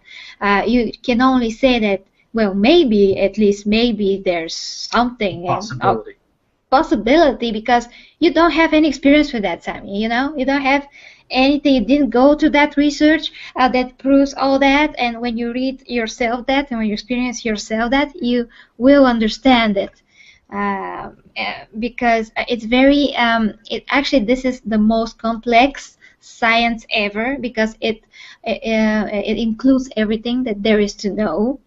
Speaker 1: You can only say that, well, maybe, at least maybe there's something,
Speaker 3: Possibility.
Speaker 1: possibility, because you don't have any experience with that, Sammy. You don't have anything. You didn't go to that research that proves all that. And when you read yourself that, and when you experience yourself that, you will understand it. Because it's very, actually this is the most complex science ever, because it includes everything that there is to know.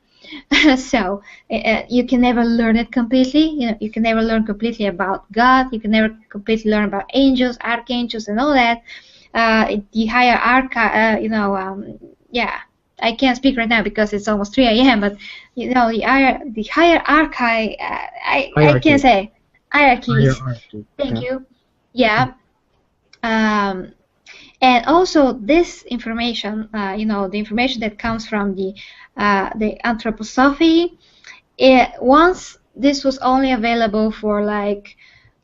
Speaker 1: So you can never learn it completely. You can never learn completely about God. You can never completely learn about angels, archangels, and all that. The higher yeah, I can't speak right now because it's almost 3 a.m. But the higher archive, I
Speaker 2: Hierarchy.
Speaker 1: can't say hierarchies.
Speaker 2: Hierarchy.
Speaker 1: Thank
Speaker 2: Yeah.
Speaker 1: you. Yeah. And also this information, the information that comes from the anthroposophy, once this was only available for like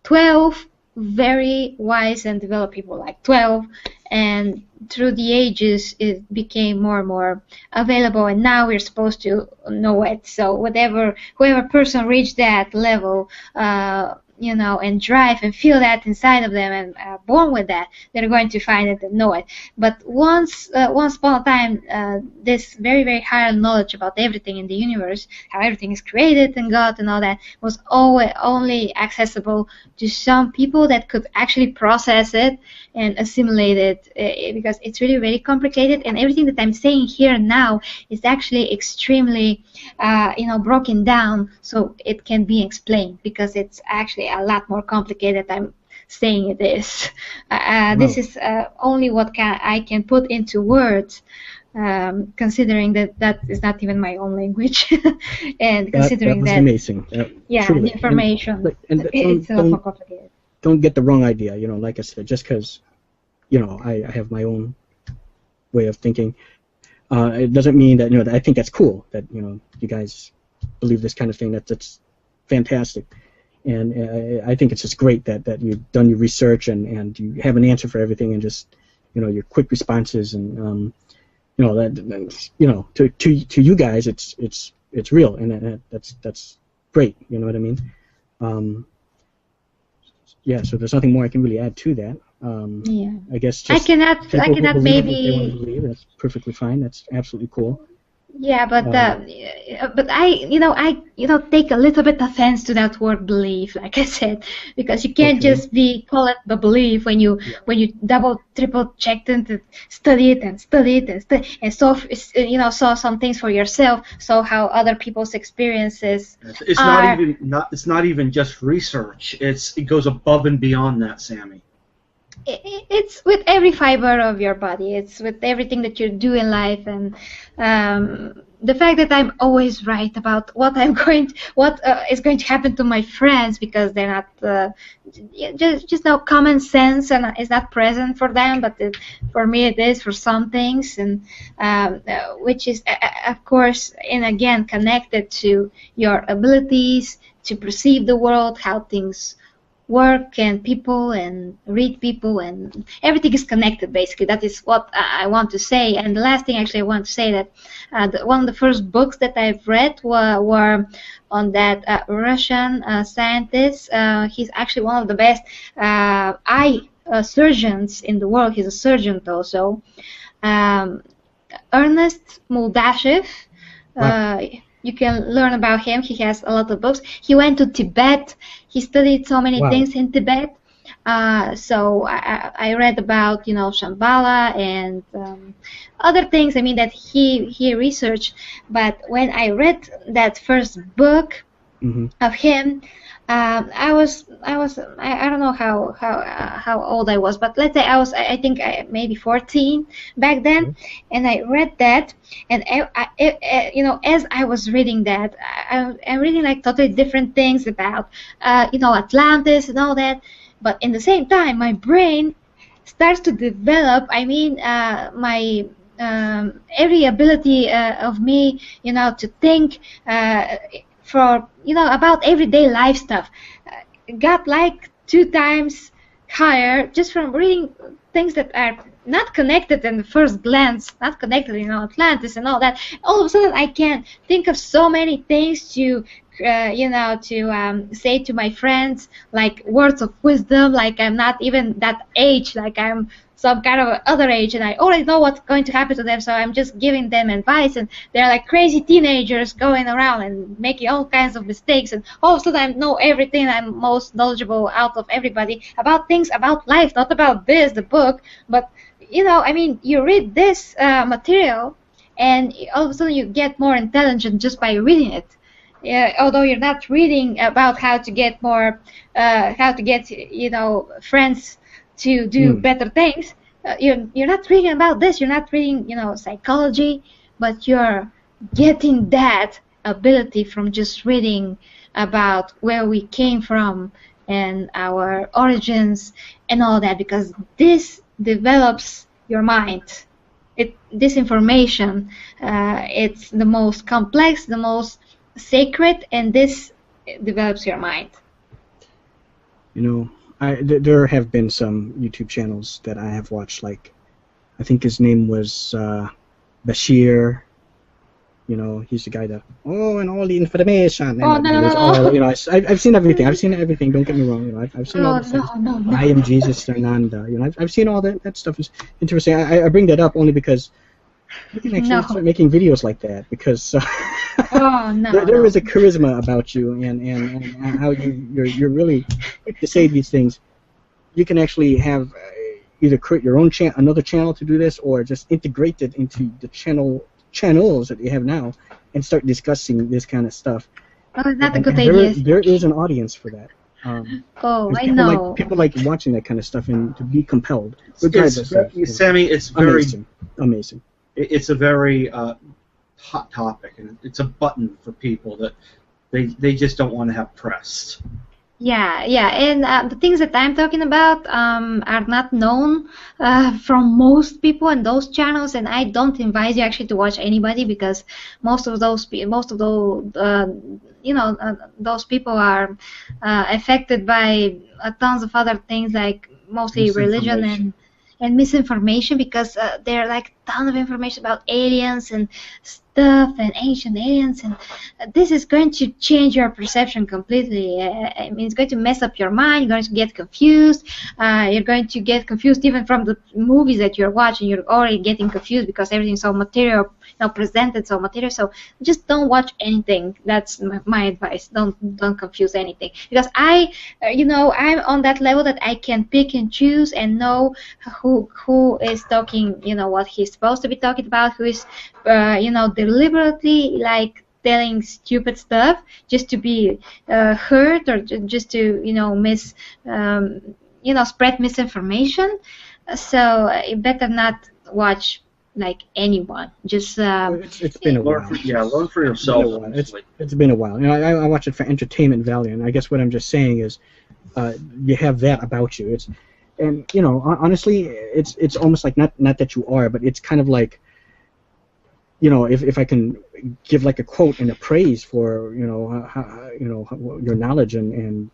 Speaker 1: 12 very wise and developed people, like 12, and through the ages it became more and more available, and now we're supposed to know it. So whoever person reached that level, and drive and feel that inside of them, and born with that, they're going to find it and know it. But once upon a time, this very, very higher knowledge about everything in the universe, how everything is created and God and all that, was always only accessible to some people that could actually process it and assimilate it, because it's really very complicated, and everything that I'm saying here now is actually extremely broken down so it can be explained, because it's actually a lot more complicated than I'm saying it is. This is only what I can put into words, considering that is not even my own language, and considering
Speaker 2: that was
Speaker 1: that
Speaker 2: amazing.
Speaker 1: yeah,
Speaker 2: Truly.
Speaker 1: the information,
Speaker 2: And
Speaker 1: it's a lot more complicated.
Speaker 2: don't get the wrong idea. Like I said, just because I have my own way of thinking, it doesn't mean that that I think that's cool that you guys believe this kind of thing. That's fantastic, and I think it's just great that you've done your research and you have an answer for everything, and just your quick responses, and to you guys it's real, and that's great. You know what I mean? Yeah, so there's nothing more I can really add to that.
Speaker 1: Yeah,
Speaker 2: I guess
Speaker 1: I
Speaker 2: just
Speaker 1: cannot
Speaker 2: people who believe what they want to
Speaker 1: maybe.
Speaker 2: believe, that's perfectly fine. That's absolutely cool.
Speaker 1: Yeah, but I take a little bit offense to that word belief, like I said, because you can't
Speaker 2: Okay.
Speaker 1: just call it the belief when you double, triple checked and study it and saw some things for yourself, saw how other people's experiences
Speaker 3: It's
Speaker 1: are.
Speaker 3: it's not even just research. It goes above and beyond that, Sammy.
Speaker 1: It's with every fiber of your body. It's with everything that you do in life, and the fact that I'm always right about what is going to happen to my friends, because they're not just no common sense, and it's not present for them, but for me it is for some things, and which is of course, and again, connected to your abilities to perceive the world, how things work and people and read people, and everything is connected. Basically, that is what I want to say. And the last thing actually I want to say, that one of the first books that I've read were on that Russian scientist. He's actually one of the best eye surgeons in the world. He's a surgeon also. um, Ernest Muldashev.
Speaker 2: Wow.
Speaker 1: You can learn about him. He has a lot of books. He went to Tibet. He studied so many
Speaker 2: Wow.
Speaker 1: things in Tibet. So I read about, Shambhala and other things. I mean that he researched. But when I read that first book
Speaker 2: Mm-hmm.
Speaker 1: of him, I don't know how old I was, but let's say I think maybe 14 back then,
Speaker 2: Okay.
Speaker 1: and I read that, and as I was reading that, I'm reading like totally different things about Atlantis and all that, but in the same time my brain starts to develop. I mean, my every ability of me, to think for about everyday life stuff got like 2 times higher just from reading things that are not connected in the first glance, not connected, Atlantis and all that. All of a sudden, I can think of so many things to, say to my friends, like words of wisdom, like I'm not even that age, like I'm some kind of other age, and I already know what's going to happen to them, so I'm just giving them advice, and they're like crazy teenagers going around and making all kinds of mistakes, and all of a sudden I know everything. I'm most knowledgeable out of everybody about things about life, not about the book, but I mean, you read this material, and all of a sudden you get more intelligent just by reading it. Yeah, although you're not reading about how to get more, how to get friends to do
Speaker 2: Mm.
Speaker 1: better things. You're not reading about this. You're not reading psychology, but you're getting that ability from just reading about where we came from and our origins and all that, because this develops your mind. This information, it's the most complex, the most sacred, and this develops your mind.
Speaker 2: There have been some YouTube channels that I have watched. Like, I think his name was Bashir. He's the guy that and all the information. And
Speaker 1: Oh, no, no,
Speaker 2: it was
Speaker 1: no, no.
Speaker 2: all. I've seen everything. I've seen everything. Don't get me wrong. I've seen all
Speaker 1: Oh,
Speaker 2: the things.
Speaker 1: no, no, no.
Speaker 2: I am Jesus Fernanda. I've seen all that. That stuff is interesting. I bring that up only because you can actually
Speaker 1: No.
Speaker 2: start making videos like that, because
Speaker 1: Oh, no,
Speaker 2: there
Speaker 1: no.
Speaker 2: is a charisma about you, and how you're really quick to say these things. You can actually have either create your own another channel to do this, or just integrate it into the channels that you have now and start discussing this kind of stuff.
Speaker 1: Oh, it's not a
Speaker 2: And,
Speaker 1: good
Speaker 2: and
Speaker 1: idea.
Speaker 2: there is an audience for that.
Speaker 1: Oh,
Speaker 2: Because
Speaker 1: I
Speaker 2: people
Speaker 1: know.
Speaker 2: people like watching that kind of stuff and to be compelled, regardless of
Speaker 3: Sammy, it's very
Speaker 2: amazing.
Speaker 3: it's a very hot topic, and it's a button for people that they just don't want to have pressed.
Speaker 1: Yeah, and the things that I'm talking about are not known from most people in those channels, and I don't advise you actually to watch anybody, because most of those those people are affected by tons of other things, like mostly religion and misinformation, because there are like a ton of information about aliens and stuff and ancient aliens, and this is going to change your perception completely. I mean, it's going to mess up your mind. You're going to get confused. You're going to get confused even from the movies that you're watching. You're already getting confused because everything's so material, presented so material. So just don't watch anything. That's my advice. Don't confuse anything, because I'm on that level that I can pick and choose and know who is talking, what he's supposed to be talking about, who is deliberately like telling stupid stuff just to be heard, or just to spread misinformation. So you better not watch like anyone. Just
Speaker 2: It's been a while.
Speaker 3: Learn for yourself.
Speaker 2: It's been a while. I watch it for entertainment value, and I guess what I'm just saying is, you have that about you. Honestly, it's almost like not that you are, but it's kind of like, if I can give like a quote and a praise for your knowledge and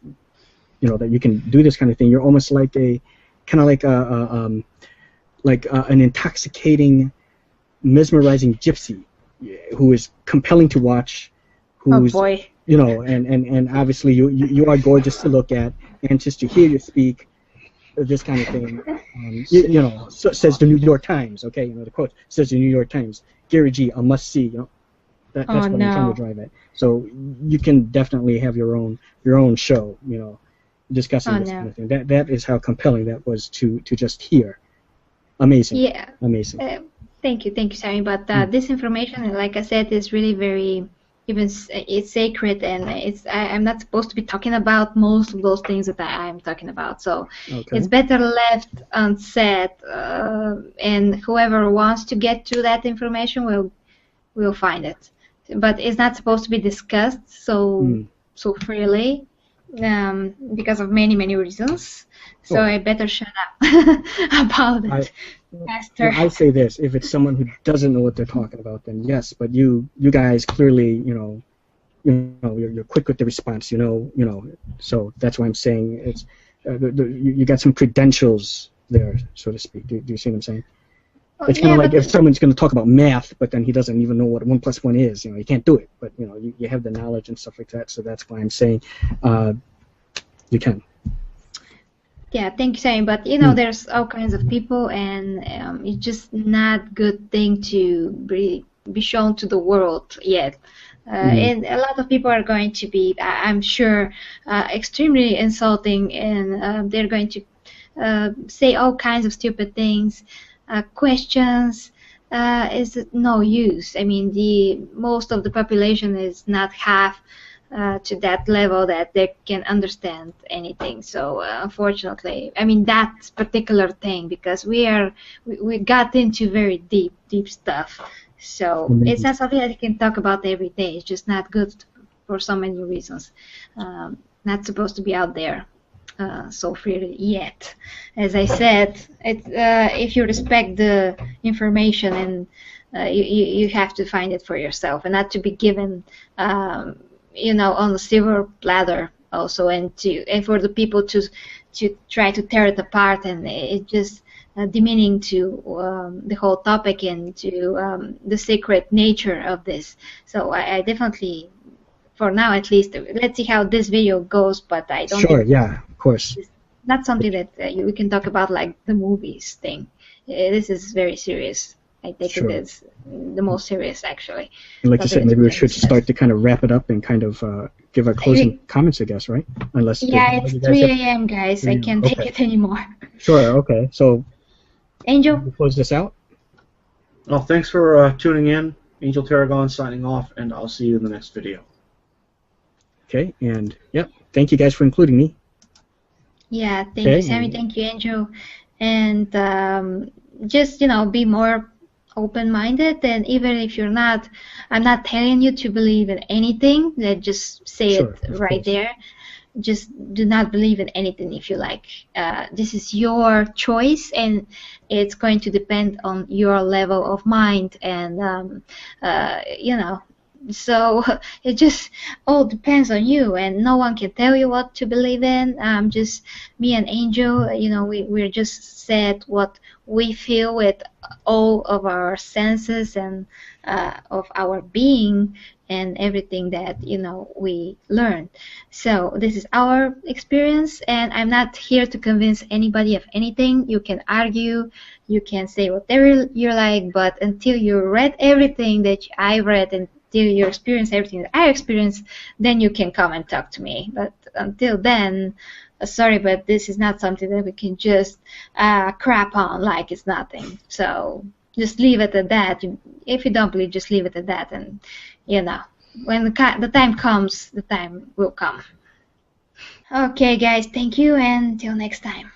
Speaker 2: that you can do this kind of thing. You're almost like an intoxicating, mesmerizing gypsy who is compelling to watch. Who's,
Speaker 1: oh boy.
Speaker 2: And obviously you are gorgeous to look at, and just to hear you speak, this kind of thing. Says the New York Times. Okay, the quote says the New York Times. Gary G, a must see.
Speaker 1: Oh
Speaker 2: That's what I'm trying to
Speaker 1: no.
Speaker 2: drive at. So you can definitely have your own show. Discussing
Speaker 1: Oh
Speaker 2: this kind
Speaker 1: no.
Speaker 2: of thing. That is how compelling that was to just hear. Amazing,
Speaker 1: Yeah.
Speaker 2: amazing.
Speaker 1: Thank you, Sammy. But
Speaker 2: Mm.
Speaker 1: this information, like I said, is really very it's sacred, and I'm not supposed to be talking about most of those things that I'm talking about. So it's
Speaker 2: Okay.
Speaker 1: better left unsaid, and whoever wants to get to that information will find it. But it's not supposed to be discussed
Speaker 2: Mm.
Speaker 1: so freely, because of many reasons. So
Speaker 2: Oh,
Speaker 1: I better shut up about
Speaker 2: I
Speaker 1: it faster.
Speaker 2: well, I say this: if it's someone who doesn't know what they're talking about, then yes. But you guys clearly, you're quick with the response. So that's why I'm saying it's you got some credentials there, so to speak. Do you see what I'm saying?
Speaker 1: Oh,
Speaker 2: It's kind of
Speaker 1: yeah,
Speaker 2: like
Speaker 1: but
Speaker 2: if someone's going to talk about math, but then he doesn't even know what 1 + 1 is. You can't do it. But you have the knowledge and stuff like that. So that's why I'm saying uh, you can.
Speaker 1: yeah, thank you, Sam. But
Speaker 2: Mm.
Speaker 1: there's all kinds of people, and it's just not good thing to be shown to the world yet.
Speaker 2: Mm.
Speaker 1: And a lot of people are going to be, I'm sure, extremely insulting, and they're going to say all kinds of stupid things, questions. Is no use. I mean, the most of the population is not half to that level that they can understand anything. So unfortunately, I mean that particular thing, because we got into very deep stuff. So it's
Speaker 2: Amazing.
Speaker 1: not something that you can talk about every day. It's just not good for so many reasons. Not supposed to be out there so freely yet. As I said, if you respect the information, and you have to find it for yourself, and not to be given on a silver platter also, and for the people to try to tear it apart, and it just demeaning to the whole topic, and to the sacred nature of this. So I definitely, for now at least, let's see how this video goes, but I don't
Speaker 2: Sure.
Speaker 1: think
Speaker 2: Yeah. Of course.
Speaker 1: it's not something that we can talk about like the movies thing. This is very serious. I take it
Speaker 2: Sure.
Speaker 1: as the most serious, actually.
Speaker 2: And like you
Speaker 1: Something
Speaker 2: said,
Speaker 1: that
Speaker 2: maybe
Speaker 1: we
Speaker 2: we
Speaker 1: can
Speaker 2: should start
Speaker 1: discuss.
Speaker 2: to kind of wrap it up and kind of give our closing comments, I guess, right? Unless there's
Speaker 1: Yeah,
Speaker 2: more
Speaker 1: it's
Speaker 2: you guys have.
Speaker 1: 3 a.m., guys. I
Speaker 2: Yeah,
Speaker 1: can't take
Speaker 2: okay.
Speaker 1: it anymore.
Speaker 2: Sure. Okay. So
Speaker 1: Angel?
Speaker 2: we close this out.
Speaker 3: Well, thanks for tuning in. Angel Tarragon signing off, and I'll see you in the next video.
Speaker 2: Okay. And yep. Thank you guys for including me.
Speaker 1: Yeah, thank
Speaker 2: Okay.
Speaker 1: you, Sammy.
Speaker 2: And
Speaker 1: Thank you, Angel. And just, be more open-minded. And even if you're not, I'm not telling you to believe in anything. Just say it
Speaker 2: sure, of
Speaker 1: right
Speaker 2: course.
Speaker 1: there. Just do not believe in anything if you like. This is your choice, and it's going to depend on your level of mind, and so it just all depends on you, and no one can tell you what to believe in. Just me and Angel, we're just said what we feel with all of our senses, and of our being, and everything that we learned. So this is our experience, and I'm not here to convince anybody of anything. You can argue, you can say whatever you like, but until you read everything that I read, and until you experience everything that I experienced, then you can come and talk to me. But until then, sorry, but this is not something that we can just crap on like it's nothing. So just leave it at that. If you don't believe, just leave it at that, and when the time comes, the time will come. Okay, guys, thank you, and till next time.